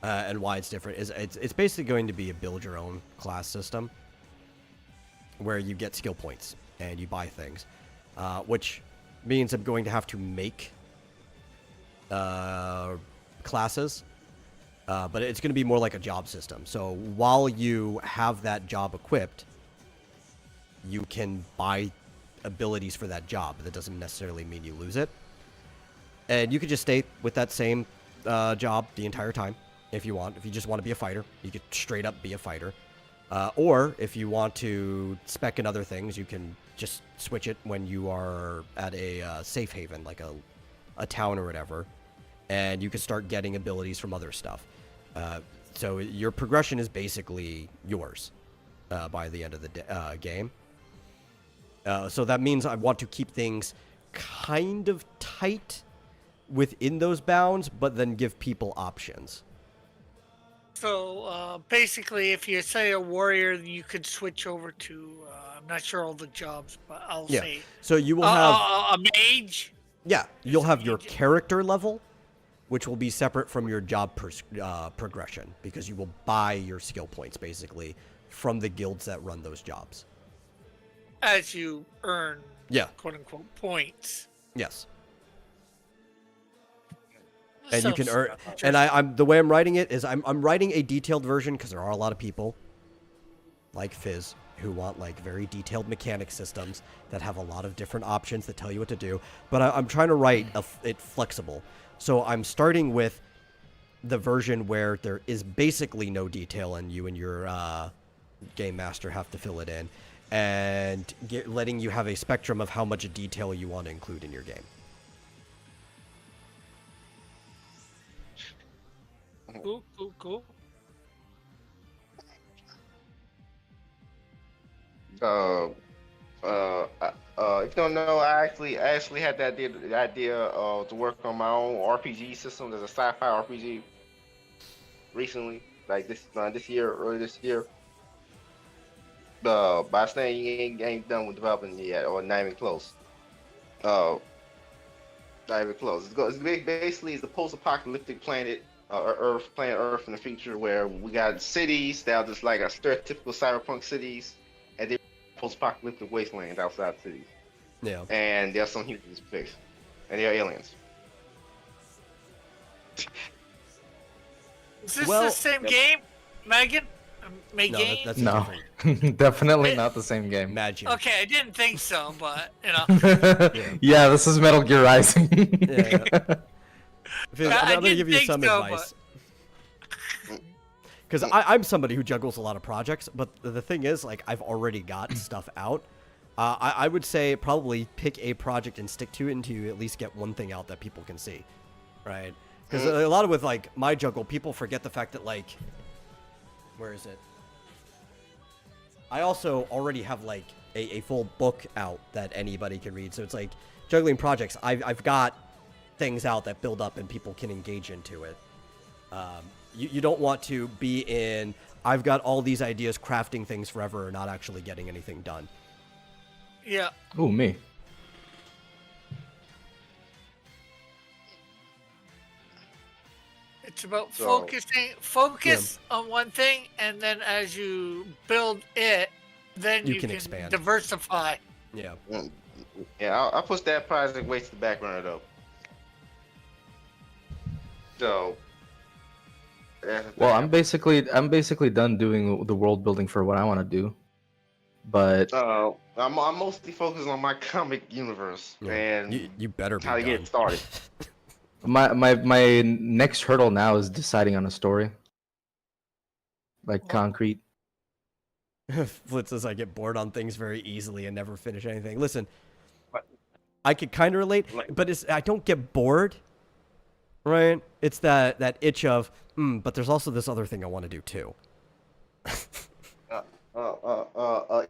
and why it's different, is it's basically going to be a build your own class system where you get skill points and you buy things, which means I'm going to have to make classes, but it's going to be more like a job system. So while you have that job equipped, you can buy abilities for that job, but that doesn't necessarily mean you lose it. And you could just stay with that same job the entire time if you want. If you just want to be a fighter, you could straight up be a fighter. Or if you want to spec in other things, you can just switch it when you are at a safe haven, like a town or whatever, and you can start getting abilities from other stuff. So your progression is basically yours by the end of the game. So that means I want to keep things kind of tight within those bounds, but then give people options. So basically, if you say a warrior, you could switch over to, I'm not sure all the jobs, but I'll say. So you will have a mage? Yeah, you'll have your character level, which will be separate from your job progression, because you will buy your skill points, basically, from the guilds that run those jobs. As you earn, quote-unquote, points. Yes. And you can earn, and I'm the way I'm writing it is I'm writing a detailed version because there are a lot of people like Fizz who want like very detailed mechanic systems that have a lot of different options that tell you what to do. But I'm trying to write it flexible. So I'm starting with the version where there is basically no detail and you and your game master have to fill it in, and letting you have a spectrum of how much detail you want to include in your game. Cool. If you don't know, I actually had the idea to work on my own RPG system as a sci-fi RPG recently, like this year, early this year. By saying you ain't done with developing yet, or not even close. Not even close. It's basically it's the post-apocalyptic planet Earth in the future, where we got cities that are just like a stereotypical cyberpunk cities, and they're post-apocalyptic wastelands outside the cities. Yeah. And there's some humans fixed, and they're aliens. Is this the same game, Megan? No, that's no. Definitely not the same game. Magic. Okay, I didn't think so, but you know. Yeah, this is Metal Gear Rising. I'm gonna give you some advice. Because I'm somebody who juggles a lot of projects, but the thing is, like, I've already got stuff out. I would say probably pick a project and stick to it until you at least get one thing out that people can see, right? Because a lot of with, like, my juggle, people forget the fact that, like, where is it? I also already have, like, a full book out that anybody can read. So it's like, juggling projects, I've got things out that build up and people can engage into it. You don't want to be in, I've got all these ideas crafting things forever and not actually getting anything done. Yeah. Ooh, me. It's about focus on one thing, and then as you build it, then you can expand, diversify. Yeah. Yeah, I'll push that project way to the background though. So. Well, I'm basically done doing the world building for what I want to do, but I'm mostly focused on my comic universe and you better be how to get it started. my next hurdle now is deciding on a story, like concrete. Flitz says I get bored on things very easily and never finish anything. Listen, I could kind of relate, but I don't get bored. Right? It's that itch of, but there's also this other thing I want to do too.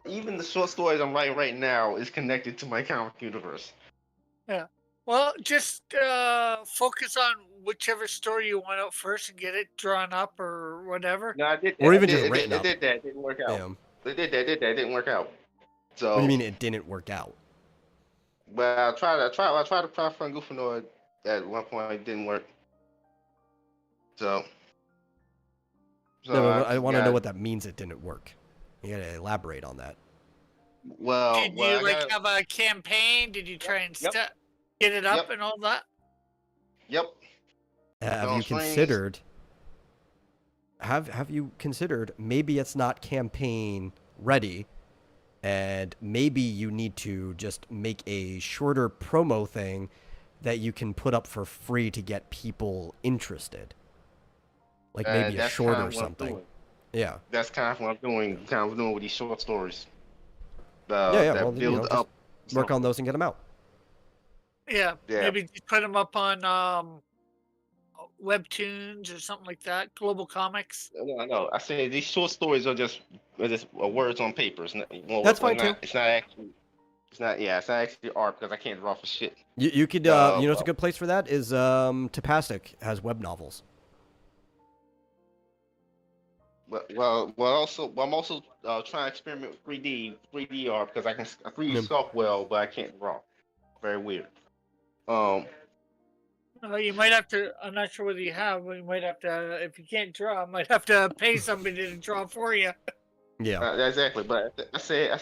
Even the short stories I'm writing right now is connected to my comic universe. Yeah. Well, just focus on whichever story you want out first and get it drawn up or whatever. No, I did that. Or even I just did, written I up. did that. It didn't work out. Yeah. They did that. It didn't work out. So. What do you mean it didn't work out? But I tried to find Goofanoid at one point. It didn't work. So. No, but I want to know got- what that means. It didn't work. You gotta elaborate on that. Well, Did well, you I like got- have a campaign? Did you try and Yep. get it up Yep. and all that? Yep. Have No you strings. considered? Have you considered maybe it's not campaign ready, and maybe you need to just make a shorter promo thing that you can put up for free to get people interested, like maybe a that's short kinda or what I'm something. doing. Yeah. That's kind of what I'm doing. Kind of doing with these short stories. Yeah. That Well, build just up. work on those and get them out. Yeah. Yeah. Maybe just put them up on Webtoons or something like that. Global Comics. No. I say these short stories are just words on paper. It's not, well, That's well, fine, too. It's not actually. It's not. Yeah. It's not actually art because I can't draw for shit. You could you know what's a good place for that is Tapastic has web novels. Well, I'm also trying to experiment with 3D art because I can 3D Mm. sculpt well, but I can't draw. Very weird. You might have to. I'm not sure whether you have, but you might have to. If you can't draw, might have to pay somebody to draw for you. Yeah. Exactly. But I said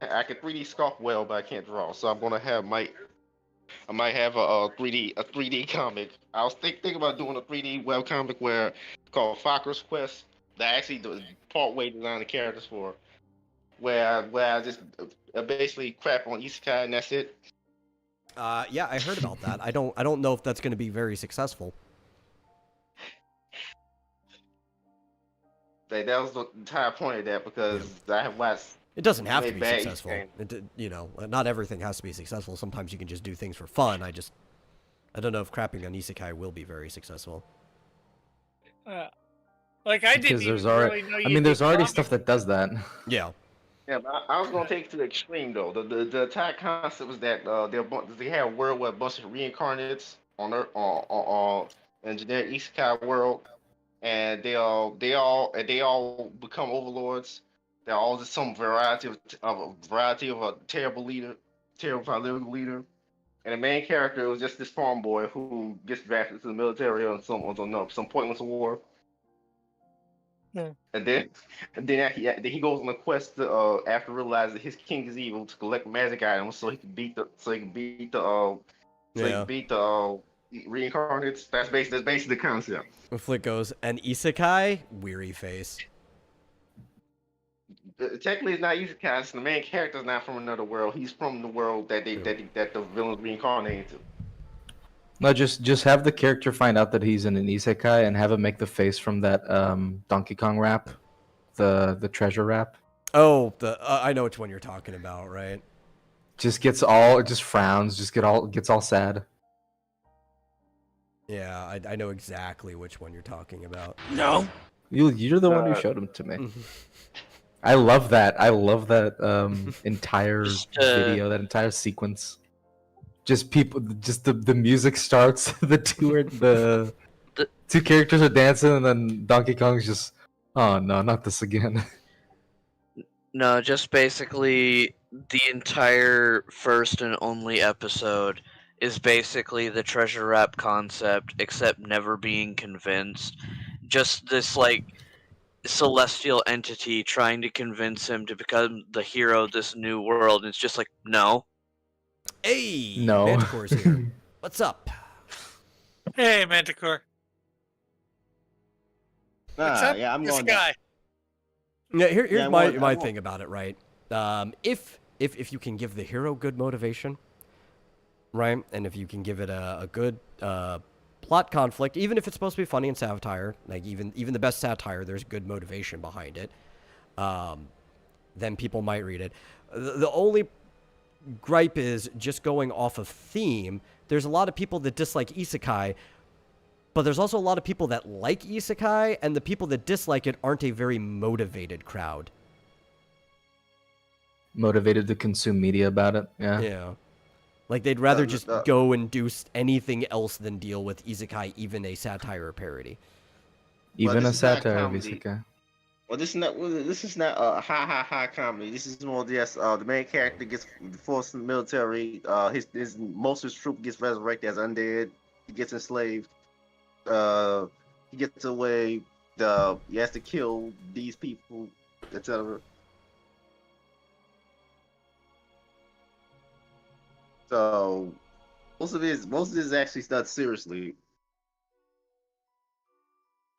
I can 3D sculpt well, but I can't draw. So I'm gonna have I might have a 3D comic. I was thinking about doing a 3D web comic called Fakker's Quest that I actually part way design the characters for. Where I just basically crap on Isekai and that's it. Yeah, I heard about that. I don't know if that's going to be very successful. That was the entire point of that because I have watched. It doesn't have to Made be bad successful. isekai. Not everything has to be successful. Sometimes you can just do things for fun. I don't know if crapping on isekai will be very successful. Like I didn't Because even there's already, really know I you mean, there's did already comics. stuff that does that. Yeah. Yeah, but I was gonna take it to the extreme though. The entire concept was that they have a world where a bunch of reincarnates on Earth on in generic isekai world, and they all become overlords. They're all just some variety of a terrible political leader. And the main character was just this farm boy who gets drafted to the military on some pointless war. Yeah. And then he goes on a quest to, after realizing that his king is evil to collect magic items so he can beat the reincarnates. That's basically the concept. Flick goes, an isekai? Weary face. Technically, it's not isekai. It's the main character is not from another world. He's from the world that the villains reincarnate into. No, just have the character find out that he's in an isekai and have him make the face from that Donkey Kong rap, the treasure rap. Oh, I know which one you're talking about, right? Just frowns, gets all sad. Yeah, I know exactly which one you're talking about. No. You're the one who showed him to me. I love that. Entire video, that entire sequence. Just the music starts. The two characters are dancing, and then Donkey Kong's just, oh no, not this again. No, just basically the entire first and only episode is basically the treasure wrap concept, except never being convinced. Just this like celestial entity trying to convince him to become the hero of this new world. And it's just like, no. Hey, No. Manticore's here. What's up? Hey, Manticore. What's up? Yeah, I'm this going. guy. Yeah, here's Yeah, I my want- thing about it, right? If you can give the hero good motivation, right, and if you can give it a good plot conflict, even if it's supposed to be funny and satire, like even the best satire, there's good motivation behind it, then people might read it. The only gripe is just going off of theme. There's a lot of people that dislike isekai, but there's also a lot of people that like isekai, and the people that dislike it aren't a very motivated crowd. motivated to consume media about it. Yeah. Yeah. Like they'd rather The- just the- go and do anything else than deal with isekai, even a satire or parody. Even this a is not satire of comedy. isekai. Well, this is not a ha comedy. This is more just the main character gets forced in the military. His most of his troop gets resurrected as undead. He gets enslaved. He gets away. He has to kill these people, etc. So most of this is actually done seriously.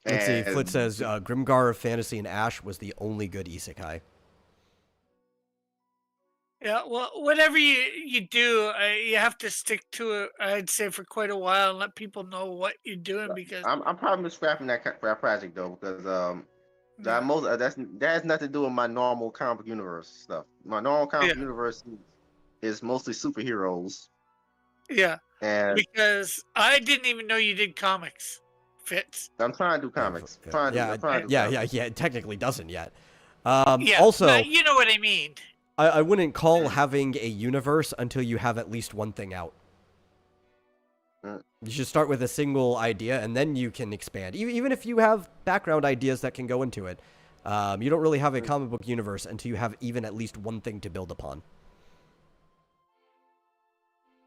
Let's see. And Flit says Grimgar of Fantasy and Ash was the only good isekai. Yeah, well, whatever you do, you have to stick to it. I'd say for quite a while and let people know what you're doing because I'm probably scrapping that project though because yeah, that has nothing to do with my normal comic universe stuff. My normal comic Yeah. universe is mostly superheroes, yeah, and because I didn't even know you did comics. Fits. I'm trying to do comics. Yeah, I'm trying to do yeah, comics. yeah. It technically doesn't yet. Yeah. Also, no, you know what I mean. I wouldn't call having a universe until you have at least one thing out. Mm. You should start with a single idea, and then you can expand. Even if you have background ideas that can go into it, you don't really have a comic book universe until you have even at least one thing to build upon.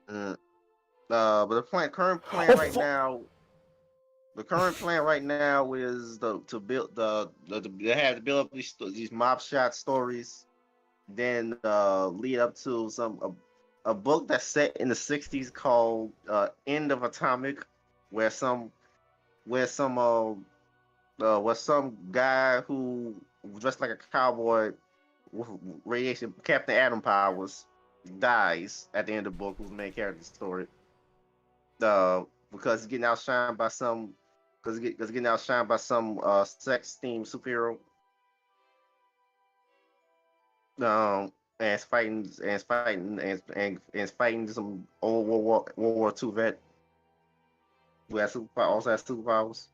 But the current plan right now. The current plan right now is to build they have to build up these mob shot stories, then lead up to a book that's set in the '60s called End of Atomic, where some guy who dressed like a cowboy with radiation Captain Atom powers dies at the end of the book, who's the main character's story. Because he's getting outshined by some sex themed superhero. And it's fighting some old World War II vet who also has superpowers.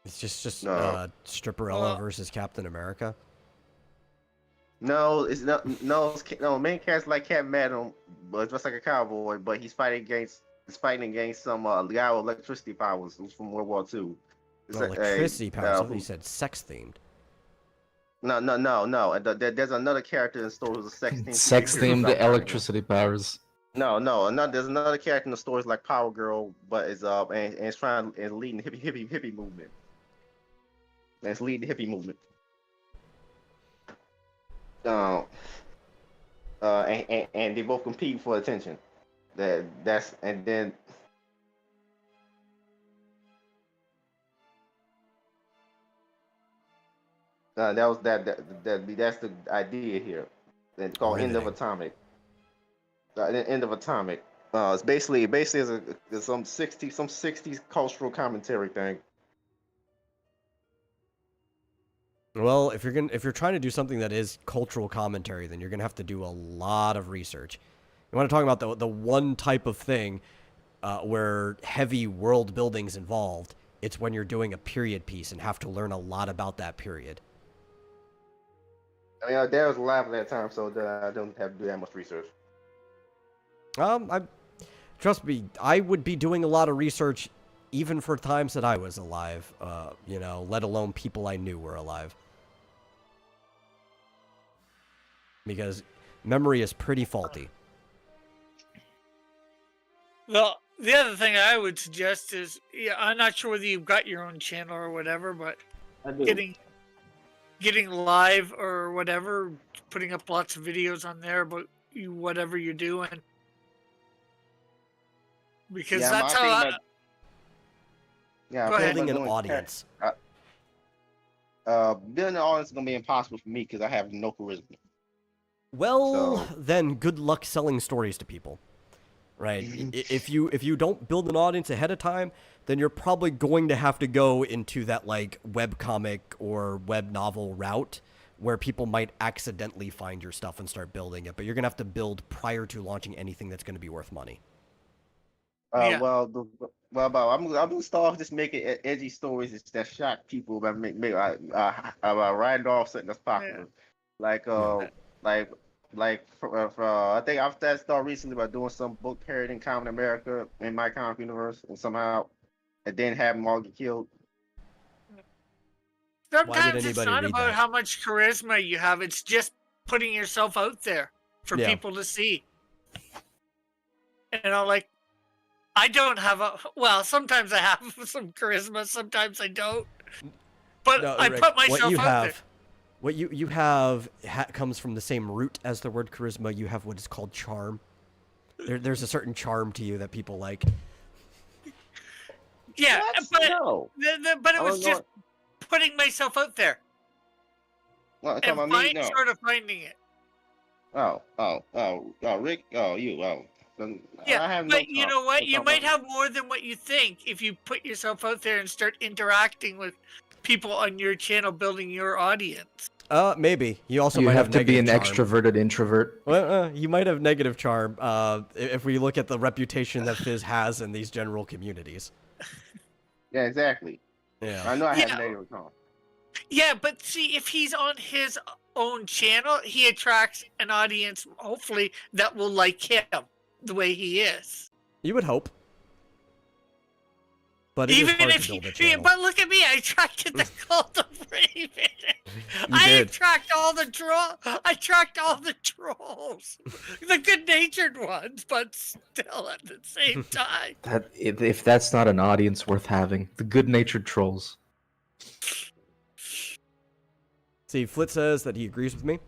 It's just No. Stripperella versus Captain America. No, it's not. No, main character's like Captain Atom, but just like a cowboy. But he's fighting against some guy with electricity powers who's from World War II. Electricity powers. He said sex themed. No. There's another character in the story who's a sex themed. Sex themed electricity powers. No. There's another character in the stories like Power Girl, but it's and it's trying and leading the hippie movement. And it's leading the hippie movement. And they both compete for attention. That's and then that's the idea here. It's called End of Atomic. End of Atomic. It's basically is some '60s cultural commentary thing. Well, if you're trying to do something that is cultural commentary, then you're gonna have to do a lot of research. You want to talk about the one type of thing where heavy world building's involved. It's when you're doing a period piece and have to learn a lot about that period. I mean, there was a lot of that time, so I don't have to do that much research. Trust me, I would be doing a lot of research even for times that I was alive, let alone people I knew were alive. Because memory is pretty faulty. Well, the other thing I would suggest is, I'm not sure whether you've got your own channel or whatever, but I do. getting live or whatever, putting up lots of videos on there about whatever you're doing. Because that's how Building an audience. Building an audience is gonna be impossible for me because I have no charisma. Well, then good luck selling stories to people. Right? If you don't build an audience ahead of time, then you're probably going to have to go into that like webcomic or web novel route where people might accidentally find your stuff and start building it, but you're going to have to build prior to launching anything that's going to be worth money. I'm gonna start just making edgy stories that shock people by riding off something that's popular. Like like I think after that started recently by doing some book parodying Common America in my comic universe, and somehow it didn't have them all get killed. Sometimes it's anybody not read about that? how much charisma you have. It's just putting yourself out there for Yeah. people to see. Like, I don't have well, sometimes I have some charisma, sometimes I don't. But No, I Rick, put myself what you out have, there. what you have comes from the same root as the word charisma. You have what is called charm. There's a certain charm to you that people like. Yeah, What? but No. but it I was don't just putting myself out there What, and talking about me? No. sort of finding it. Rick. Oh, you. Oh. Then Yeah, I have but no you talk- know what? no You talk might about- have more than what you think if you put yourself out there and start interacting with people on your channel, building your audience. Maybe you also You might have to be an negative charm. extroverted introvert. Well, you might have negative charm. If we look at the reputation that Fizz has in these general communities. Yeah, exactly. Yeah. I know I Yeah. have negative talk. Yeah, but see, if he's on his own channel, he attracts an audience, hopefully, that will like him the way he is. You would hope. But it is hard to build a channel. But look at me, I attracted the cult of Raven. I did. attract all the trolls, the good-natured ones, but still at the same time. If that's not an audience worth having, the good-natured trolls. See, Flit says that he agrees with me.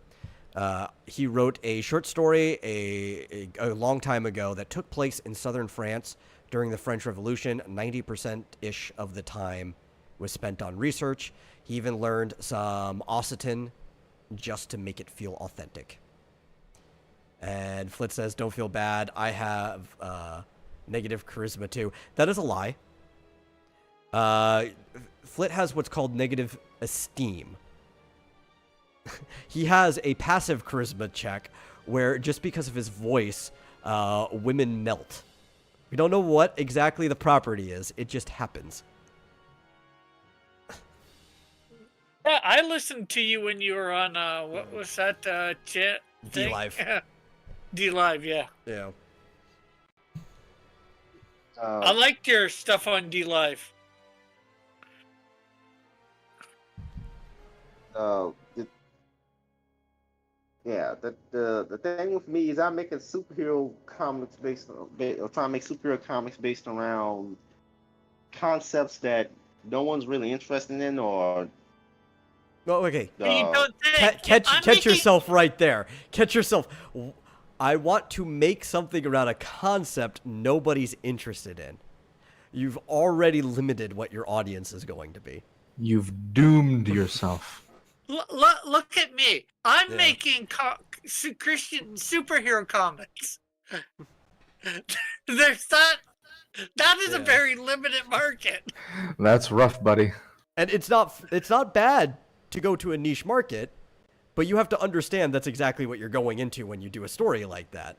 He wrote a short story a long time ago that took place in southern France during the French Revolution. 90%-ish of the time was spent on research. He even learned some Occitan just to make it feel authentic. And Flit says, don't feel bad. I have negative charisma too. That is a lie. Flit has what's called negative esteem. He has a passive charisma check where just because of his voice, women melt. We don't know what exactly the property is. It just happens. Yeah, I listened to you when you were on, what was that, chat thing? D-Live. D-Live, yeah. Yeah. I liked your stuff on D-Live. The thing with me is I'm making superhero comics or trying to make superhero comics based around concepts that no one's really interested in, or Oh, okay. You don't think? Catch yourself right there. Catch yourself. I want to make something around a concept nobody's interested in. You've already limited what your audience is going to be. You've doomed yourself. Look at me. I'm Yeah. making Christian superhero comics. There's that. That is a Yeah. very limited market. That's rough, buddy. And it's not bad to go to a niche market, but you have to understand that's exactly what you're going into when you do a story like that.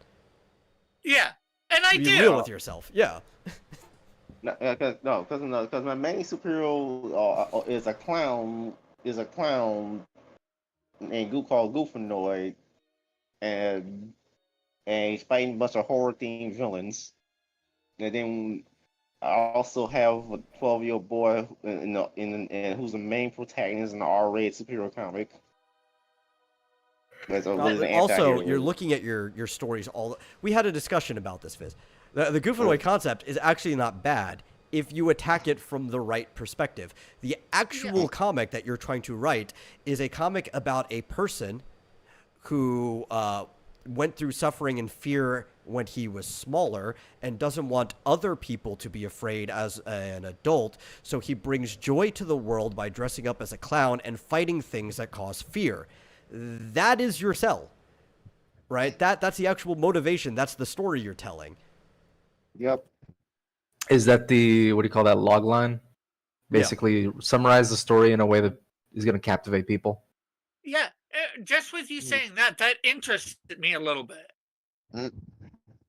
Yeah, and I Be do. real with yourself. Yeah. because my main superhero is a clown named called Goofanoid, and he's fighting a bunch of horror themed villains. And then I also have a 12-year-old boy who's the main protagonist in the R-rated superhero comic. Also, you're looking at your stories we had a discussion about this, Fizz. The Goofanoid concept is actually not bad if you attack it from the right perspective. The actual comic that you're trying to write is a comic about a person who went through suffering and fear when he was smaller and doesn't want other people to be afraid as an adult, so he brings joy to the world by dressing up as a clown and fighting things that cause fear. That is your sell, right? That's the actual motivation. That's the story you're telling. Yep. Is that what do you call that, log line? Basically, summarize the story in a way that is going to captivate people. Yeah, just with you saying that interested me a little bit.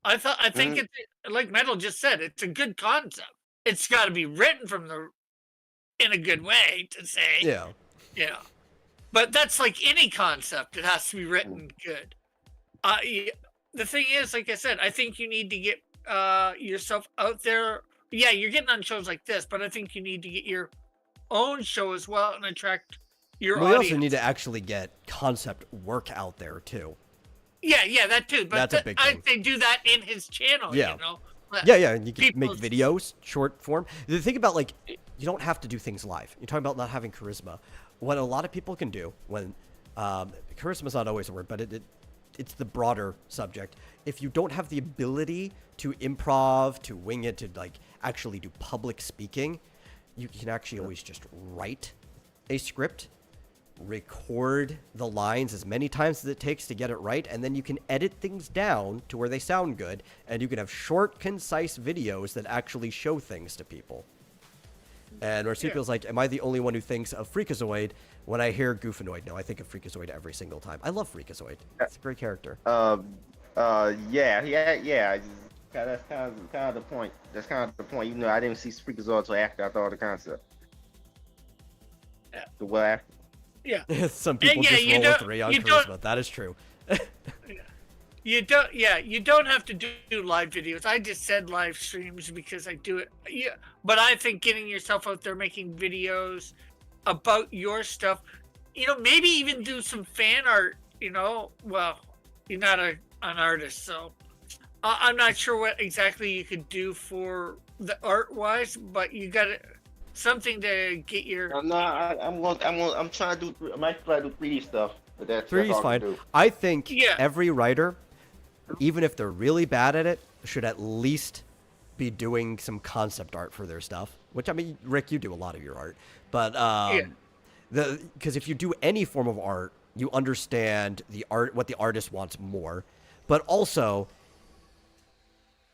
I think it's like Metal just said. It's a good concept. It's got to be written in a good way to say. Yeah. Yeah. But that's like any concept; it has to be written good. The thing is, like I said, I think you need to get yourself out there. Yeah, you're getting on shows like this, but I think you need to get your own show as well and attract your We audience. also need to actually get concept work out there too. Yeah, that too. But That's a big thing. they do that in his channel. Yeah. You know? Yeah, and you can make People's- videos, short form. The thing about, like, you don't have to do things live. You're talking about not having charisma. What a lot of people can do when charisma's not always a word, but it's the broader subject. If you don't have the ability to improv, to wing it, to like actually do public speaking, you can actually always just write a script, record the lines as many times as it takes to get it right, and then you can edit things down to where they sound good, and you can have short, concise videos that actually show things to people. And Marsupial's like, am I the only one who thinks of Freakazoid when I hear Goofanoid? No, I think of Freakazoid every single time. I love Freakazoid. It's a great character. Yeah. That's kind of the point. That's kind of the point. Even though I didn't see Freakazoid until after I thought of the concept. Yeah. Well, after. Yeah. Some people yeah, just you roll a don't- 3 on you don't- charisma. That is true. You don't have to do live videos. I just said live streams because I do it. Yeah, but I think getting yourself out there making videos about your stuff, maybe even do some fan art, well, you're not an artist, so I'm not sure what exactly you could do for the art wise, but you got something to get your No, I'm trying to do. I might try to do 3D stuff, but that's 3D's all I fine. can do. I think Yeah. every writer, even if they're really bad at it, should at least be doing some concept art for their stuff. Which, I mean, Rick, you do a lot of your art. But because if you do any form of art, you understand what the artist wants more. But also,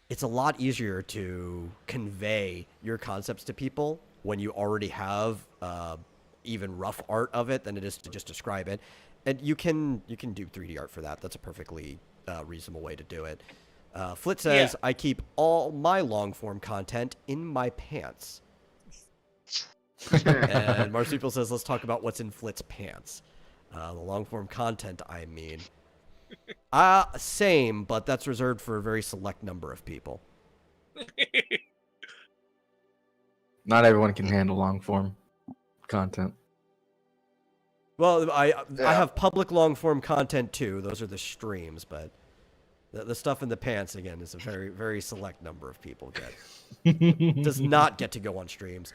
it's a lot easier to convey your concepts to people when you already have even rough art of it than it is to just describe it. And you can do 3D art for that. That's a perfectly reasonable way to do it. Flit says, I keep all my long-form content in my pants. And Marsupial says, let's talk about what's in Flit's pants. The long-form content, I mean. Same, but that's reserved for a very select number of people. Not everyone can handle long form content. Well, I have public long-form content too. Those are the streams, but the stuff in the pants, again, is a very, very select number of people get. Does not get to go on streams.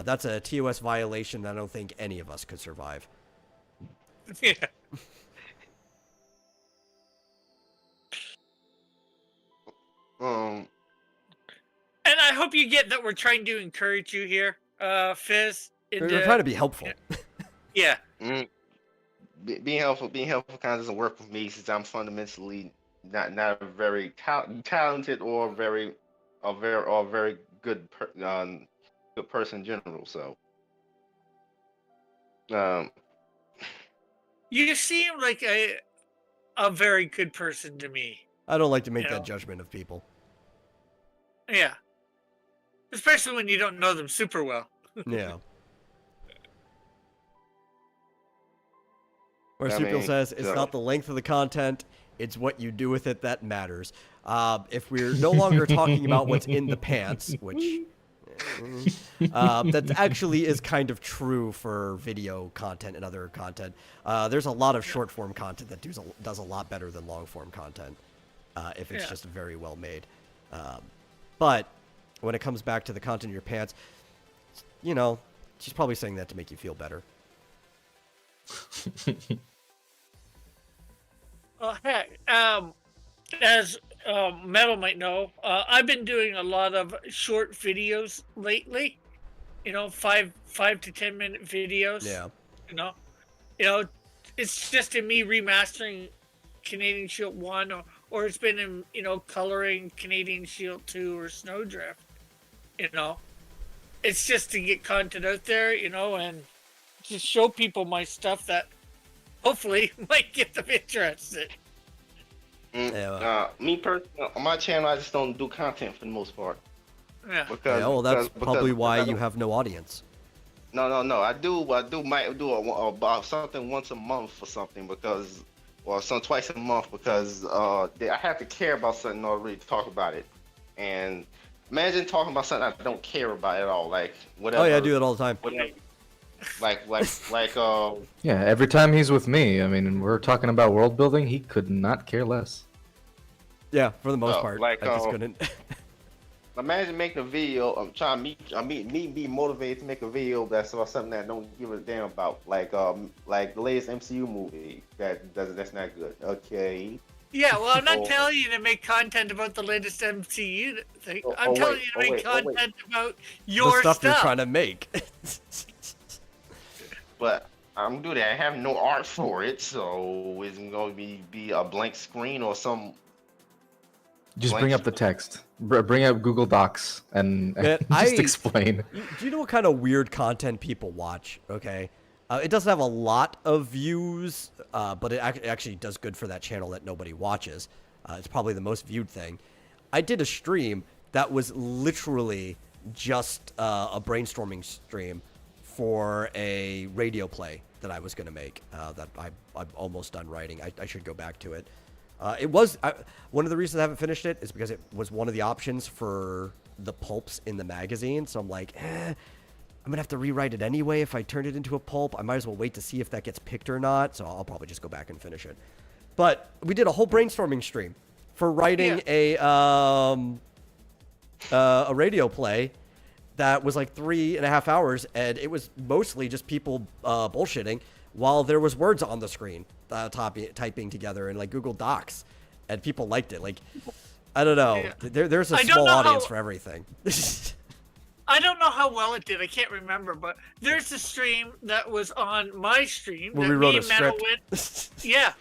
That's a TOS violation that I don't think any of us could survive. yeah. And I hope you get that we're trying to encourage you here, Fizz. We're trying to be helpful. Yeah. Being helpful kind of doesn't work with me since I'm fundamentally not a very talented or very good good person in general. So, You seem like a very good person to me. I don't like to make You that know. judgment of people. Yeah. Especially when you don't know them super well. Yeah. Marsupial says, it's not the length of the content, it's what you do with it that matters. If we're no longer talking about what's in the pants, which that actually is kind of true for video content and other content. There's a lot of short form content that does a lot better than long form content if it's just very well made. But when it comes back to the content in your pants, she's probably saying that to make you feel better. Heck, as Metal might know, I've been doing a lot of short videos lately. 5 to 10 minute videos. Yeah. It's just in me remastering Canadian Shield 1, or it's been in coloring Canadian Shield 2 or Snowdrift. It's just to get content out there, and just show people my stuff that hopefully might get them interested. Me personally, on my channel, I just don't do content for the most part. Yeah. Because, Well, that's because- probably because why I you don't- have no audience. No. I might do about something once a month or something because, or some twice a month because I have to care about something in order to really talk about it. And imagine talking about something I don't care about at all, like whatever. Oh yeah, I do that all the time. Whatever, Yeah, every time he's with me, I mean, we're talking about world building, he could not care less. Yeah, for the most part. like, I just couldn't. Imagine making a video. I'm trying to be motivated to make a video that's about something that I don't give a damn about, like the latest MCU movie that's not good. Okay. Yeah, well, I'm not telling you to make content about the latest MCU thing. I'm telling you to make content about your the stuff you're trying to make. But I'm gonna do that. I have no art for it, so it's gonna be a blank screen or some. Just bring up the text. Bring up Google Docs and just explain. Do you know what kind of weird content people watch? Okay, it doesn't have a lot of views, but it actually does good for that channel that nobody watches. It's probably the most viewed thing. I did a stream that was literally just a brainstorming stream for a radio play that I was going to make that I'm almost done writing. I should go back to it. It was one of the reasons I haven't finished it is because it was one of the options for the pulps in the magazine. So I'm like, I'm going to have to rewrite it anyway if I turn it into a pulp. I might as well wait to see if that gets picked or not. So I'll probably just go back and finish it. But we did a whole brainstorming stream for writing a radio play that was like 3.5 hours, and it was mostly just people bullshitting while there was words on the screen typing together in like Google Docs, and people liked it. Like, I don't know. There's a small audience for everything. I don't know how well it did. I can't remember, but there's a stream that was on my stream where that we wrote me a and Metal script. went. Yeah.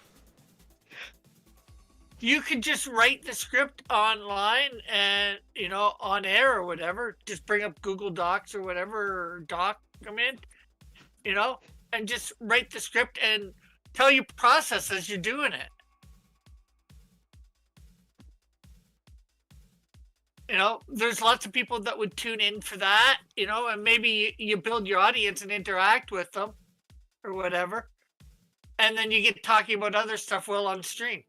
You could just write the script online and, on air or whatever. Just bring up Google Docs or whatever document, and just write the script and tell your process as you're doing it. There's lots of people that would tune in for that, and maybe you build your audience and interact with them or whatever. And then you get talking about other stuff while on stream.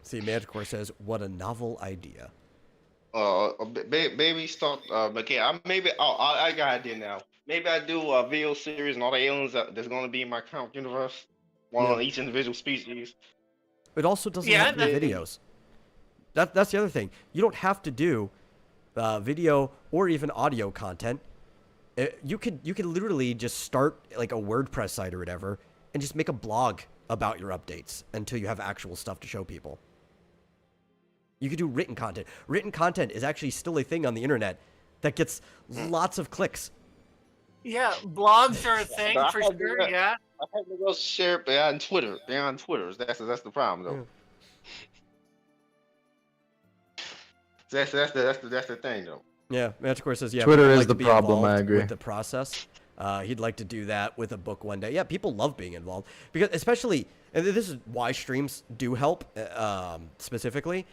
See, Manticore says, "What a novel idea." Baby start. Okay, I got an idea now. Maybe I do a video series on all the aliens that's going to be in my current universe, one on each individual species. It also doesn't have to be videos. That's the other thing. You don't have to do video or even audio content. You could literally just start like a WordPress site or whatever and just make a blog about your updates until you have actual stuff to show people. You could do written content. Written content is actually still a thing on the internet that gets lots of clicks. Yeah, blogs are a thing for sure. Yeah. I have to go share it on Twitter. They're on Twitter. That's the problem though. Yeah. That's the thing though. Yeah, Manticore says, yeah. Twitter is like the problem. I agree. With the process, he'd like to do that with a book one day. Yeah, people love being involved because, especially, and this is why streams do help. Specifically,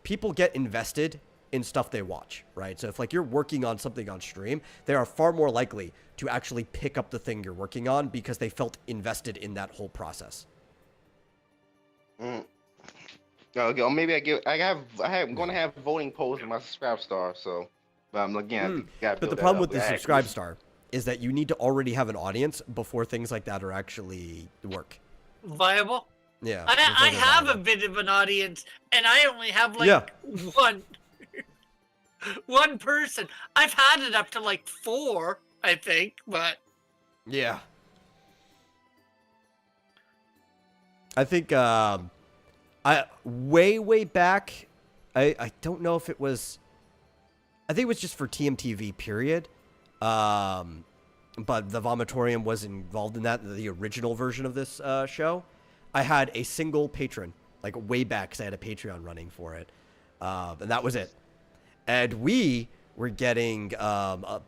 people get invested in stuff they watch, right? So if like you're working on something on stream, they are far more likely to actually pick up the thing you're working on because they felt invested in that whole process. Okay, or maybe I'm going to have voting polls in my subscribe star. So, but again, but the problem with the subscribe star is that you need to already have an audience before things like that are actually work. Viable. Yeah. I have a bit of an audience, and I only have like one person. I've had it up to like 4, I think, but yeah. I think way back, I don't know if it was, I think it was just for TMTV period. But the Vomitorium was involved in that, the original version of this show. I had a single patron, like way back, because I had a Patreon running for it. And that was it. And we were getting a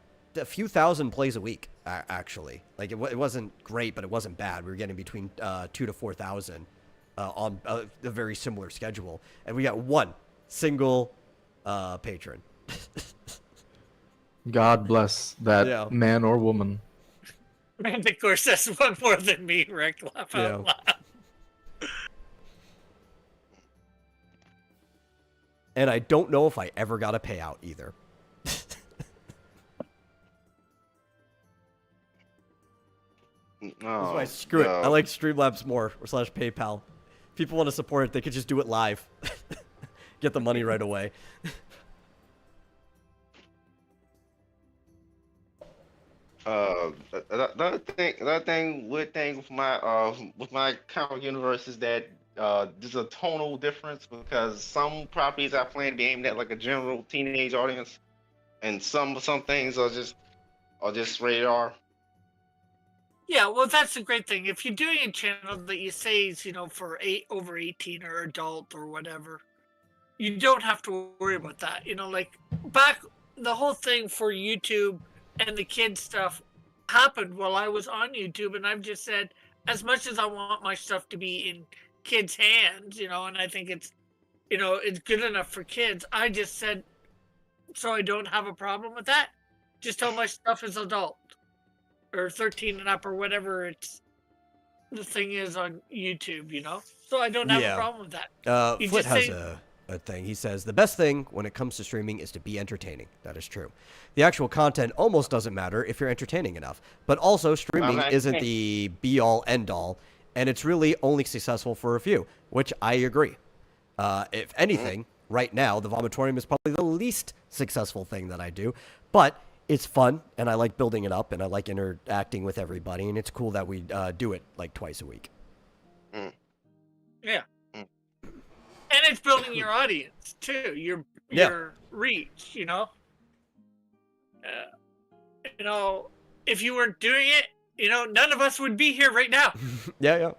few thousand plays a week, actually. Like, it wasn't great, but it wasn't bad. We were getting between 2,000 to 4,000 on a very similar schedule. And we got one single patron. God bless that man or woman. Manticore says one more than me, Rick. Laugh out loud. And I don't know if I ever got a payout either. That's why screw it. I like Streamlabs more / PayPal. If people want to support it, they could just do it live. Get the money right away. Another weird thing with my comic universe is that there's a tonal difference because some properties I plan to be aimed at like a general teenage audience, and some things are just rated R. Yeah, well, that's the great thing. If you're doing a channel that you say is, for over 18 or adult or whatever, you don't have to worry about that. Like back, the whole thing for YouTube and the kids stuff happened while I was on YouTube, and I've just said, as much as I want my stuff to be in kids' hands, and I think it's, it's good enough for kids, I just said, so I don't have a problem with that. Just tell my stuff is adult. Or 13 and up, or whatever the thing is on YouTube, So I don't have a problem with that. Flit has a thing. He says, the best thing when it comes to streaming is to be entertaining. That is true. The actual content almost doesn't matter if you're entertaining enough. But also, streaming isn't the be-all, end-all, and it's really only successful for a few, which I agree. If anything, right now, the Vomitorium is probably the least successful thing that I do, but it's fun, and I like building it up, and I like interacting with everybody, and it's cool that we do it like twice a week. Yeah. And it's building your audience, too, your reach, if you weren't doing it, none of us would be here right now. Yeah.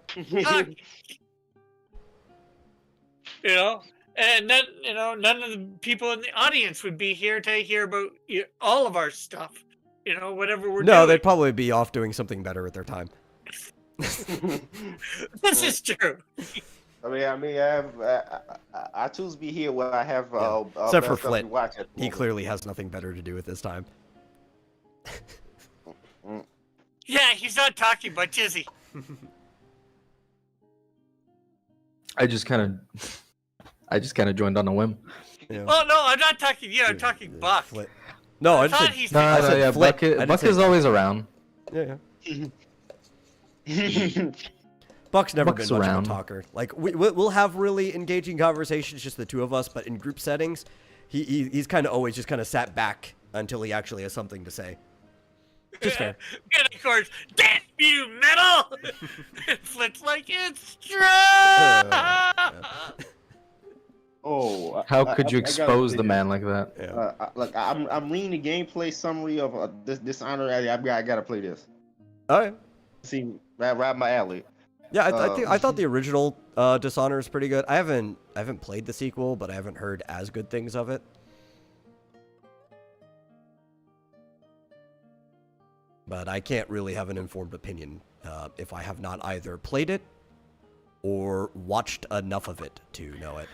And then, none of the people in the audience would be here to hear about all of our stuff. Whatever we're doing. No, they'd probably be off doing something better with their time. This is true. I choose to be here where I have except for Flit. He moment. clearly has nothing better to do with his time. Yeah, he's not talking much, is he? I just kind of joined on a whim. Yeah. Oh no, I'm not talking you. I'm talking Buck. Flit. No, I just thought said, he's. No, yeah, Flit. Buck is always around. Yeah. Buck's never Buck's been much around. of a talker. Like we'll have really engaging conversations, just the two of us. But in group settings, he's kind of always just kind of sat back until he actually has something to say. Just fair. And of course, damn you, metal! And Flit's like, it's true! Oh, How could you I gotta expose say the this. man like that? Look, I'm reading the gameplay summary of this Dishonored. I gotta play this. All right. See, right my alley. Yeah, I thought the original Dishonor is pretty good. I haven't played the sequel, but I haven't heard as good things of it. But I can't really have an informed opinion if I have not either played it or watched enough of it to know it.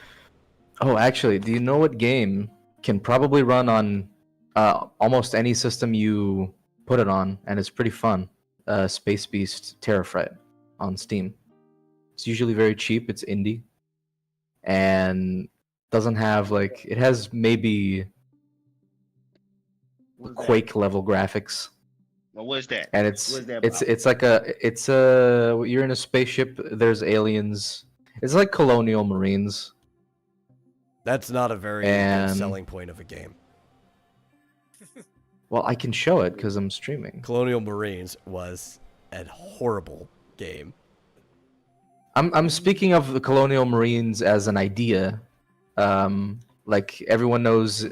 Oh, actually, do you know what game can probably run on almost any system you put it on, and it's pretty fun? Space Beast Terrafright on Steam. It's usually very cheap. It's indie, and doesn't have it has maybe Quake level graphics. Well, what's that? And you're in a spaceship. There's aliens. It's like Colonial Marines. That's not a very good selling point of a game. Well, I can show it because I'm streaming. Colonial Marines was a horrible game. I'm speaking of the Colonial Marines as an idea. Everyone knows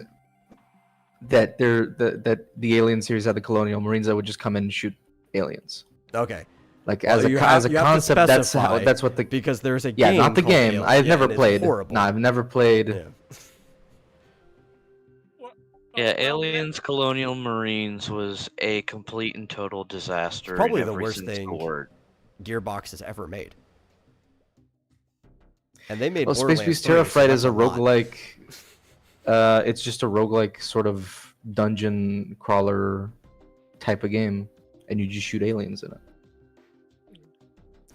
that that the Alien series had the Colonial Marines that would just come in and shoot aliens. Okay. As a concept, that's what the because there's a game. Yeah, not the called game. Alien. I've never played. Horrible. No, I've never played. Yeah. Yeah, Aliens Colonial Marines was a complete and total disaster. Probably in the every worst sense of thing the word. Gearbox has ever made. And they made Well, Space Borderlands Beast 3, so Terrafright is that's a lot. roguelike. It's just a roguelike sort of dungeon crawler type of game, and you just shoot aliens in it.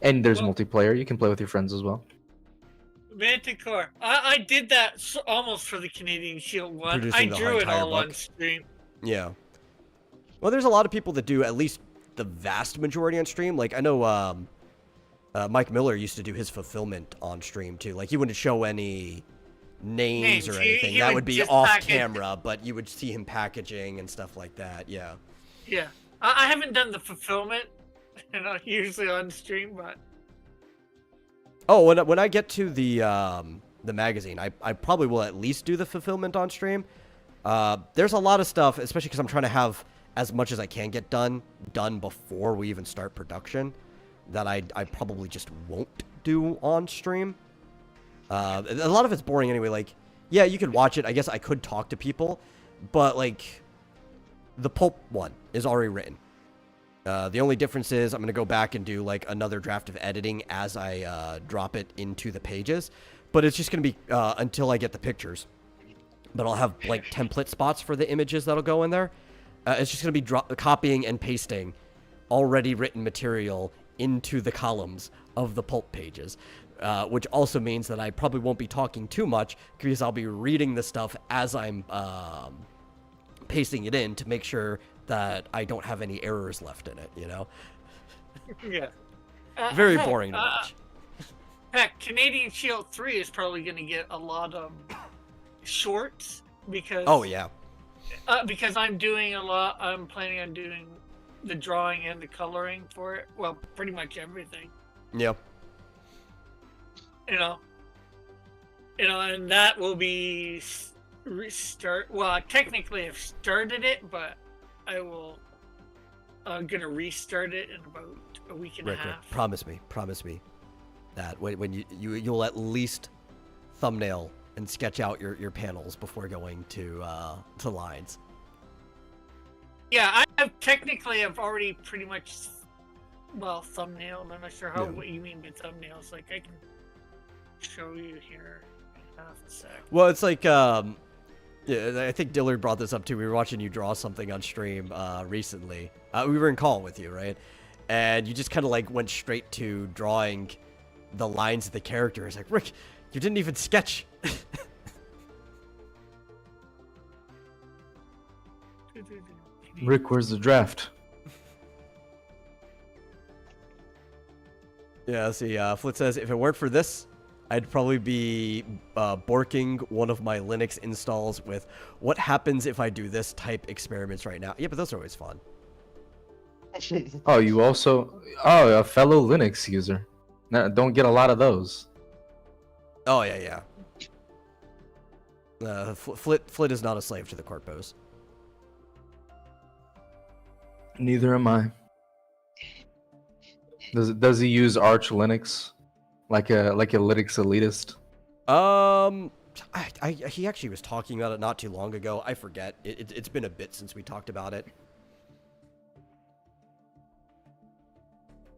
And there's Well- multiplayer. You can play with your friends as well. Manticore. I did that almost for the Canadian Shield one. Producing I the drew it entire all on book. stream. Yeah. Well, there's a lot of people that do at least the vast majority on stream. Like, I know Mike Miller used to do his fulfillment on stream, too. Like, he wouldn't show any names or He anything. That would be just off package- camera, but you would see him packaging and stuff like that. Yeah. Yeah. I haven't done the fulfillment, usually on stream, but Oh, when I get to the magazine, I probably will at least do the fulfillment on stream. There's a lot of stuff, especially because I'm trying to have as much as I can get done before we even start production, that I probably just won't do on stream. A lot of it's boring anyway. Like, yeah, you could watch it. I guess I could talk to people, but like, the pulp one is already written. The only difference is I'm going to go back and do like another draft of editing as I drop it into the pages. But it's just going to be until I get the pictures. But I'll have blank template spots for the images that'll go in there. It's just going to be copying and pasting already written material into the columns of the pulp pages. Which also means that I probably won't be talking too much because I'll be reading the stuff as I'm pasting it in to make sure that I don't have any errors left in it, you know? yeah. Very boring to watch. Heck, Canadian Shield 3 is probably going to get a lot of shorts because... Oh, yeah. Because I'm planning on doing the drawing and the coloring for it. Well, pretty much everything. Yeah. You know, and that will be restart. Well, technically I've started it, but I'm gonna restart it in about a week and a Rick, half. promise me that when you'll at least thumbnail and sketch out your panels before going to lines. Yeah, I've already pretty much, thumbnailed. I'm not sure what you mean by thumbnails. Like, I can show you here in half a sec. Well, it's like, yeah, I think Dillard brought this up too. We were watching you draw something on stream recently. We were in call with you, right? And you just kind of like went straight to drawing the lines of the characters. Like, Rick, you didn't even sketch. Rick, where's the draft? Yeah, see, Flit says, if it weren't for this, I'd probably be borking one of my Linux installs with what happens if I do this type experiments right now. Yeah, but those are always fun. Oh, you also... Oh, a fellow Linux user. No, don't get a lot of those. Oh, yeah. Flit is not a slave to the corpos. Neither am I. Does he use Arch Linux? Like a Linux elitist? He actually was talking about it not too long ago. I forget. It's been a bit since we talked about it.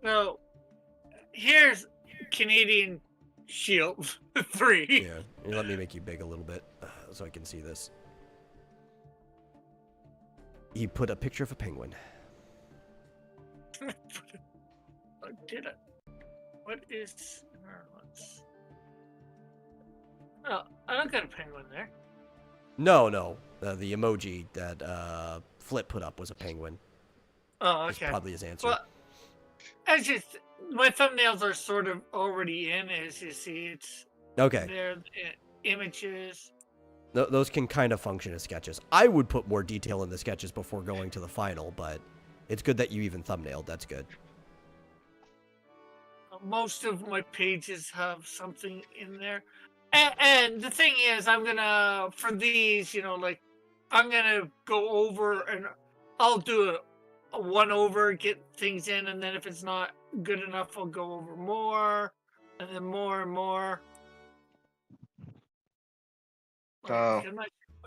So, here's Canadian Shield 3. Yeah, let me make you big a little bit so I can see this. He put a picture of a penguin. Oh, did it? What is... Oh, I don't got a penguin there. No. The emoji that Flit put up was a penguin. Oh, That's okay. probably his answer. Well, I just... My thumbnails are sort of already in, as you see. It's... Okay. They're images. Those can kind of function as sketches. I would put more detail in the sketches before going to the final, but it's good that you even thumbnailed. That's good. Most of my pages have something in there. And the thing is, I'm gonna, for these, I'm gonna go over and I'll do a one over, get things in, and then if it's not good enough, I'll go over more, and then more and more. I'm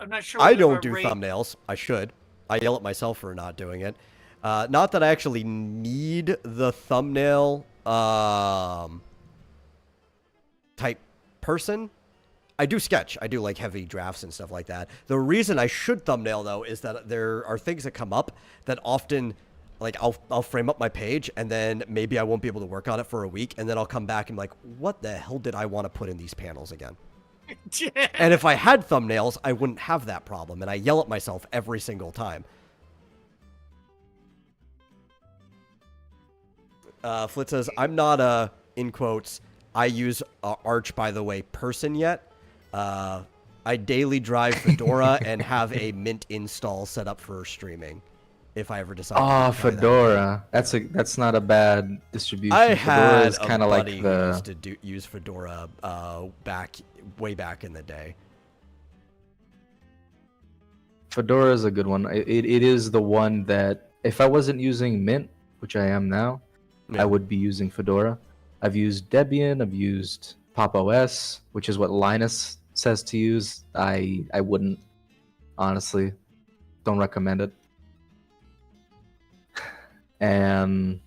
not sure. I whether don't I'm do rate- thumbnails. I should. I yell at myself for not doing it. Not that I actually need the thumbnail type person. I do sketch. I do like heavy drafts and stuff like that. The reason I should thumbnail though is that there are things that come up that often, like I'll frame up my page and then maybe I won't be able to work on it for a week, and then I'll come back and be like, what the hell did I want to put in these panels again? And if I had thumbnails, I wouldn't have that problem, and I yell at myself every single time. Flit says, I'm not a, in quotes, I use Arch, by the way, person yet. I daily drive Fedora and have a Mint install set up for streaming. If I ever decide. Oh, Fedora. That's not a bad distribution. I Fedora had is a kind of buddy like who the used to use Fedora way back in the day. Fedora is a good one. It is the one that if I wasn't using Mint, which I am now, Yeah. I would be using Fedora. I've used Debian. I've used Pop! OS, which is what Linus says to use. I wouldn't, honestly. Don't recommend it. And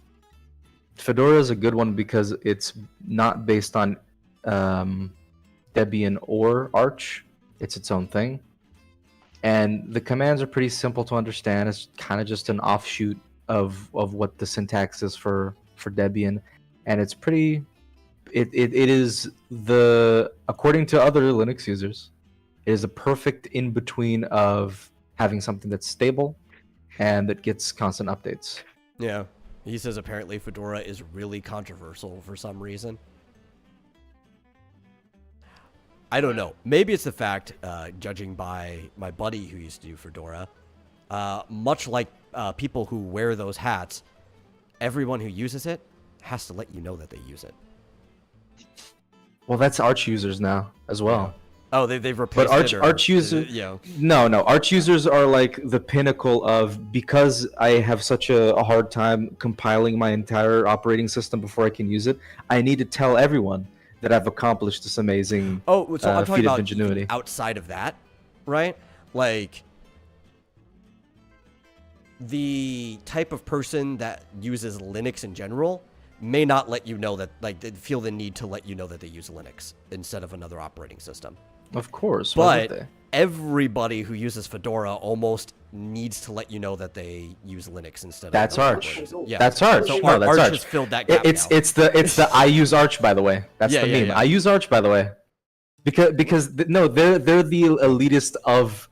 Fedora is a good one because it's not based on Debian or Arch. It's its own thing. And the commands are pretty simple to understand. It's kind of just an offshoot of what the syntax is for Debian. And it's pretty... It is the... According to other Linux users, it is a perfect in-between of having something that's stable and that gets constant updates. Yeah. He says apparently Fedora is really controversial for some reason. I don't know. Maybe it's the fact, judging by my buddy who used to do Fedora, much like people who wear those hats, everyone who uses it has to let you know that they use it. Well, that's Arch users now as well. Oh, they've replaced But it. Arch users, no. Arch users are like the pinnacle of, because I have such a hard time compiling my entire operating system before I can use it. I need to tell everyone that I've accomplished this amazing so I'm talking feat of about ingenuity. Outside of that, right? Like the type of person that uses Linux in general may not let you know that, like, they feel the need to let you know that they use Linux instead of another operating system. Of course, why would But they? everybody who uses Fedora almost needs to let you know that they use Linux instead That's of another Arch. operating system. Yeah. That's Arch. So No, that's Arch Arch. has filled that gap It's now. it's the I use Arch, by the way. That's Yeah, the yeah, meme. yeah. I use Arch, by the way, because no, they're the elitist of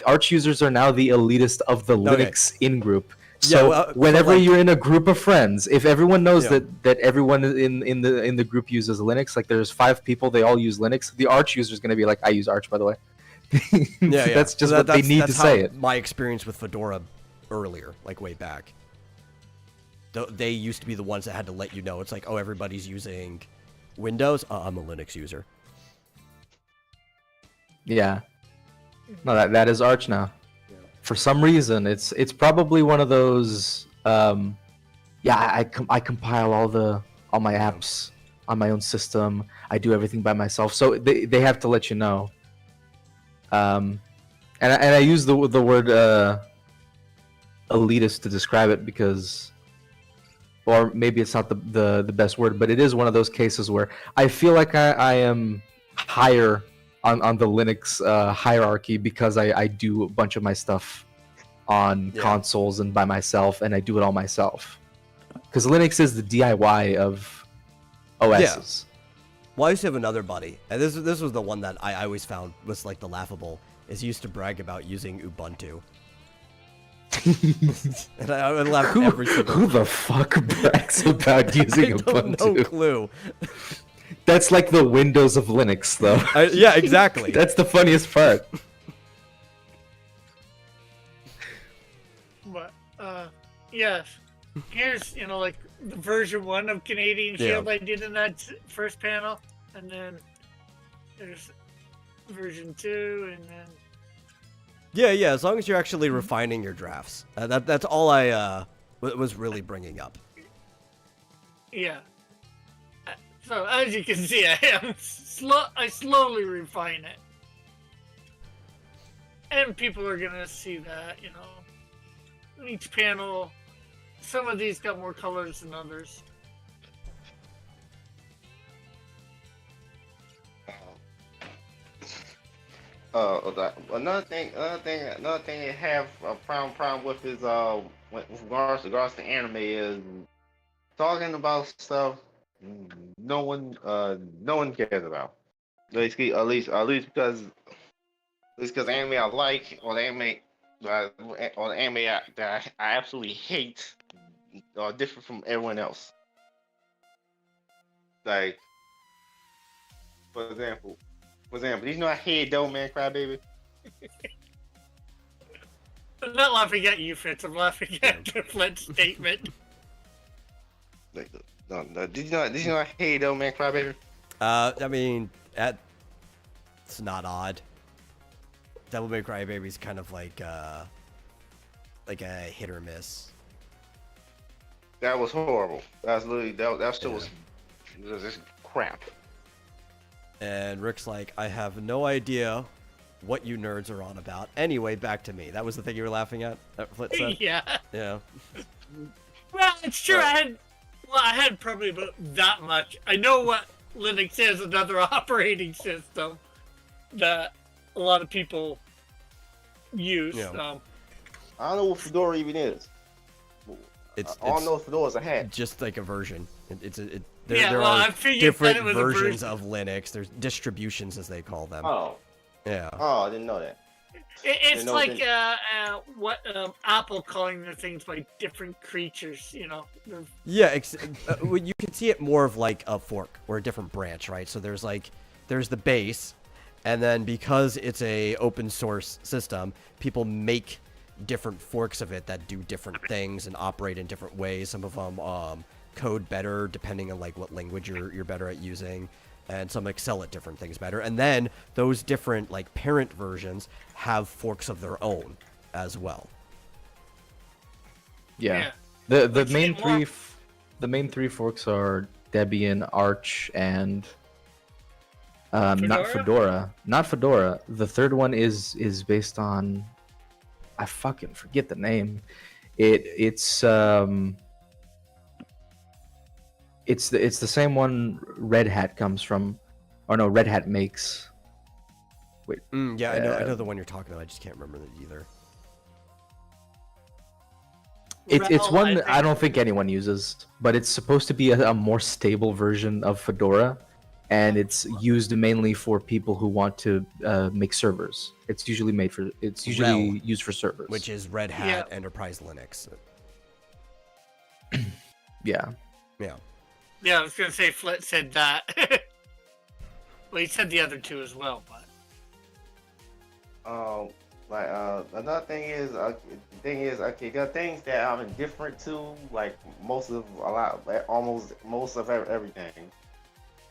Arch users are now the elitist of the Okay. Linux in group. Yeah, So well, whenever like- you're in a group of friends, if everyone knows Yeah. that everyone in the group uses Linux, like there's 5 people, they all use Linux. The Arch user is going to be like, I use Arch, by the way. Yeah, yeah. That's just So what they need to that's say how it. My experience with Fedora earlier, like way back. They used to be the ones that had to let you know. It's like, oh, everybody's using Windows. I'm a Linux user. Yeah. No, that is Arch now. For some reason, it's probably one of those. I compile all my apps on my own system. I do everything by myself, so they have to let you know. And I use the word elitist to describe it because, or maybe it's not the best word, but it is one of those cases where I feel like I am higher on the Linux hierarchy because I do a bunch of my stuff on consoles and by myself, and I do it all myself. Because Linux is the DIY of OSs. Well, I used to have another buddy, and this was the one that I always found was like the laughable, is he used to brag about using Ubuntu. And I would laugh every single Who the fuck brags about using I Ubuntu? don't no clue. That's like the Windows of Linux, though. Yeah, exactly. That's the funniest part. But yes, here's like the version 1 of Canadian Yeah. Shield I did in that first panel, and then there's version 2, and then Yeah, as long as you're actually refining your drafts. That's all I was really bringing up. yeah. So as you can see, I slowly refine it, and people are gonna see that in each panel. Some of these got more colors than others. Another thing they have a problem with is with regards to anime is talking about stuff no one cares about. At least because anime I like or the anime or the anime I absolutely hate are different from everyone else. Like for example, did you know I hate Devil May Cry Baby? I'm not laughing at you, Fitz. I'm laughing at the Flint statement. Like, no, did you know I hate Devil May Cry Baby? I mean, it's not odd. Devil May Cry Baby's kind of like a hit or miss. That was horrible. That was literally that still was just crap. And Rick's like, I have no idea what you nerds are on about. Anyway, back to me. That was the thing you were laughing at? That Flit said? Yeah. Yeah. Well, it's true. I had probably about that much. I know what Linux is, another operating system that a lot of people use. Yeah. I don't know what Fedora even is. All I know Fedora's a hat. Just like a version. I There are figured different that it was versions of Linux. There's distributions, as they call them. Oh. Yeah. Oh, I didn't know that. It's like what Apple calling their things by different creatures, you know. Yeah, you can see it more of like a fork or a different branch, right? So there's the base, and then because it's a open source system, people make different forks of it that do different things and operate in different ways. Some of them code better depending on like what language you're better at using, and some excel at different things better. And then those different like parent versions have forks of their own as well. Yeah. The main three forks are Debian, Arch, and not Fedora. Not Fedora. The third one is based on, I fucking forget the name. It's the same one Red Hat comes from, or no, Red Hat makes. Wait. Yeah, I know the one you're talking about. I just can't remember it either. It's one that I don't think anyone uses, but it's supposed to be a more stable version of Fedora, and it's used mainly for people who want to make servers. It's usually used for servers, which is Red Hat Enterprise Linux. Yeah. Yeah. Yeah, I was gonna say Flit said that. Well, he said the other two as well, but. Another thing is, okay, there are things that are indifferent to, like almost most of everything.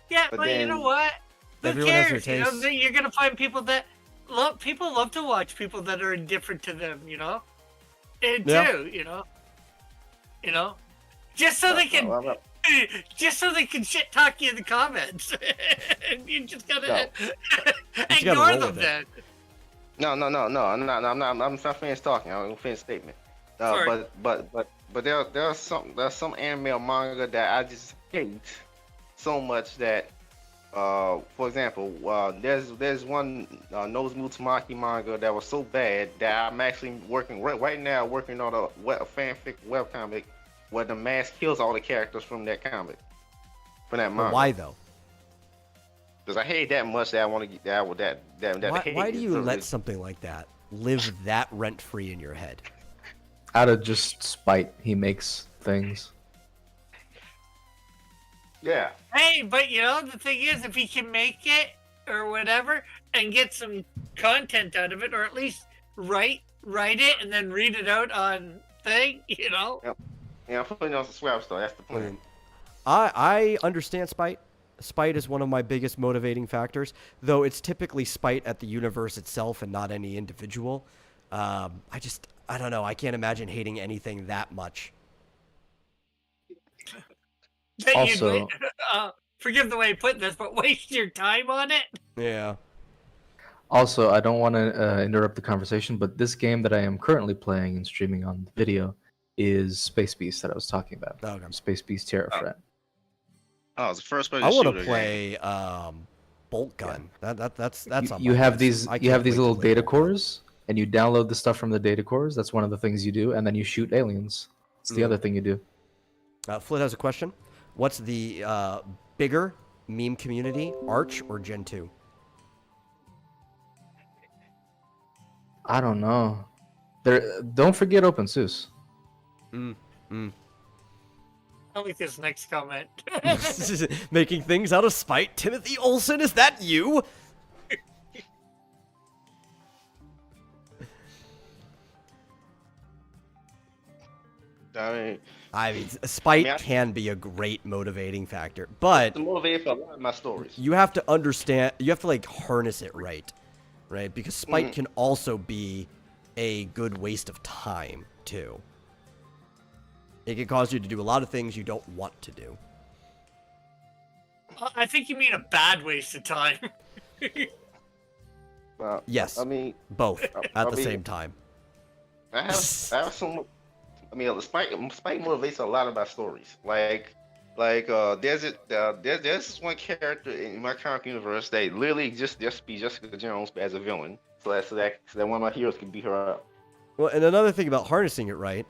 Yeah, but you know what? Who everyone has cares? their You know, tastes. you're gonna find people that love to watch people that are indifferent to them. You know, and Yeah. too. You know, just so they can. Just so they can shit talk you in the comments. You just gotta ignore them then. No. I'm not finished talking. I'm finished statement. But there's some anime or manga that I just hate so much that, for example, there's one Nozomu Tamaki manga that was so bad that I'm actually working on a fanfic webcomic where the mask kills all the characters from that comic, from that manga. Why though? Because I hate that much that I want to get that with that. Why do you let something like that live that rent free in your head? Out of just spite, he makes things. Yeah. Hey, but you know, the thing is, if he can make it or whatever and get some content out of it, or at least write it and then read it out on thing, you know. Yep. Yeah, I'm putting on some swap stuff. That's the plan. I understand spite. Spite is one of my biggest motivating factors, though it's typically spite at the universe itself and not any individual. I don't know. I can't imagine hating anything that much. Also, forgive the way I put this, but waste your time on it. Yeah. Also, I don't want to interrupt the conversation, but this game that I am currently playing and streaming on the video is Space Beast that I was talking about. Okay. Space Beast Terra Threat. Oh, it's a first person I shooter. want to play bolt gun. That's You have these I you can't have these wait to little play data bolt gun. cores, and you download the stuff from the data cores. That's one of the things you do, and then you shoot aliens. It's the Yeah. other thing you do. Flit has a question. What's the bigger meme community, Arch or Gen 2? I don't know. Don't forget OpenSUSE. I like this next comment. Making things out of spite. Timothy Olsen, is that you? I mean, spite can be a great motivating factor, but the motivator for a lot of my stories. you have to understand, you have to like harness it right? Because spite can also be a good waste of time too. It can cause you to do a lot of things you don't want to do. I think you mean a bad waste of time. Yes, I mean, both at the same time. I have some. I mean, spite motivates a lot of my stories. There's this one character in my comic universe that literally just be Jessica Jones as a villain, so that one of my heroes can beat her up. Well, and another thing about harnessing it right,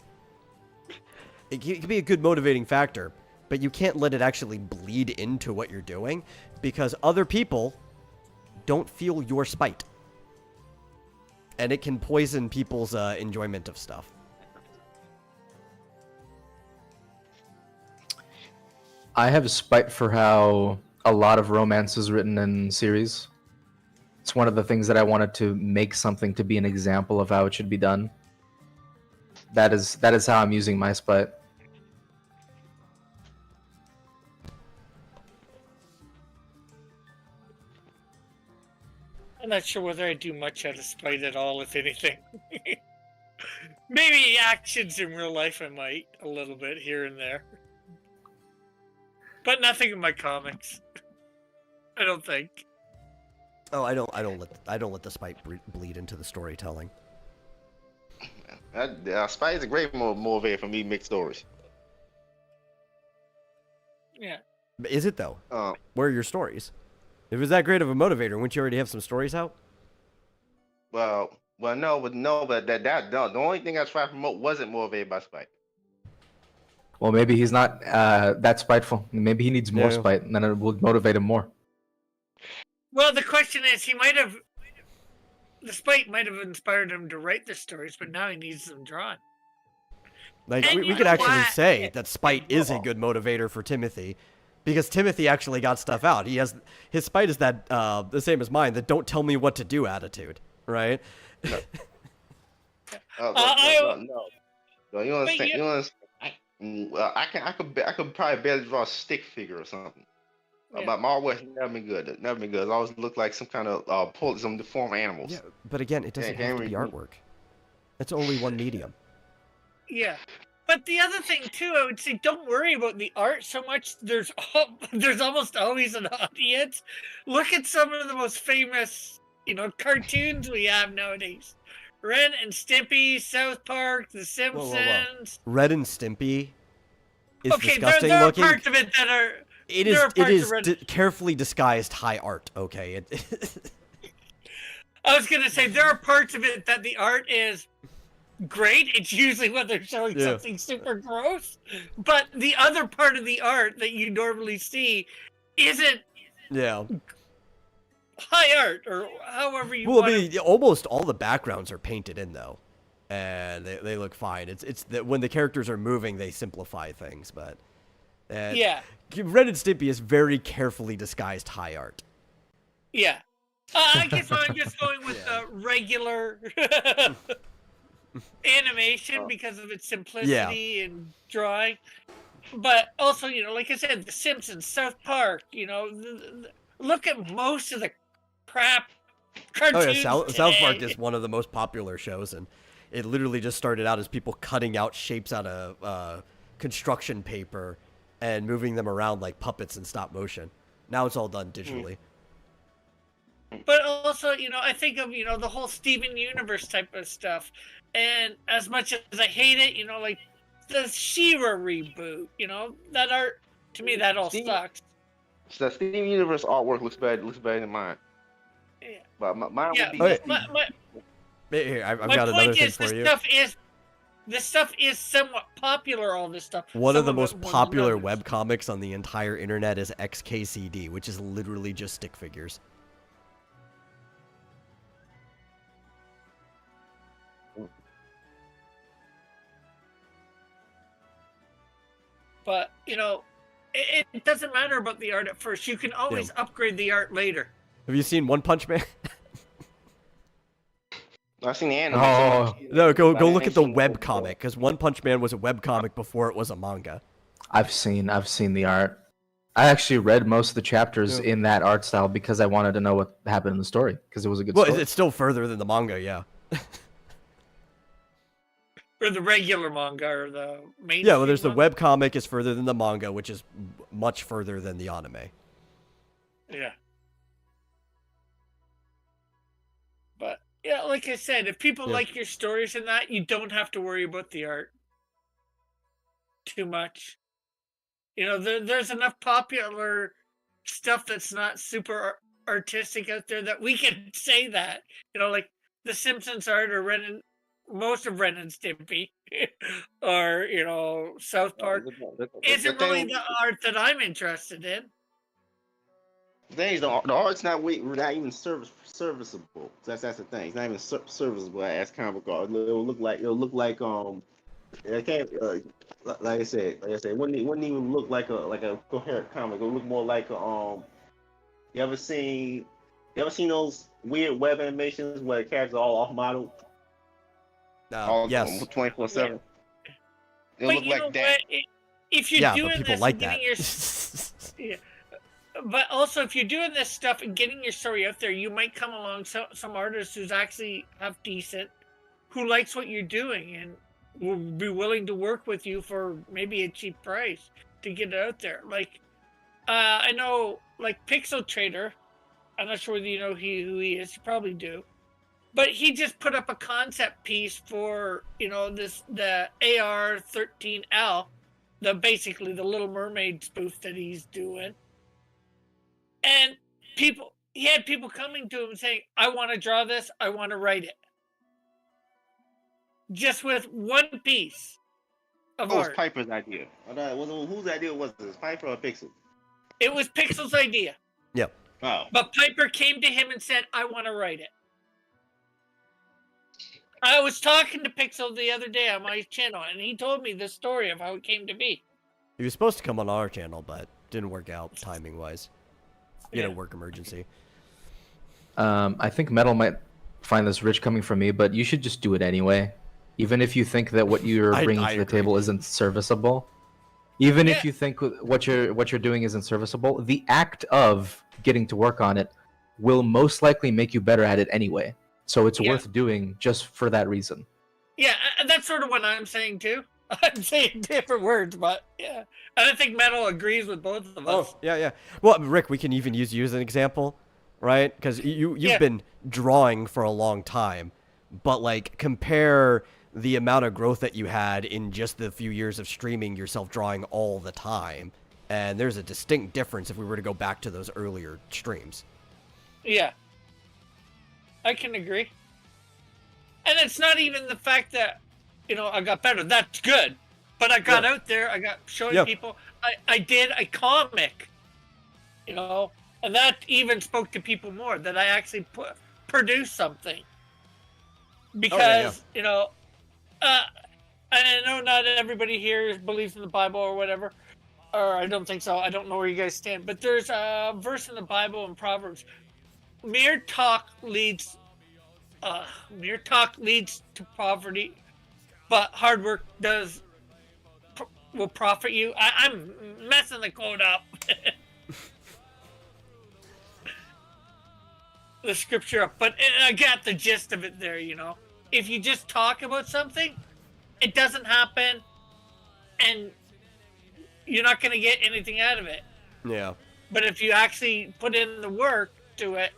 it can be a good motivating factor, but you can't let it actually bleed into what you're doing, because other people don't feel your spite, and it can poison people's enjoyment of stuff. I have a spite for how a lot of romance is written in series. It's one of the things that I wanted to make something to be an example of how it should be done. That is how I'm using my spite. I'm not sure whether I do much out of spite at all, if anything. Maybe actions in real life I might, a little bit here and there. But nothing in my comics. I don't think. Oh, I don't let the spite bleed into the storytelling. Spite is a great motivator for me to make stories. Yeah. Is it though? Where are your stories? If it was that great of a motivator, wouldn't you already have some stories out? No, but the only thing I tried to promote wasn't motivated by spite. Well, maybe he's not that spiteful. Maybe he needs more spite, and then it will motivate him more. Well, the question is, the spite might have inspired him to write the stories, but now he needs them drawn. Like, And we you could know actually what? say that spite is a good motivator for Timothy, because Timothy actually got stuff out. His spite is that the same as mine, that don't tell me what to do attitude, right? No, you understand? You understand? I could probably barely draw a stick figure or something. Yeah. My artwork never been good. It always looked like some kind of some deformed animals. Yeah, but again, it doesn't have to be artwork. It's only one medium. Yeah. But the other thing too, I would say, don't worry about the art so much. There's almost always an audience. Look at some of the most famous, cartoons we have nowadays. Ren and Stimpy, South Park, The Simpsons. Whoa. Red and Stimpy is Okay, disgusting there are looking. parts of it that are. It there are parts is of Red- carefully disguised high art. Okay. I was gonna say there are parts of it that the art is great. It's usually when they're showing something super gross. But the other part of the art that you normally see isn't high art, or however you want I mean, almost all the backgrounds are painted in though, and they look fine. It's that when the characters are moving, they simplify things. But yeah, Ren and Stimpy is very carefully disguised high art. Yeah, I guess I'm just going with regular animation because of its simplicity and drawing. But also, like I said, The Simpsons, South Park. Look at most of the crap cartoons. Oh yeah, South Park is one of the most popular shows, and it literally just started out as people cutting out shapes out of construction paper and moving them around like puppets in stop motion. Now it's all done digitally. But also, I think of, the whole Steven Universe type of stuff. And as much as I hate it, like the She-Ra reboot, that art, to me, that all sucks. So Steven Universe artwork looks better than mine. Yeah. But mine Yeah, would be. but Here, I've my got another point thing is, for you. this stuff is somewhat popular. All this stuff. One Some of the it most more than popular others. webcomics on the entire internet is XKCD, which is literally just stick figures. But it doesn't matter about the art at first. You can always upgrade the art later. Have you seen One Punch Man? I've seen the anime. Oh. No, go But I look ain't at the seen it web before. comic, because One Punch Man was a web comic before it was a manga. I've seen the art. I actually read most of the chapters in that art style because I wanted to know what happened in the story because it was a good Well, story. it's still further than the manga, yeah. Or the regular manga, or the main. Yeah, well, there's the web comic is further than the manga, which is much further than the anime. Yeah. But yeah, like I said, if people like your stories and that, you don't have to worry about the art too much. There's enough popular stuff that's not super artistic out there that we can say that. Like the Simpsons art, or most of Ren and Stimpy, or South Park, isn't really the art that I'm interested in. The thing is, the art's not even serviceable. That's the thing. It's not even serviceable as comic art. It'll look like I can't like I said, it wouldn't even look like a coherent comic. It'll look more like You ever seen those weird web animations where the characters are all off model? Yes. 24/7. It'll But look you like know that. what? If you're Yeah, doing but people this like and getting that. your but also if you're doing this stuff and getting your story out there, you might come along some artists who's actually who likes what you're doing and will be willing to work with you for maybe a cheap price to get it out there. Like I know, like Pixel Trader. I'm not sure whether you know who he is. You probably do. But he just put up a concept piece for the AR-13L, basically the Little Mermaid spoof that he's doing. And he had people coming to him saying, "I want to draw this. I want to write it." Just with one piece of It was art. Piper's idea. Whose idea was this? Piper or Pixel? It was Pixel's idea. Yep. Oh. But Piper came to him and said, "I want to write it." I was talking to Pixel the other day on my channel, and he told me the story of how it came to be. He was supposed to come on our channel, but didn't work out timing-wise. Work emergency. I think Metal might find this rich coming from me, but you should just do it anyway. Even if you think that what you're bringing to the table isn't serviceable. Even if you think what you're doing isn't serviceable, the act of getting to work on it will most likely make you better at it anyway. So it's worth doing just for that reason. Yeah, and that's sort of what I'm saying too. I'm saying different words, but yeah. And I think Metal agrees with both of us. Oh, yeah. Well, Rick, we can even use you as an example, right? Because you've been drawing for a long time, but like compare the amount of growth that you had in just the few years of streaming yourself drawing all the time, and there's a distinct difference if we were to go back to those earlier streams. Yeah. I can agree. And it's not even the fact that, I got better. That's good. But I got out there. I got showing people. I did a comic, and that even spoke to people more, that I actually produced something. Because, I know not everybody here believes in the Bible or whatever. Or I don't think so. I don't know where you guys stand. But there's a verse in the Bible in Proverbs. Mere talk leads to poverty, but hard work will profit you. I'm messing the quote up. The scripture up, but I got the gist of it there. If you just talk about something, it doesn't happen, and you're not going to get anything out of it. Yeah. But if you actually put in the work to it,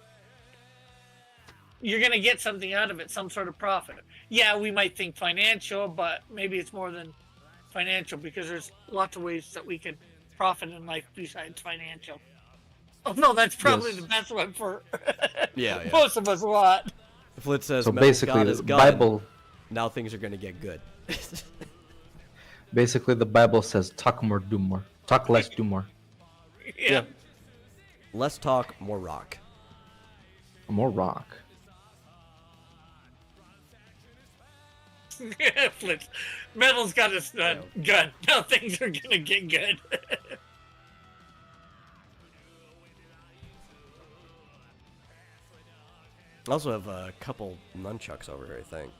you're going to get something out of it, some sort of profit. Yeah, we might think financial, but maybe it's more than financial, because there's lots of ways that we can profit in life besides financial. Oh no, that's probably Yes. the best one for Yeah, yeah. most of us want. Flint says, So "Metal's basically, got his the gun. Bible. Now things are gonna get good." Basically, the Bible says, "Talk more, do more. Talk less, do more. Yeah. Less talk, more rock. More rock." Flint's Metal's got his gun. Now things are gonna get good. I also have a couple nunchucks over here, I think.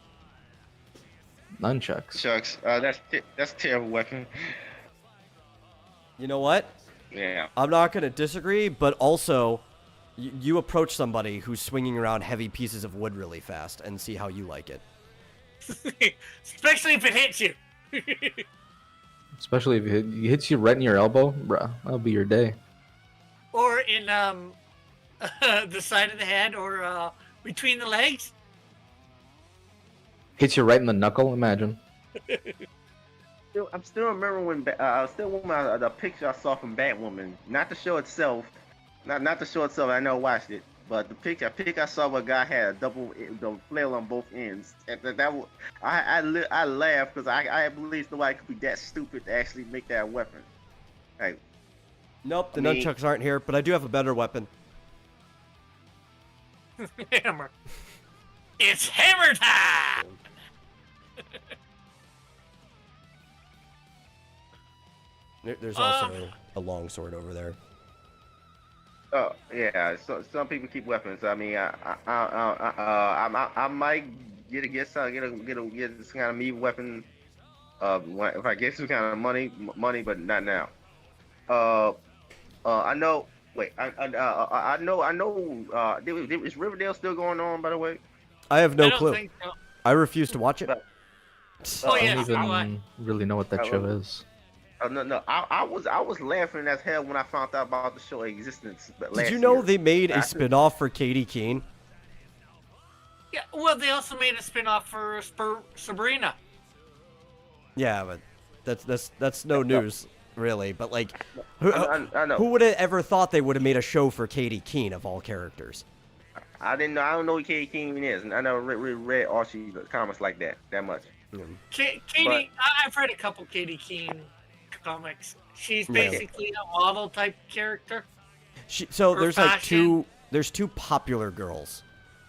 Nunchucks. Shucks, that's a terrible weapon. You know what? Yeah. I'm not gonna disagree, but also, you approach somebody who's swinging around heavy pieces of wood really fast and see how you like it. Especially if it hits you. Especially if it hits you right in your elbow, bruh. That'll be your day. Or in the side of the head, or between the legs. Hits you right in the knuckle. Imagine. I'm still remember when the picture I saw from Batwoman, not the show itself, not the show itself. I know I watched it, but the picture I saw where a guy had the flail on both ends, and I laughed because I believe nobody could be that stupid to actually make that weapon. Like, Nope, the I mean- nunchucks aren't here, but I do have a better weapon. Hammer. It's hammer time. There's also a long sword over there. oh yeah, so some people keep weapons. I mean, I might get some kind of me weapon. If I get some kind of money, but not now. I know. Wait, I know. Is Riverdale still going on? By the way. I have no I don't clue. think so. I refuse to watch it. But- Oh, I yeah, don't so do I. even really know what that show is. No. I was laughing as hell when I found out about the show existence. Did you know year. they made a I- spin-off for Katie Keene? Yeah, well, they also made a spin-off for Sabrina. Yeah, but that's no news, really. But like, who, I know. who would have ever thought they would have made a show for Katie Keene of all characters? I didn't know. I don't know who Katie King even is, and I never read Archie comics like that much. Katie, I've read a couple Katie Keene comics. She's Yeah. basically a model type character. So For there's fashion. there's two popular girls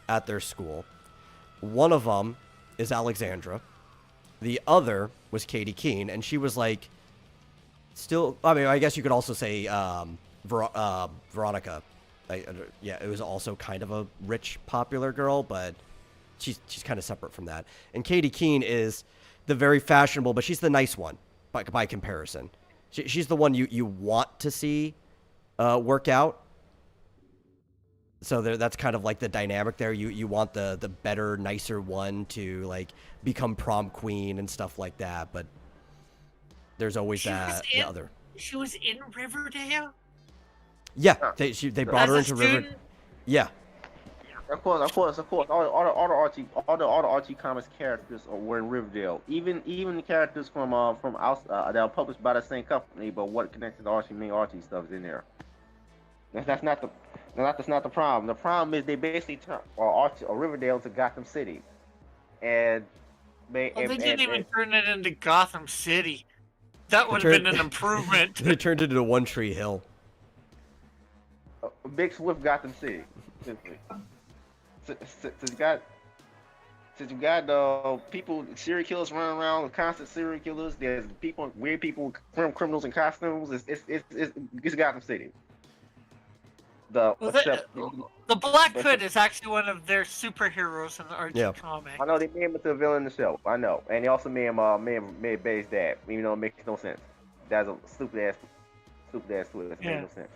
at their school. One of them is Alexandra. The other was Katie Keene, and she was like, still. I mean, I guess you could also say Veronica. Yeah, it was also kind of a rich, popular girl, but she's kind of separate from that. And Katie Keene is the very fashionable, but she's the nice one by comparison. She's the one you want to see work out. So that's kind of like the dynamic there. You want the better, nicer one to like become prom queen and stuff like that. But there's always the other. She was in Riverdale. Yeah, they brought her As a into River. student? Yeah, Of course. All the Archie comics characters were in Riverdale. Even the characters from that are published by the same company, but what connected to Archie, main Archie stuff is in there. That's not the problem. The problem is they basically turned Archie or Riverdale to Gotham City, and Well, they didn't even turn it into Gotham City. That would have been an improvement. they turned it into One Tree Hill. Big Swift Gotham City. Simply. Since you got people, serial killers running around, constant serial killers. There's weird people, criminals in costumes. It's Gotham City. Well, the Black Hood is actually one of their superheroes in the Archie comic. I know they made him into a villain in the show. I know, and they also made Bay's dad, even though it makes no sense. That's a stupid ass twist. It made no sense.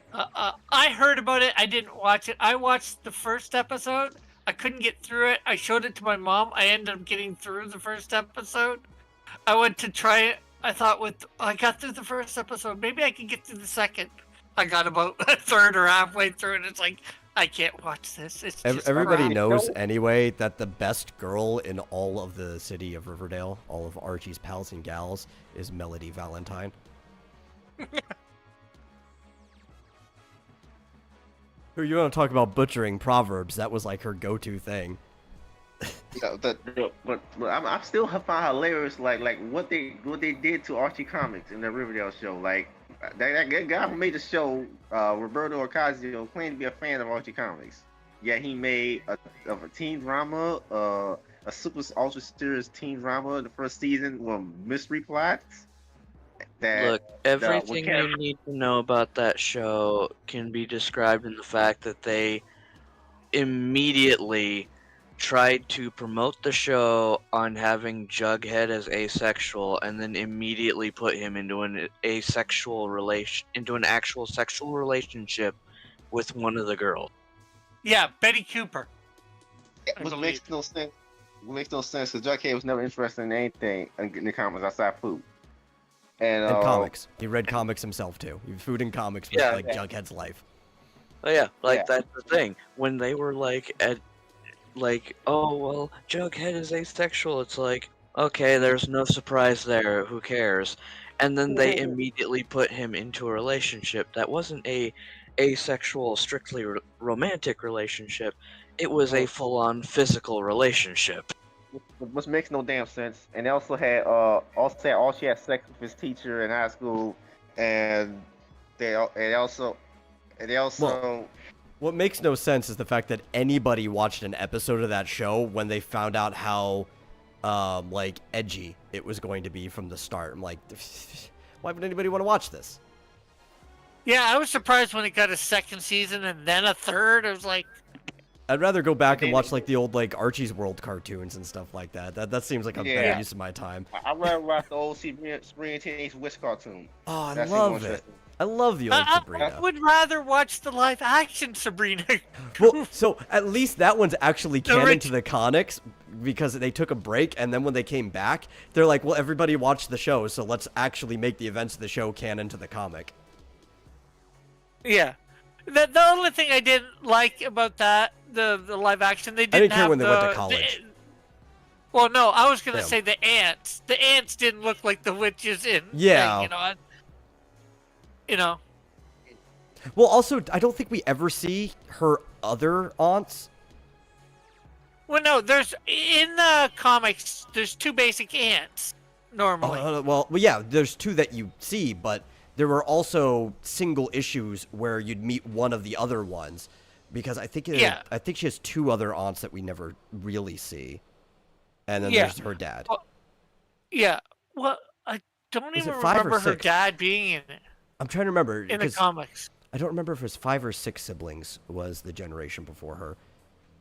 I heard about it. I didn't watch it. I watched the first episode. I couldn't get through it. I showed it to my mom. I ended up getting through the first episode. I went to try it. I thought I got through the first episode. Maybe I could get through the second. I got about a third or halfway through, and it's like, I can't watch this. It's just Everybody crap. knows anyway that the best girl in all of the city of Riverdale, all of Archie's pals and gals, is Melody Valentine. You want to talk about butchering proverbs? That was like her go-to thing. But I'm still find hilarious like what they did to Archie Comics in the Riverdale show. Like that guy who made the show, Roberto Ocasio, claimed to be a fan of Archie Comics. Yet he made a teen drama, a super ultra serious teen drama in the first season with mystery plots. Look, everything you need to know about that show can be described in the fact that they immediately tried to promote the show on having Jughead as asexual, and then immediately put him into an actual sexual relationship with one of the girls. Yeah, Betty Cooper. Which makes no sense. Makes no sense because Jughead was never interested in anything in the comics outside food. And comics. He read comics himself too. Food and comics was like Jughead's life. Oh yeah, that's the thing. When they were oh well, Jughead is asexual. It's like, okay, there's no surprise there. Who cares? And then they immediately put him into a relationship that wasn't a asexual, strictly romantic relationship. It was a full-on physical relationship. Which makes no damn sense. And they also had she had sex with his teacher in high school, and they also. Well, what makes no sense is the fact that anybody watched an episode of that show when they found out how, like, edgy it was going to be from the start. I'm like, why would anybody want to watch this? Yeah, I was surprised when it got a second season and then a third. I was like, I'd rather go back and watch like the old like Archie's World cartoons and stuff like that. That seems like a better use of my time. I'd rather watch the old Sabrina Teenage Witch cartoon. Oh, I love it. I love the old Sabrina. I would rather watch the live action Sabrina. Well, so at least that one's actually canon to the comics because they took a break, and then when they came back, they're like, well, everybody watched the show, so let's actually make the events of the show canon to the comic. Yeah. The only thing I didn't like about that, the live action, they didn't I didn't care when they went to college. Well, no, I was going to say the ants. The ants didn't look like the witches in. Yeah. You know. Well, also, I don't think we ever see her other aunts. Well, no, in the comics, there's two basic ants, normally. Well, yeah, there's two that you see, but there were also single issues where you'd meet one of the other ones, because I think she has two other aunts that we never really see, and then there's her dad. Well, I don't even remember her dad being in it. I'm trying to remember in the comics. I don't remember if it was 5 or 6 siblings was the generation before her,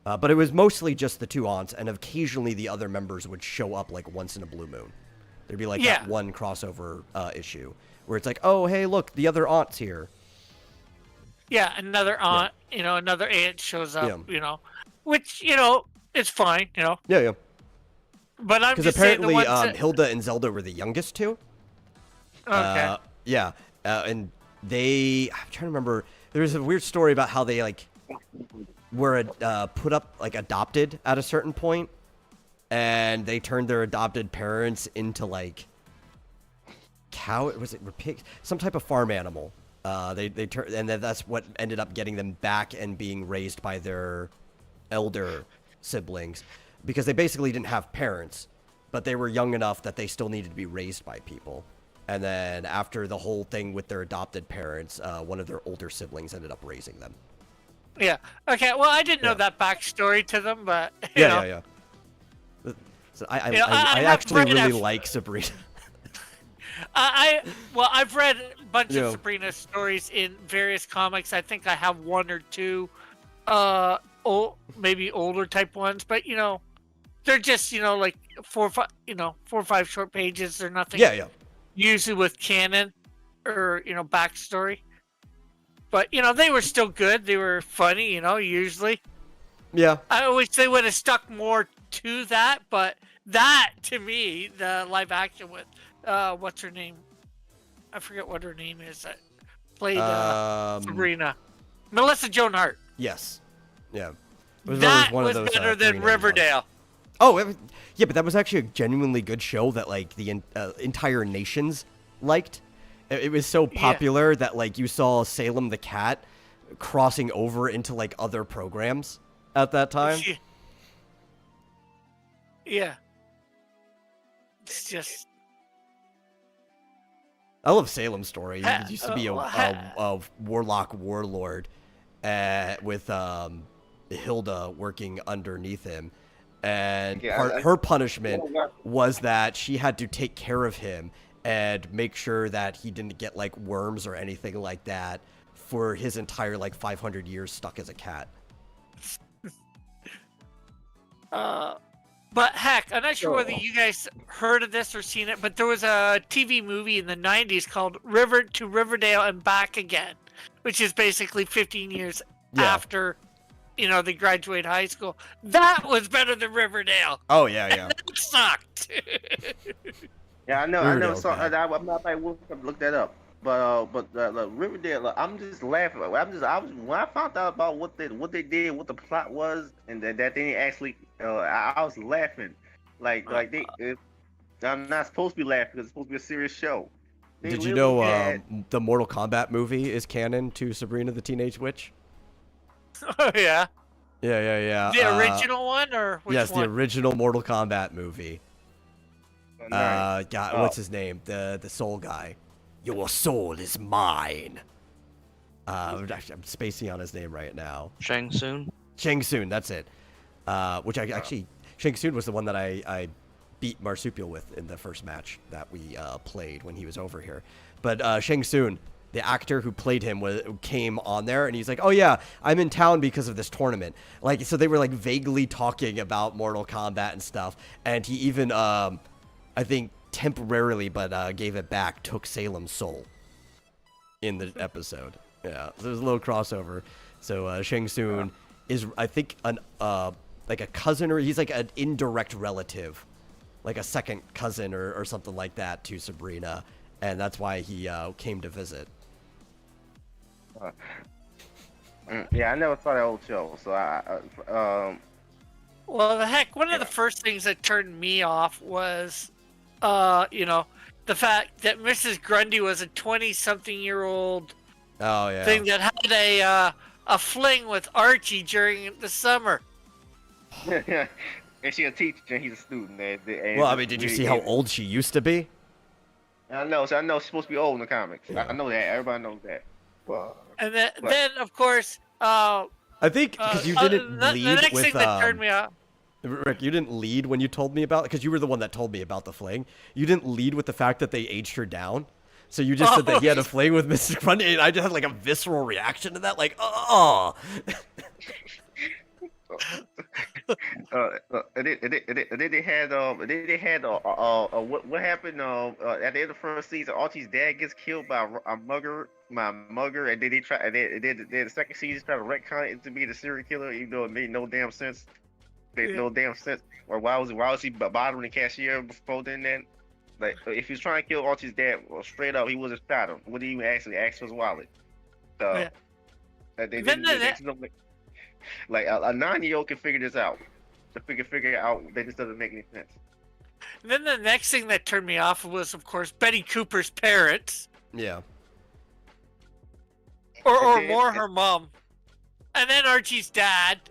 but it was mostly just the two aunts, and occasionally the other members would show up like once in a blue moon. There'd be like that one crossover issue where it's like, oh, hey, look, the other aunt's here. Yeah, another aunt, another aunt shows up, which, it's fine, Yeah. But I'm just apparently, saying the ones Hilda and Zelda were the youngest two. Okay. And I'm trying to remember, there's a weird story about how they, like, were put up, like, adopted at a certain point, and they turned their adopted parents into, like, pigs, some type of farm animal. They turned, and then that's what ended up getting them back and being raised by their elder siblings, because they basically didn't have parents, but they were young enough that they still needed to be raised by people. And then after the whole thing with their adopted parents, one of their older siblings ended up raising them. Yeah. Okay. Well, I didn't know that backstory to them, but yeah. So I actually really like Sabrina. I've read a bunch of Sabrina stories in various comics. I think I have one or two, maybe older type ones, but they're just like 4 or 5 short pages. They're nothing. Yeah. Usually with canon or backstory, but they were still good. They were funny, usually. Yeah. I wish they would have stuck more to that, but that to me, the live action with what's her name? I forget what her name is. That played Sabrina, Melissa Joan Hart. Yes. Yeah. That was better than Riverdale. Oh, yeah, but that was actually a genuinely good show that, like, the entire nations liked. It was so popular that, like, you saw Salem the Cat crossing over into like other programs at that time. Yeah. It's just. I love Salem's story. He used to be a warlock warlord with Hilda working underneath him. And her punishment was that she had to take care of him and make sure that he didn't get like worms or anything like that for his entire like 500 years stuck as a cat. But heck, I'm not sure whether you guys heard of this or seen it, but there was a TV movie in the 90s called River to Riverdale and Back Again, which is basically 15 years after, they graduate high school. That was better than Riverdale. Oh, yeah, yeah. That sucked. Yeah, I know. Riverdale's So bad. I'm not like look that up. But Riverdale, I'm just laughing. When I found out about what they did, what the plot was, and that they didn't actually, I was laughing, I'm not supposed to be laughing because it's supposed to be a serious show. Did you know the Mortal Kombat movie is canon to Sabrina the Teenage Witch? Oh yeah. Yeah. The original one or which yes, one? the original Mortal Kombat movie. Nice. What's his name? The soul guy. Your soul is mine. I'm spacing on his name right now. Shang Tsung? Shang Tsung, that's it. Which Shang Tsung was the one that I beat Marsupial with in the first match that we played when he was over here. But Shang Tsung, the actor who played him, came on there, and he's like, "Oh yeah, I'm in town because of this tournament." Like, so they were like vaguely talking about Mortal Kombat and stuff, and he even, I think, temporarily, but gave it back, took Salem's soul in the episode. Yeah, so there's a little crossover. So Shang Tsung is, I think, like a cousin, or he's like an indirect relative, like a second cousin or something like that to Sabrina, and that's why he came to visit. Yeah, I never saw that old show, so Well, the heck, one of the first things that turned me off was, the fact that Mrs. Grundy was a 20-something-year-old thing that had a fling with Archie during the summer. and she's a teacher and he's a student. Well, I mean, did you see how old she used to be? I know she's supposed to be old in the comics. Yeah. I know that. Everybody knows that. And then of course, I think because you didn't lead the next with thing that turned me off. Rick, you didn't lead when you told me about, because you were the one that told me about the fling. You didn't lead with the fact that they aged her down. So you just said that he had a fling with Mrs. Grundy, and I just had like a visceral reaction to that, like, oh. And then they had what happened at the end of the first season. Archie's dad gets killed by a mugger, and then the second season try to retcon it to be the serial killer, even though it made no damn sense. No damn sense. Or why was he bothering the cashier before then? Like, if he was trying to kill Archie's dad, well, straight up, he would have shot him. Wouldn't even actually ask for his wallet. So, like a 9-year-old can figure this out. To figure it out, that just doesn't make any sense. And then the next thing that turned me off was, of course, Betty Cooper's parents. Yeah. Or more her mom. And then Archie's dad.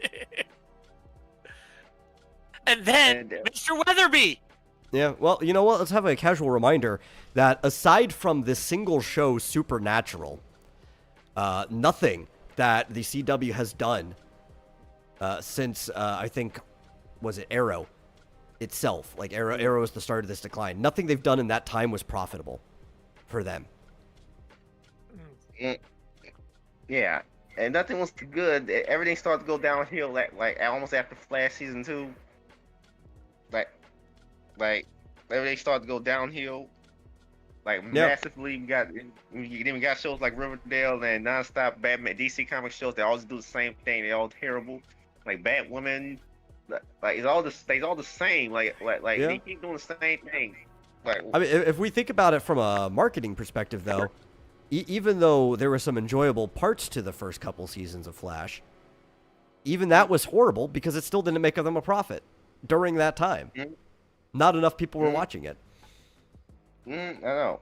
And then Mr. Weatherby. Yeah, well, you know what? Let's have a casual reminder that aside from this single show, Supernatural, nothing that the CW has done since, I think, was it Arrow itself? Like, Arrow is the start of this decline. Nothing they've done in that time was profitable for them. Yeah, and nothing was good. Everything started to go downhill, like almost after Flash season 2. Like everything started to go downhill, massively. We got shows like Riverdale and nonstop Batman, DC comic shows that always do the same thing. They're all terrible. Like Batwoman, it's all the same. They keep doing the same thing. I mean, if we think about it from a marketing perspective, though, even though there were some enjoyable parts to the first couple seasons of Flash, even that was horrible because it still didn't make them a profit during that time. Mm-hmm. Not enough people were watching it. I know.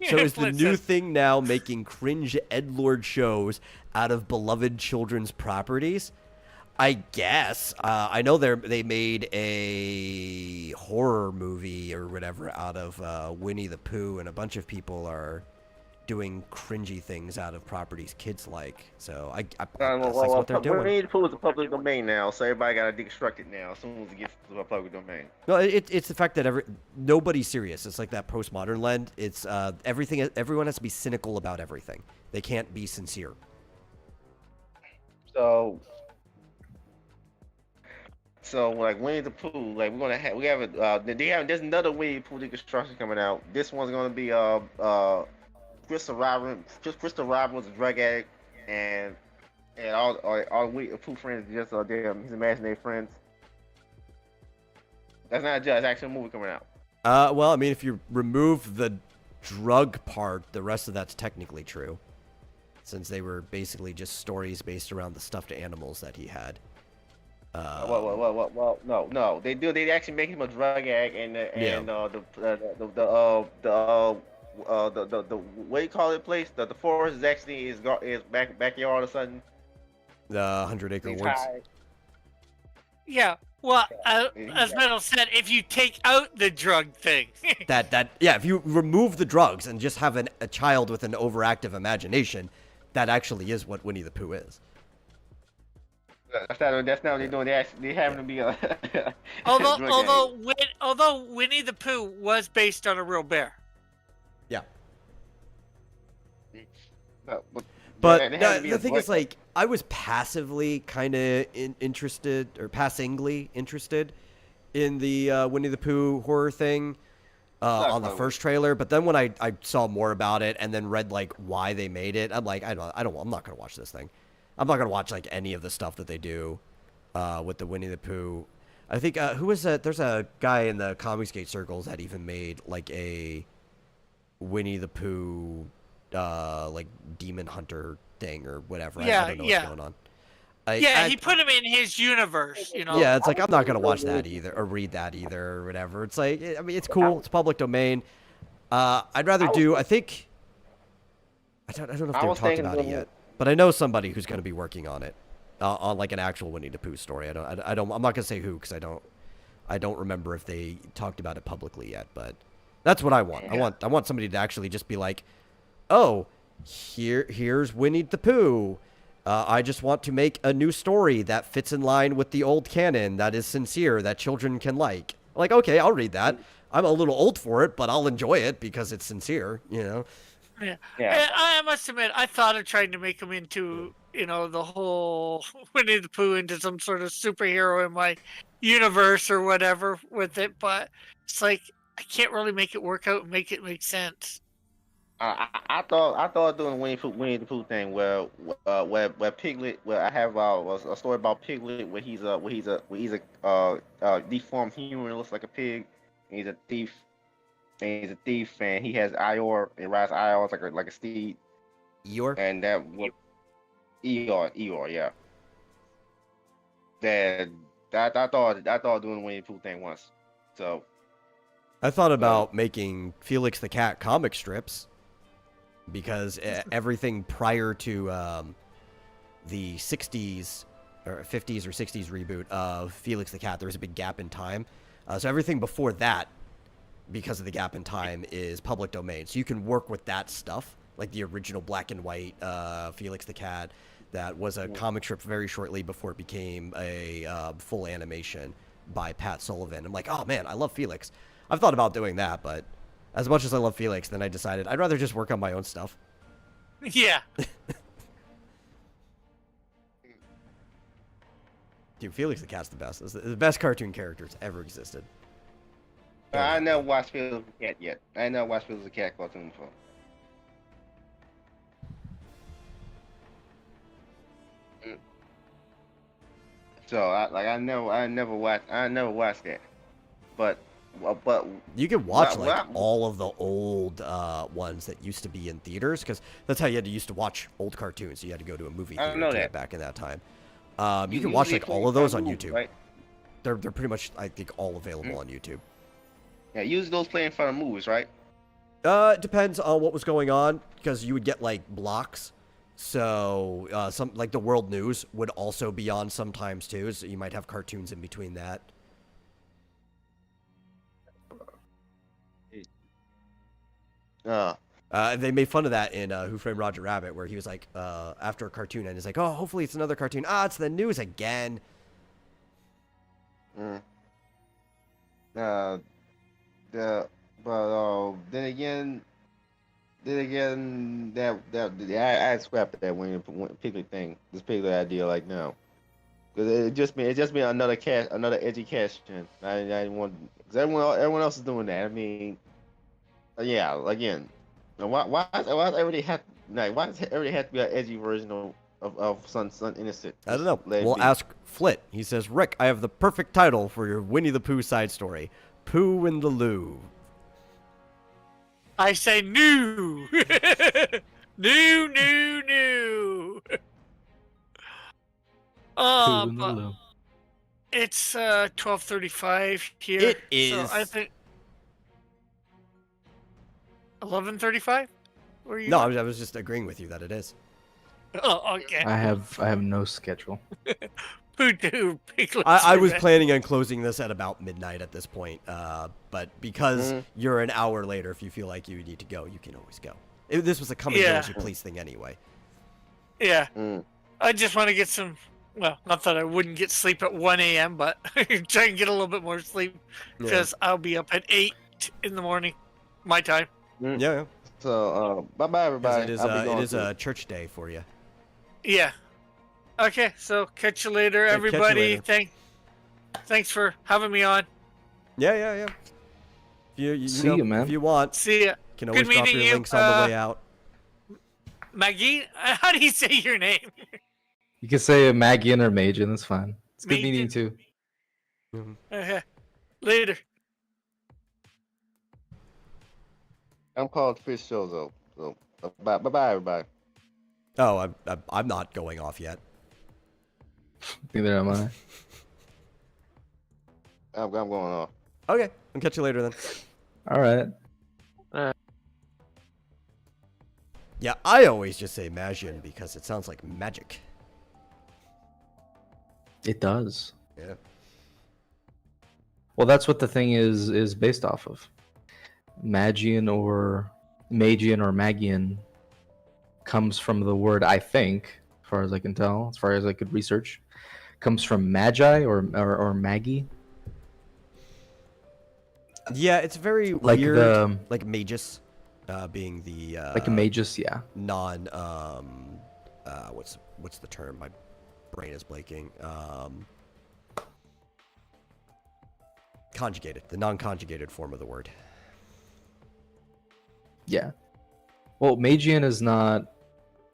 So is the new Listen. thing now making cringe edgelord shows out of beloved children's properties? I guess. I know they made a horror movie or whatever out of Winnie the Pooh, and a bunch of people are doing cringy things out of properties kids like. So I guess that's what they're doing. Winnie the Pooh is a public domain now, so everybody got to deconstruct it now as soon as it gets to a public domain. No, it's the fact that nobody's serious. It's like that postmodern lens. It's everyone has to be cynical about everything. They can't be sincere. So like Winnie the Pooh, like there's another Winnie the Pooh deconstruction coming out. This one's gonna be Christopher Robin was a drug addict, and all Winnie the Pooh friends are just his imaginary friends. That's not just actually a movie coming out. Well, I mean, if you remove the drug part, the rest of that's technically true, since they were basically just stories based around the stuffed animals that he had. Well, no. They actually make him a drug addict, the what do you call it place? The forest is actually is backyard all of a sudden. The 100-acre woods. Yeah. Well, as Metal said, if you take out the drug thing. If you remove the drugs and just have a child with an overactive imagination, that actually is what Winnie the Pooh is. That's not what they're doing. They having to be a. although Winnie the Pooh was based on a real bear. Yeah. But the thing is, like, I was passively kind of interested in the Winnie the Pooh horror thing on the first trailer, but then when I saw more about it and then read like why they made it, I'm like, I'm not gonna watch this thing. I'm not gonna watch like any of the stuff that they do with the Winnie the Pooh. I think who is that? There's a guy in the Comicsgate circles that even made like a Winnie the Pooh like demon hunter thing or whatever. Yeah, I don't know what's going on. He put him in his universe, you know. Yeah, it's like I'm not gonna watch that either or read that either or whatever. It's like, I mean, it's cool. It's public domain. I'd rather do. I think. I don't know if they've talked about it yet, but I know somebody who's gonna be working on it, on like an actual Winnie the Pooh story. I'm not gonna say who because I don't remember if they talked about it publicly yet. But that's what I want. Yeah. I want somebody to actually just be like, oh, here's Winnie the Pooh. I just want to make a new story that fits in line with the old canon, that is sincere, that children can like. Like, okay, I'll read that. I'm a little old for it, but I'll enjoy it because it's sincere, you know? Yeah. I must admit, I thought of trying to make him into, you know, the whole Winnie the Pooh into some sort of superhero in my universe or whatever with it, but it's like, I can't really make it work out and make it make sense. I thought doing Winnie the Pooh thing where Piglet, where I have a story about Piglet where he's a deformed human, looks like a pig, and he's a thief, and he has Eeyore, and rides Eeyore like a steed. Eeyore? And that was Eeyore, yeah. I thought doing the Winnie the Pooh thing once, so. I thought about making Felix the Cat comic strips. Because everything prior to the 60s or 50s or 60s reboot of Felix the Cat, there was a big gap in time. So everything before that, because of the gap in time, is public domain. So you can work with that stuff, like the original black and white Felix the Cat that was a comic strip very shortly before it became a full animation by Pat Sullivan. I'm like, oh man, I love Felix. I've thought about doing that, but as much as I love Felix, then I decided I'd rather just work on my own stuff. Yeah. Dude, Felix the Cat's the best. It's the best cartoon characters ever existed. I never watched Felix the Cat yet. I never watched Felix the Cat cartoon before. So I never watched that, but you can watch all of the old ones that used to be in theaters, because that's how you used to watch old cartoons. You had to go to a movie theater back in that time. You can watch like all of those on YouTube. Right? They're pretty much, I think, all available on YouTube. Yeah, usually those play in front of movies, right? It depends on what was going on, because you would get like blocks. So some like the world news would also be on sometimes too. So you might have cartoons in between that. They made fun of that in Who Framed Roger Rabbit, where he was like, after a cartoon, and he's like, "Oh, hopefully it's another cartoon." Ah, it's the news again. But then again, I scrapped that when particular thing, this particular idea, like now, because it just been another education. I didn't want, because everyone else is doing that. I mean, yeah, again, why does everybody have to be an edgy version of Sun Innocent? I don't know. Let it We'll be. ask Flit. He says, "Rick, I have the perfect title for your Winnie the Pooh side story: Pooh in the Loo." I say new. New. Pooh in the But loo. it's 12:35 here. It is. So I think 11:35. Where are you? No, I was just agreeing with you that it is. Oh, okay. I have no schedule. Pooh do. I was planning on closing this at about midnight at this point, but because you're an hour later, if you feel like you need to go, you can always go. This was a come and go Yeah. as you please thing anyway. Yeah. Mm. I just want to get some. Well, not that I wouldn't get sleep at 1 a.m., but try and get a little bit more sleep because I'll be up at 8 in the morning, my time. Yeah. So, bye bye 'Cause everybody. it is, I'll be it going is to- a church day for you. Yeah. Okay, so catch you later, Hey, catch you everybody. later. Thanks for having me on. Yeah. If you See know, you, man. If you want, See ya. you can always Good drop meeting your you. links on the way out. Maggie, how do you say your name? You can say Magian or Magian. That's fine. It's good meeting you Magian. too. Okay. Later. I'm called Fish Shozo. So, bye everybody. Oh, I'm not going off yet. Neither am I. I'm going off. Okay, I'll catch you later then. All right. Yeah, I always just say Magian because it sounds like magic. It does. Yeah. Well, that's what the thing is based off of. Magian or Magian comes from the word, I think, as far as I can tell, as far as I could research, comes from magi or Maggie. Yeah, it's very Like weird. the- like magus, being the Like a magus, yeah. non what's the term? My brain is blanking. Conjugated, the non-conjugated form of the word. Yeah. Well, Magian is not,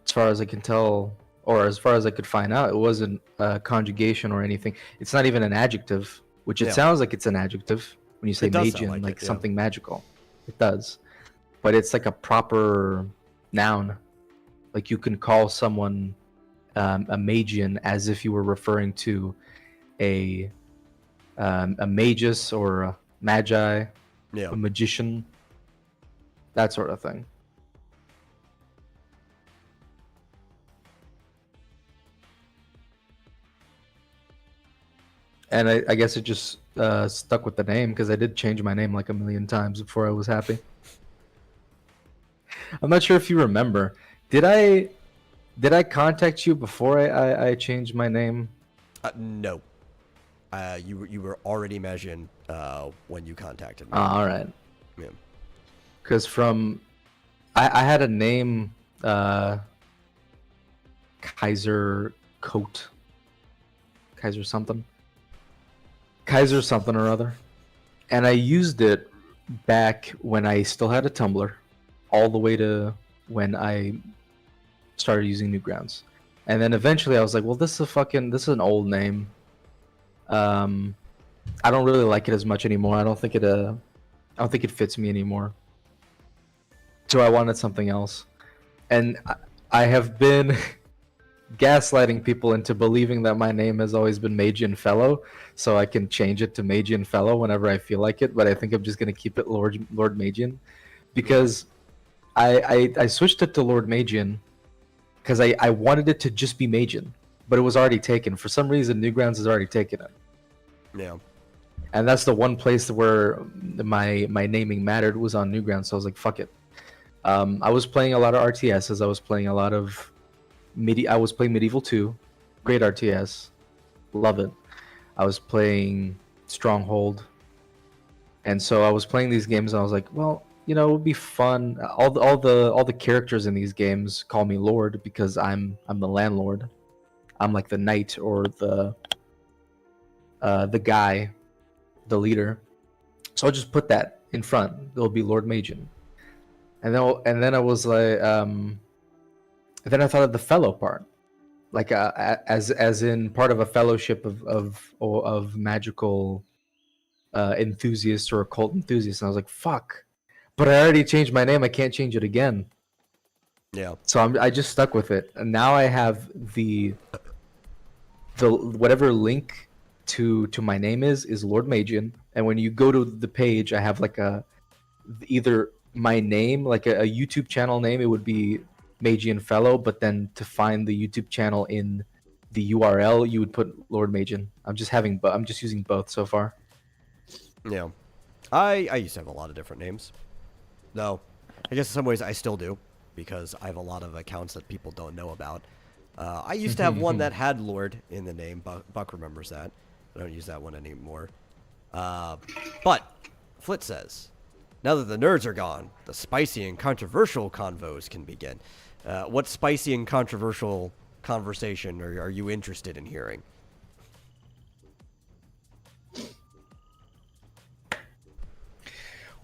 as far as I can tell, or as far as I could find out, it wasn't a conjugation or anything. It's not even an adjective, which it Yeah. sounds like it's an adjective when you say It does sound Magian, like like it, yeah. something magical. It does. But it's like a proper noun. Like you can call someone a Magian as if you were referring to a magus or a magi, Yeah. a magician, that sort of thing. And I guess it just stuck with the name because I did change my name like a million times before I was happy. I'm not sure if you remember. Did I contact you before I changed my name? No. You were already Magian when you contacted me. All right. Yeah. Because I had a name, Kaiser Coat, Kaiser something or other, and I used it back when I still had a Tumblr, all the way to when I started using Newgrounds, and then eventually I was like, well, this is an old name. I don't really like it as much anymore. I don't think it fits me anymore. So I wanted something else. And I have been gaslighting people into believing that my name has always been Magian Fellow, so I can change it to Magian Fellow whenever I feel like it, but I think I'm just going to keep it Lord Magian, because I switched it to Lord Magian because I wanted it to just be Magian, but it was already taken. For some reason, Newgrounds has already taken it. Yeah. And that's the one place where my naming mattered, was on Newgrounds. So I was like, fuck it. I was playing a lot of RTSs. I was playing a lot of I was playing Medieval 2, great RTS, love it. I was playing Stronghold, and so I was playing these games, and I was like, well, you know, it would be fun. All the characters in these games call me Lord because I'm the landlord. I'm like the knight or the guy, the leader. So I'll just put that in front. It'll be Lord Magian. And then I was like, then I thought of the fellow part, like as in part of a fellowship of magical enthusiasts or occult enthusiasts. And I was like, fuck, but I already changed my name. I can't change it again. Yeah. So I just stuck with it, and now I have the whatever link to my name is Lord Magian. And when you go to the page, I have like either my name, like a YouTube channel name, it would be Magian Fellow, but then to find the YouTube channel in the URL, you would put Lord Magian. I'm just using both so far. Yeah. I used to have a lot of different names. No. I guess in some ways I still do, because I have a lot of accounts that people don't know about. I used to have one that had Lord in the name. Buck remembers that. I don't use that one anymore. But Flit says, now that the nerds are gone, the spicy and controversial convos can begin. What spicy and controversial conversation are you interested in hearing?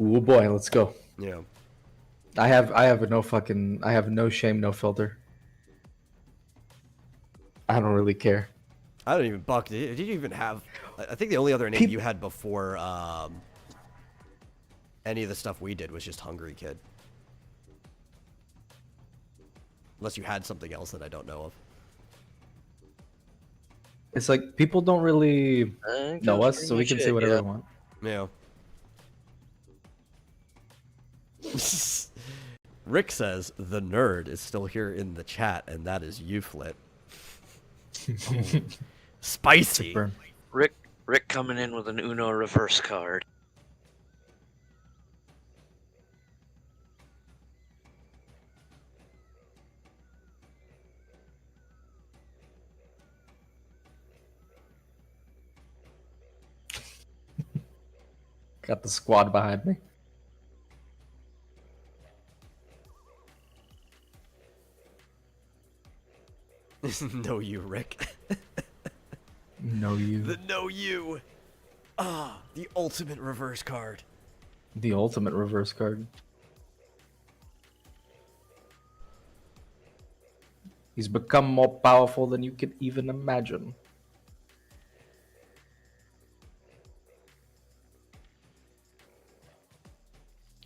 Oh boy, let's go. Yeah. I have no shame, no filter. I don't really care. I don't even, Buck, did you even have, I think the only other name you had before any of the stuff we did was just Hungry Kid. Unless you had something else that I don't know of. It's like people don't really know us, so we can say whatever we want. Yeah. Rick says the nerd is still here in the chat, and that is you, Flit. Spicy. Rick coming in with an Uno reverse card. Got the squad behind me. Know you, Rick. Know you. The know you. Ah, the ultimate reverse card. The ultimate reverse card. He's become more powerful than you could even imagine.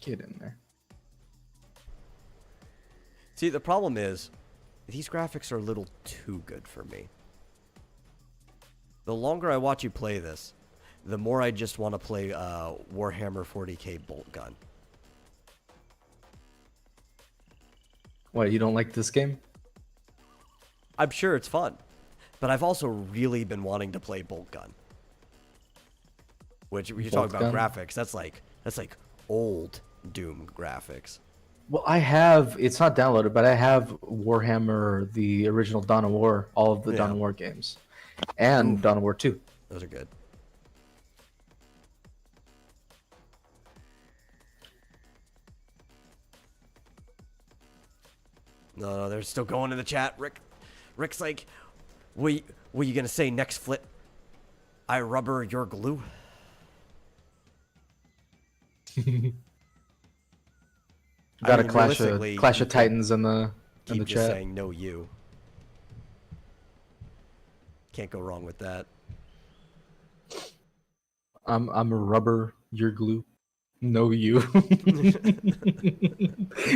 Get in there. See, the problem is, these graphics are a little too good for me. The longer I watch you play this, the more I just want to play Warhammer 40k Bolt Gun. What, you don't like this game? I'm sure it's fun, but I've also really been wanting to play Bolt Gun. Which, when you talk about graphics, that's like old Doom graphics. Well, it's not downloaded, but I have Warhammer, the original Dawn of War, all of the Dawn of War games, and Dawn of War 2. Those are good. No, they're still going in the chat. Rick's like, what you gonna say next, Flit? I rubber, your glue? Got a Clash of Titans in the Just chat. saying no you. Can't go wrong with that. I'm a rubber, you're glue. No you.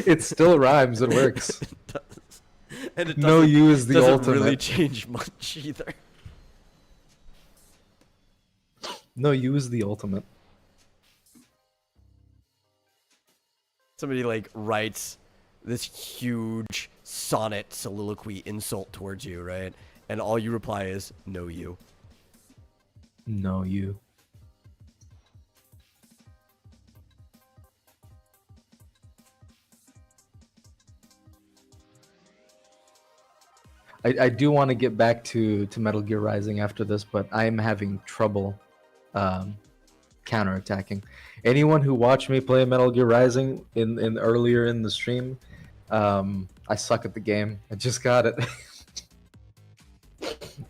It still rhymes. It works. It does. And it No you is the doesn't ultimate. really change much either. No you is the ultimate. Somebody like writes this huge sonnet soliloquy insult towards you, right? And all you reply is, "No, you." No, you. I do want to get back to Metal Gear Rising after this, but I'm having trouble counterattacking. Anyone who watched me play Metal Gear Rising in earlier in the stream, I suck at the game. I just got it.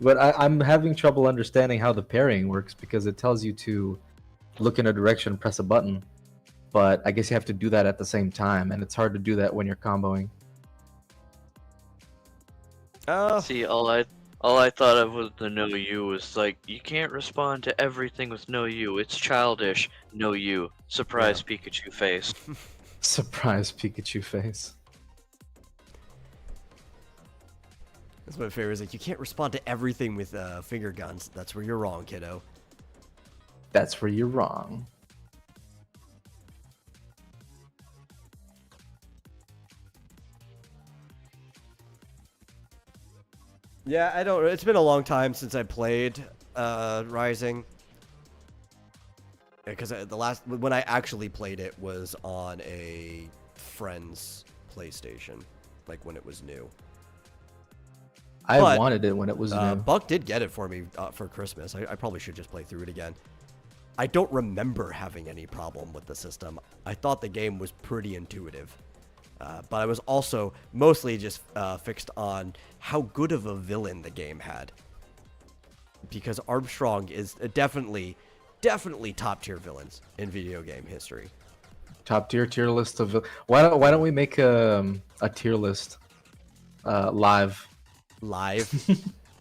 But I'm having trouble understanding how the parrying works because it tells you to look in a direction and press a button. But I guess you have to do that at the same time, and it's hard to do that when you're comboing. See, all I thought of with the no you was like, you can't respond to everything with no you. It's childish. No you. Surprise Pikachu face. Surprise Pikachu face. That's my favorite. Is like, you can't respond to everything with finger guns. That's where you're wrong, kiddo. That's where you're wrong. Yeah, I don't. It's been a long time since I played Rising. Because the last when I actually played it was on a friend's PlayStation, like when it was new. I But, wanted it when it was new. Buck did get it for me for Christmas. I probably should just play through it again. I don't remember having any problem with the system. I thought the game was pretty intuitive. But I was also mostly just fixed on how good of a villain the game had. Because Armstrong is definitely top tier villains in video game history. Top tier list of. Why don't we make a tier list live? Live?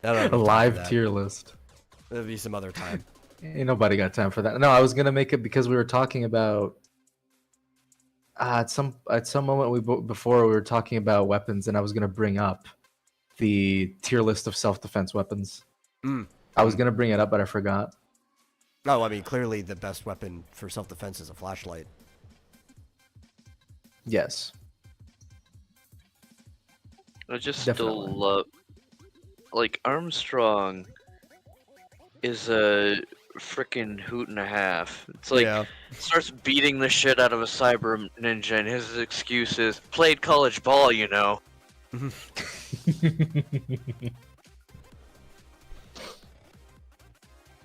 A live tier list. There'll be some other time. Ain't nobody got time for that. No, I was gonna make it because we were talking about. At some moment before we were talking about weapons, and I was gonna bring up the tier list of self-defense weapons. I was gonna bring it up, but I forgot. Oh, I mean, clearly the best weapon for self-defense is a flashlight. Yes. I just Definitely. still love, like, Armstrong is a freaking hoot and a half. It's like, Yeah. starts beating the shit out of a cyber ninja, and his excuse is, played college ball, you know.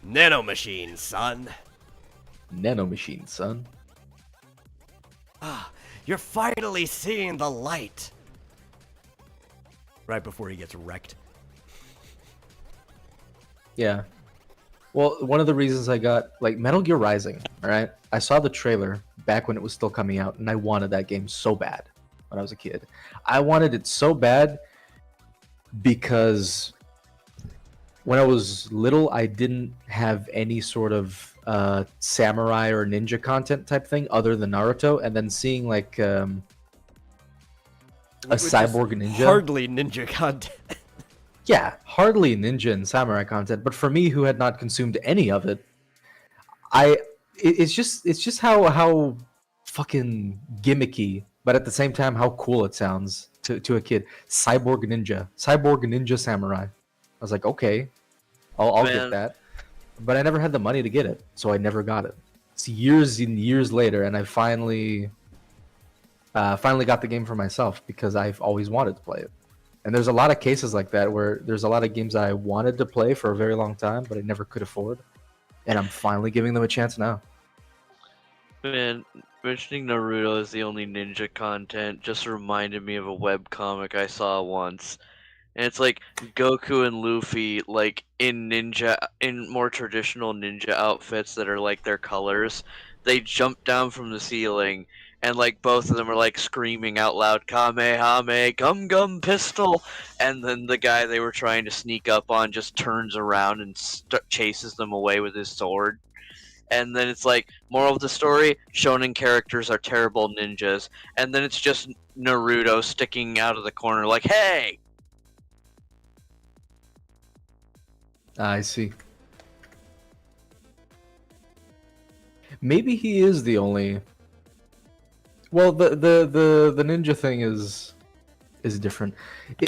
Nanomachine, son. Nanomachine, son. Ah, you're finally seeing the light. Right before he gets wrecked. Yeah. Well, one of the reasons I got like Metal Gear Rising, all right? I saw the trailer back when it was still coming out, and I wanted that game so bad when I was a kid. I wanted it so bad because when I was little, I didn't have any sort of samurai or ninja content type thing other than Naruto, and then seeing like a Which is cyborg ninja. Hardly ninja content. Yeah, hardly ninja and samurai content, but for me who had not consumed any of it, it's just how fucking gimmicky, but at the same time how cool it sounds to a kid. Cyborg ninja samurai. I was like, okay, I'll get that. But I never had the money to get it, so I never got it. It's years and years later, and I finally got the game for myself because I've always wanted to play it. And there's a lot of cases like that where there's a lot of games I wanted to play for a very long time, but I never could afford. And I'm finally giving them a chance now. Man, mentioning Naruto as the only ninja content just reminded me of a webcomic I saw once. And it's like Goku and Luffy, like in more traditional ninja outfits that are like their colors. They jump down from the ceiling, and like both of them are like screaming out loud, Kamehame, Gum Gum Pistol! And then the guy they were trying to sneak up on just turns around and chases them away with his sword. And then it's like, moral of the story, shonen characters are terrible ninjas. And then it's just Naruto sticking out of the corner like, hey! I see. Maybe he is the only Well, the ninja thing is different.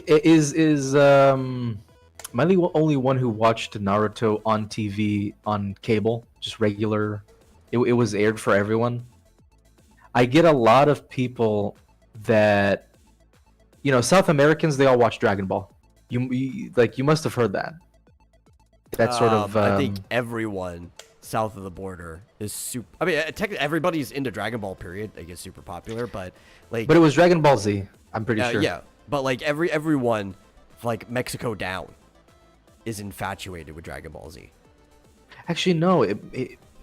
Am I the only one who watched Naruto on TV on cable, just regular? It was aired for everyone. I get a lot of people that, South Americans, they all watch Dragon Ball. You must have heard that. That's sort of. I think everyone south of the border is super. I mean, technically everybody's into Dragon Ball. Period. Like it's super popular, but like. But it was Dragon Ball Z. I'm pretty sure. Yeah, but like everyone, like Mexico down, is infatuated with Dragon Ball Z. Actually, no.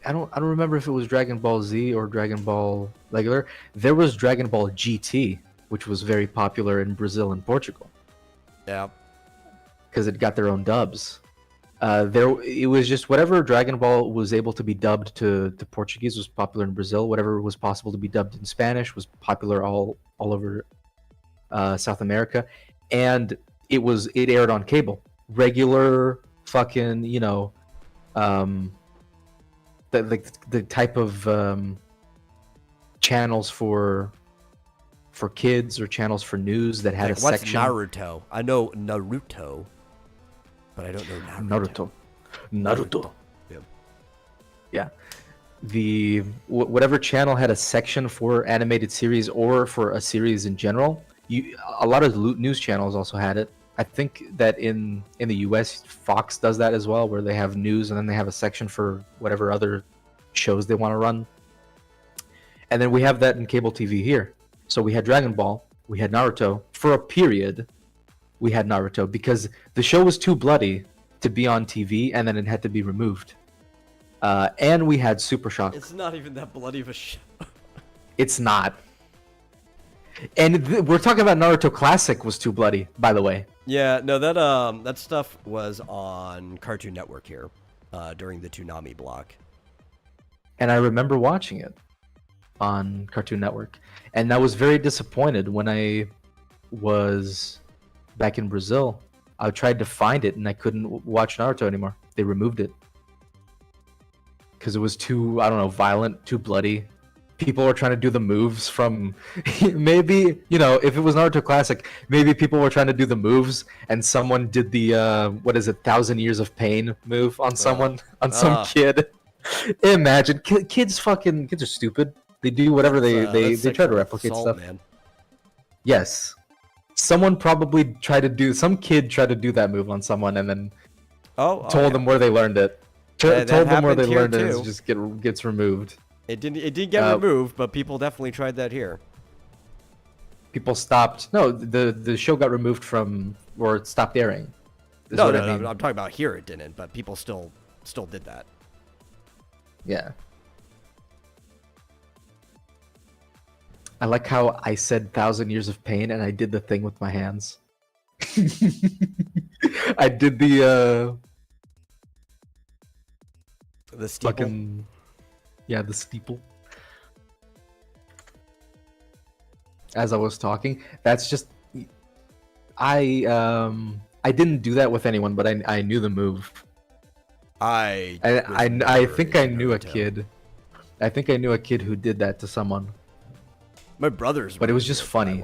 I don't remember if it was Dragon Ball Z or Dragon Ball regular. There was Dragon Ball GT, which was very popular in Brazil and Portugal. Yeah. Because it got their own dubs. It was just whatever Dragon Ball was able to be dubbed to Portuguese was popular in Brazil. Whatever was possible to be dubbed in Spanish was popular all over South America, and it aired on cable, regular fucking the type of channels for kids or channels for news that had like, a what's section. Naruto? I know Naruto, but I don't know Naruto. Yeah. Yeah. Whatever channel had a section for animated series or for a series in general, a lot of news channels also had it. I think that in the US, Fox does that as well, where they have news and then they have a section for whatever other shows they want to run. And then we have that in cable TV here. So we had Dragon Ball, we had Naruto. For a period, we had Naruto because the show was too bloody to be on TV, and then it had to be removed. And we had Super Shock. It's not even that bloody of a show. It's not. And we're talking about Naruto Classic was too bloody, by the way. Yeah, no, that stuff was on Cartoon Network here during the Toonami block. And I remember watching it on Cartoon Network. And I was very disappointed when I was back in Brazil. I tried to find it and I couldn't watch Naruto anymore. They removed it. Because it was too, I don't know, violent, too bloody. People were trying to do the moves from maybe, if it was Naruto Classic, maybe people were trying to do the moves and someone did the 1,000 Years of Pain move on someone, on some kid. Imagine kids are stupid. They do whatever they try to replicate assault, stuff. Man. Yes. Some kid tried to do that move on someone and then told them where they learned it. That Told them where they happened learned here, it. too. It just gets removed. It didn't get removed, but people definitely tried that here. People stopped. No, the show got removed from, or it stopped airing. No, I'm talking about here it didn't, but people still did that. Yeah. I like how I said 1,000 Years of Pain and I did the thing with my hands. I did the steeple. The steeple. As I was talking, that's just I didn't do that with anyone, but I knew the move. I think I knew a kid. I think I knew a kid who did that to someone. My brothers, but it was just funny.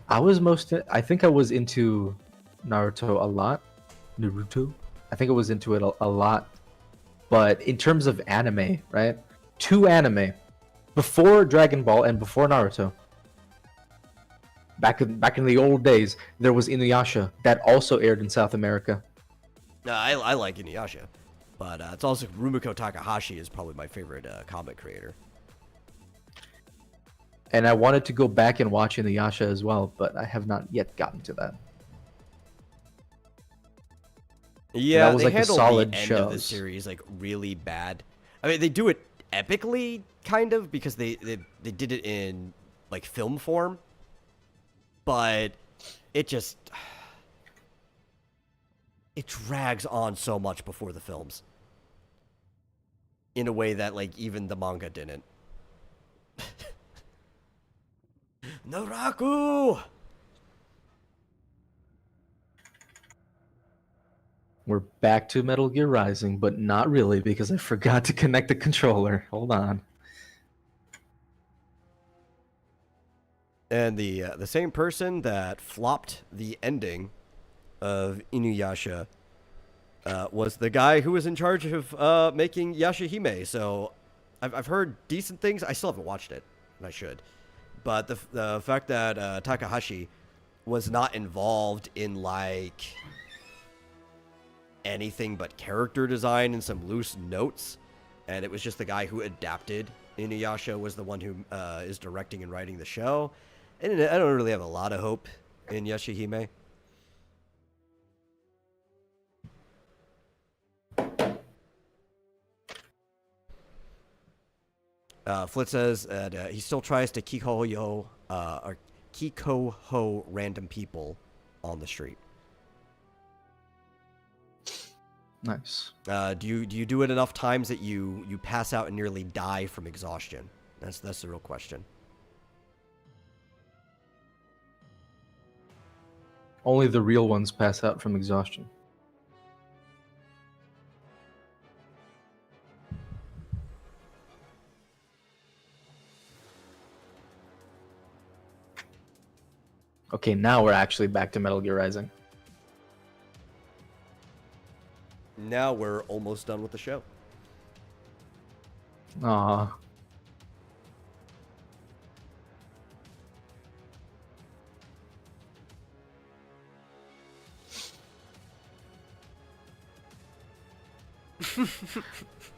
I wasn't. I think I was into Naruto a lot. I think I was into it a lot. But in terms of anime, right? 2 anime before Dragon Ball and before Naruto. Back in the old days, there was Inuyasha that also aired in South America. No, I like Inuyasha, but it's also Rumiko Takahashi is probably my favorite comic creator. And I wanted to go back and watch Inuyasha as well, but I have not yet gotten to that. Yeah, that was they like handled a solid the end shows. of the series like really bad. I mean, they do it epically, kind of, because they did it in like film form, but it drags on so much before the films in a way that like even the manga didn't. Naraku! We're back to Metal Gear Rising, but not really because I forgot to connect the controller. Hold on. And the same person that flopped the ending of Inuyasha was the guy who was in charge of making Yashahime. So I've heard decent things. I still haven't watched it, and I should. But the fact that Takahashi was not involved in like anything but character design and some loose notes, and it was just the guy who adapted Inuyasha was the one who is directing and writing the show. And I don't really have a lot of hope in Yashahime. Flit says that he still tries to kikoho random people on the street. Nice. Do you do it enough times that you pass out and nearly die from exhaustion? That's the real question. Only the real ones pass out from exhaustion. Okay, now we're actually back to Metal Gear Rising. Now we're almost done with the show. Aw.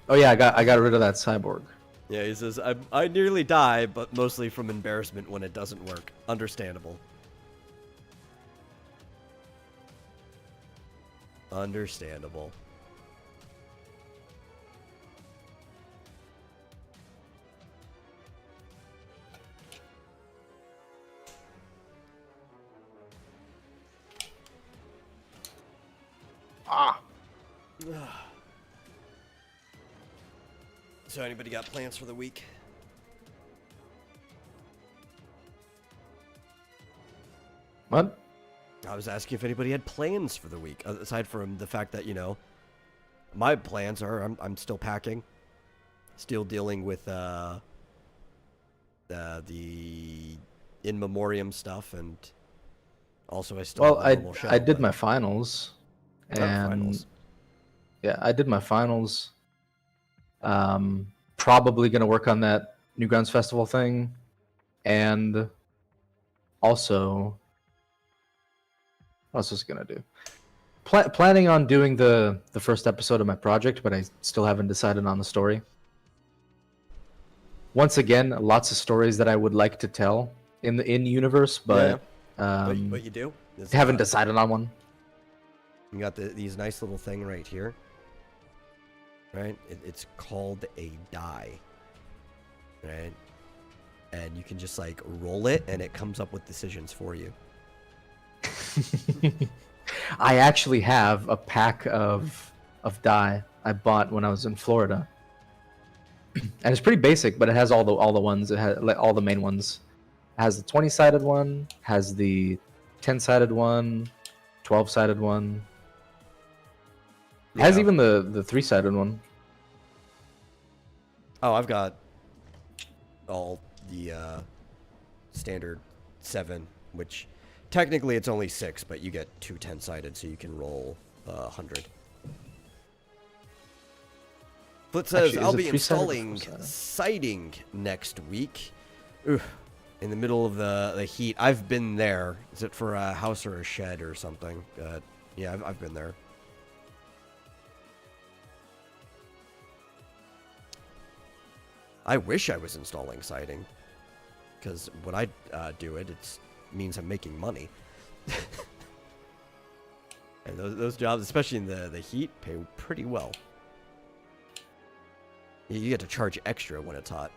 Oh yeah, I got rid of that cyborg. Yeah, he says, I nearly die, but mostly from embarrassment when it doesn't work. Understandable. Understandable. Ah. So anybody got plans for the week? What? I was asking if anybody had plans for the week, aside from the fact that, you know, my plans are I'm still packing, still dealing with the in memoriam stuff, and also I still Well, have a normal show, I did but- my finals, and finals. yeah, I did my finals. Probably gonna work on that Newgrounds Festival thing, and also, what else was I gonna do? Planning on doing the first episode of my project, but I still haven't decided on the story. Once again, lots of stories that I would like to tell in the universe, but What you do? Is, haven't decided on one. You got these nice little thing right here. Right? It's called a die. Right? And you can just like roll it and it comes up with decisions for you. I actually have a pack of die I bought when I was in Florida. And it's pretty basic, but it has all the ones. It has like all the main ones. It has the 20-sided one, has the 10-sided one, 12-sided one. It has even the 3-sided one. Oh, I've got all the standard 7, which technically it's only 6, but you get 2 10-sided, so you can roll 100. Flit says, Actually, is I'll it be 3-sided or installing 4-sided? siding next week. Oof. In the middle of the heat. I've been there. Is it for a house or a shed or something? Yeah, I've been there. I wish I was installing siding, because when I do it, it means I'm making money. And those jobs, especially in the heat, pay pretty well. You get to charge extra when it's hot.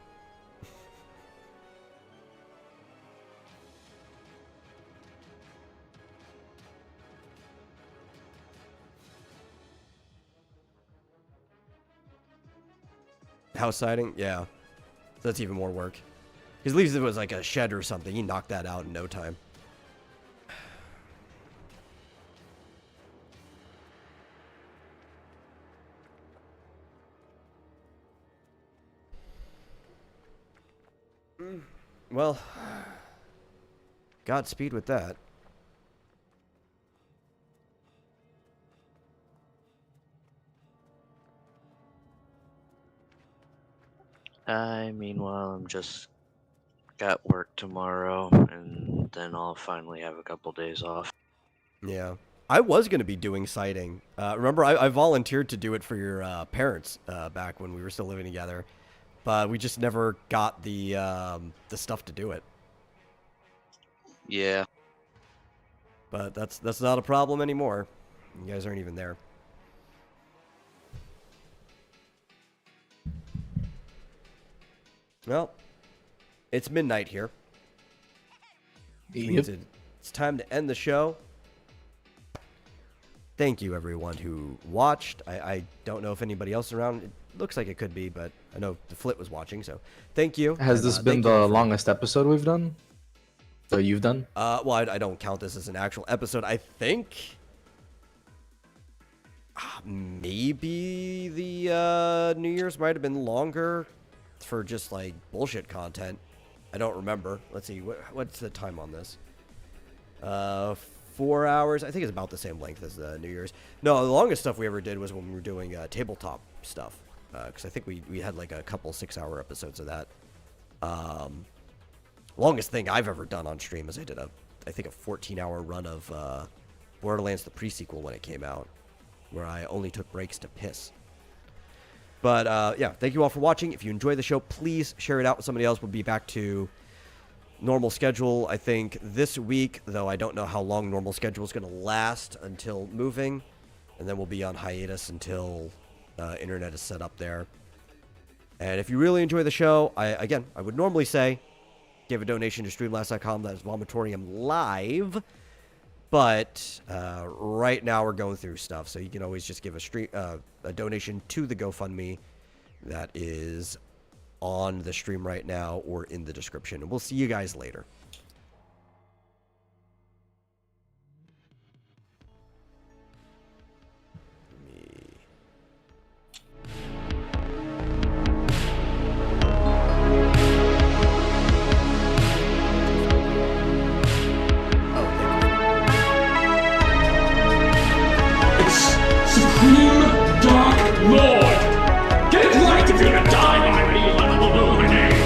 House siding? Yeah. That's even more work. Because at least if it was like a shed or something, you knock that out in no time. Well, Godspeed with that. Meanwhile, I'm just got work tomorrow, and then I'll finally have a couple days off. Yeah. I was going to be doing sighting. Remember, I volunteered to do it for your parents back when we were still living together, but we just never got the stuff to do it. Yeah. But that's not a problem anymore. You guys aren't even there. Well, it's midnight here. Means it's time to end the show. Thank you, everyone who watched. I don't know if anybody else around. It looks like it could be, but I know the Flit was watching, so thank you. Has this been the longest episode we've done? So you've done? Well, I don't count this as an actual episode. I think maybe the New Year's might have been longer for just like bullshit content. I don't remember. Let's see. What's the time on this? 4 hours. I think it's about the same length as the New Year's. No, the longest stuff we ever did was when we were doing tabletop stuff. Because I think we had like a couple 6-hour episodes of that. Longest thing I've ever done on stream is I did I think a 14-hour run of Borderlands the pre-sequel when it came out, where I only took breaks to piss. But yeah, thank you all for watching. If you enjoy the show, please share it out with somebody else. We'll be back to normal schedule, I think, this week, though I don't know how long normal schedule is going to last until moving. And then we'll be on hiatus until internet is set up there. And if you really enjoy the show, I would normally say give a donation to streamlabs.com. That is Vomitorium Live. But right now we're going through stuff, so you can always just give a donation to the GoFundMe that is on the stream right now or in the description. And we'll see you guys later. Supreme Dark Lord! Get it right if you're gonna die by me, let alone my name!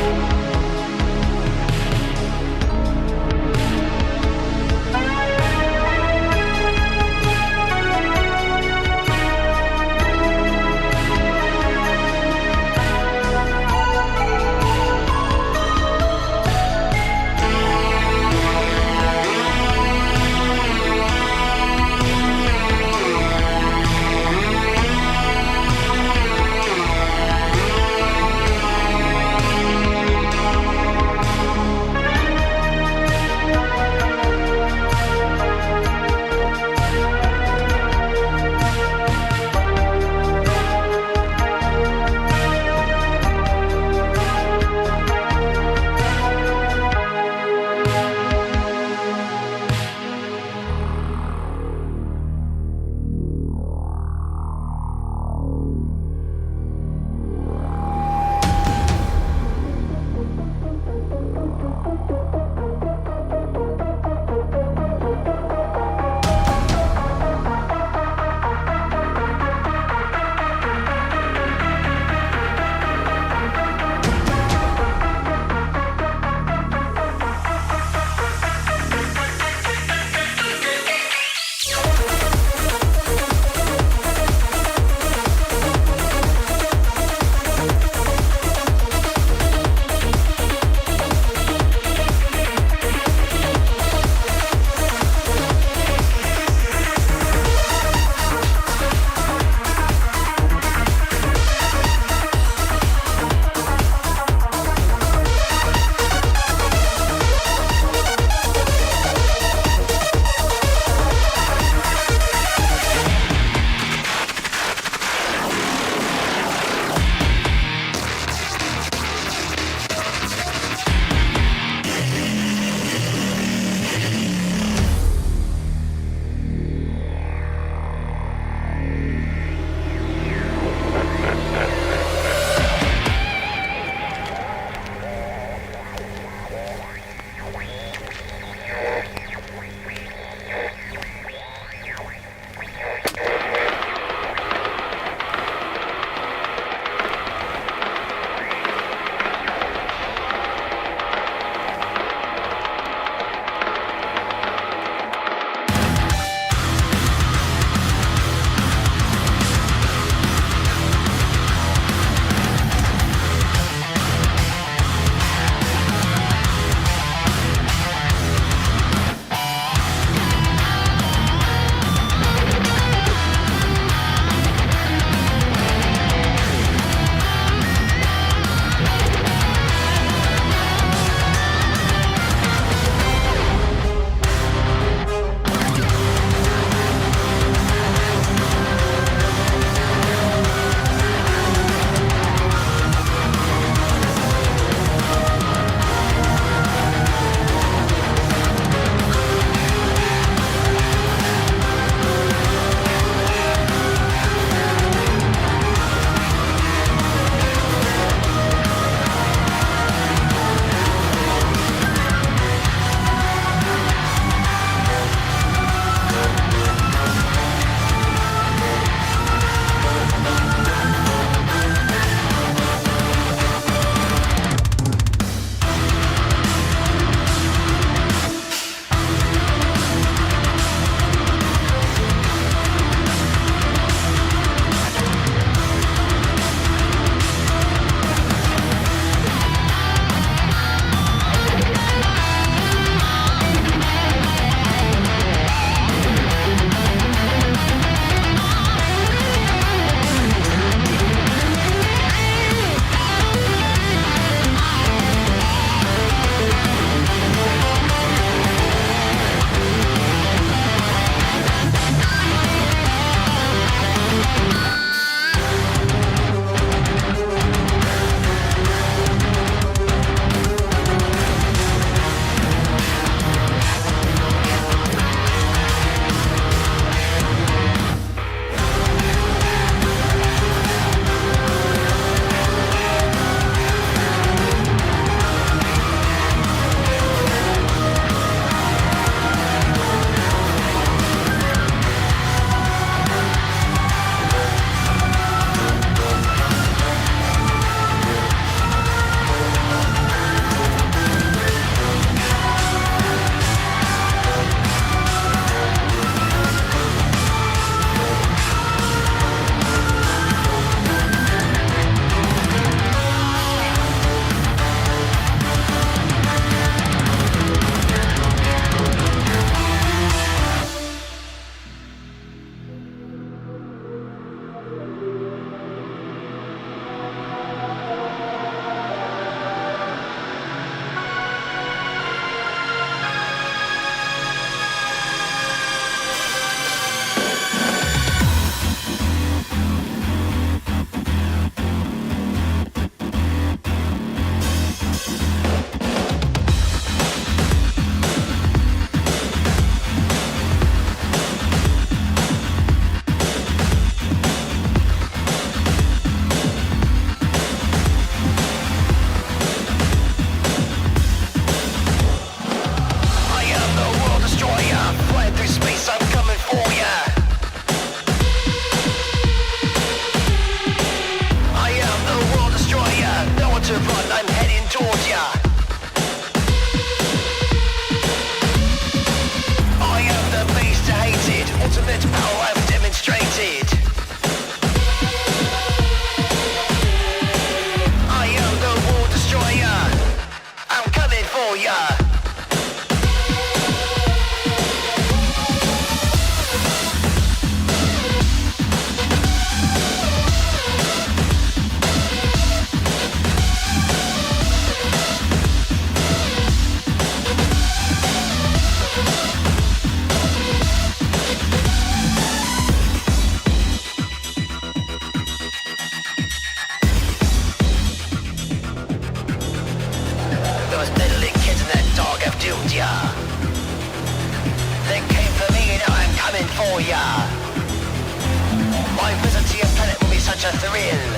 My visit to your planet will be such a thrill.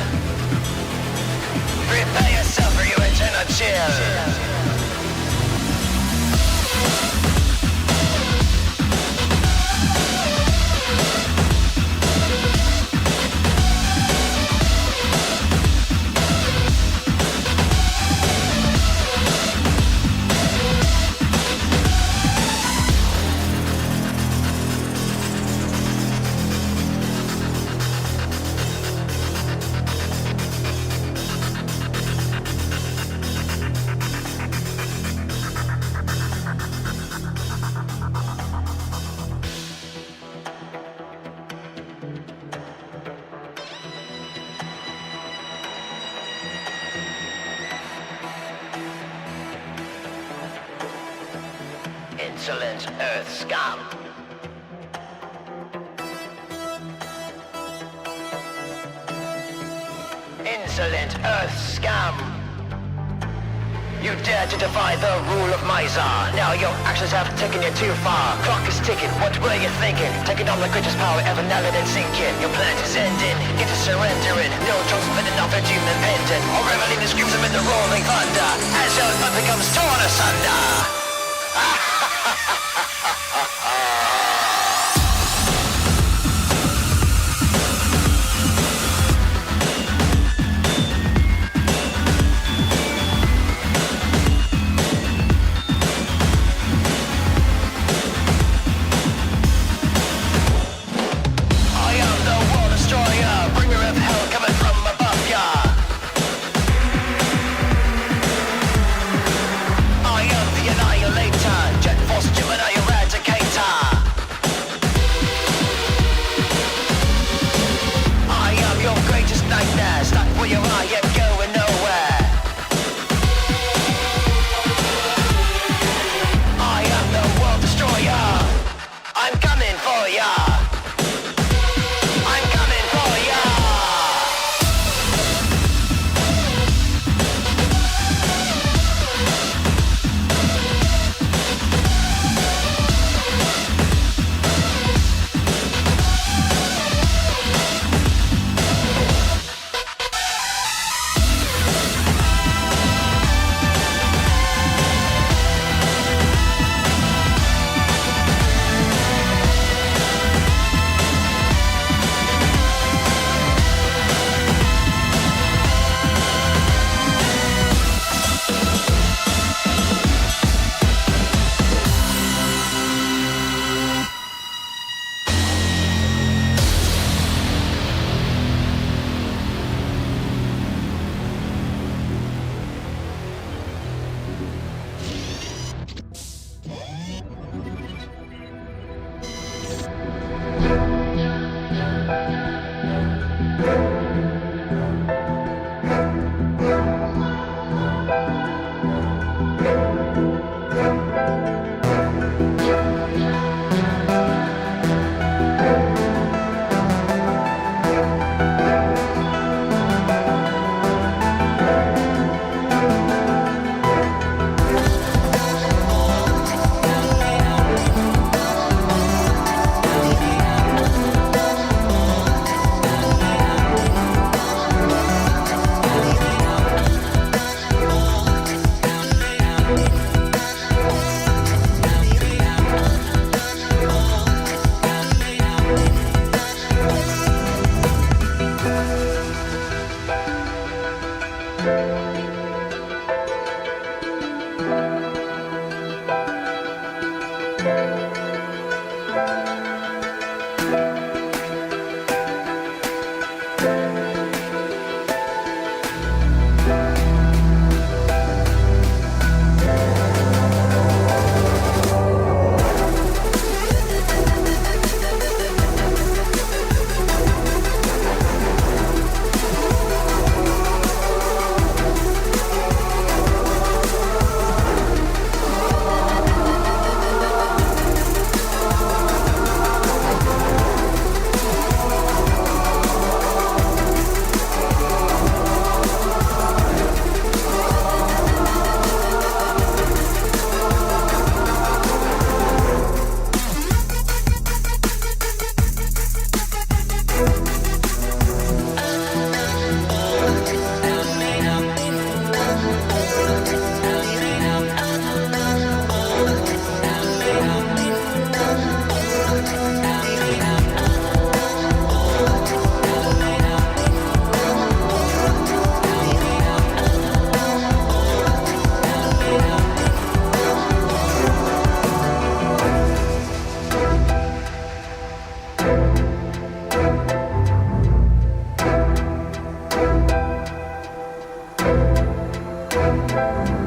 Prepare yourself for your eternal chill. Insolent Earth scum. Insolent Earth scum. You dare to defy the rule of Mizar. Now your actions have taken you too far. Clock is ticking, what were you thinking? Taking on the greatest power ever, now let it sink in. Your plan is ending, get to surrendering. No choice but enough to doom impending. Or reveling the screams amid the rolling thunder. As your earth becomes torn asunder. Time.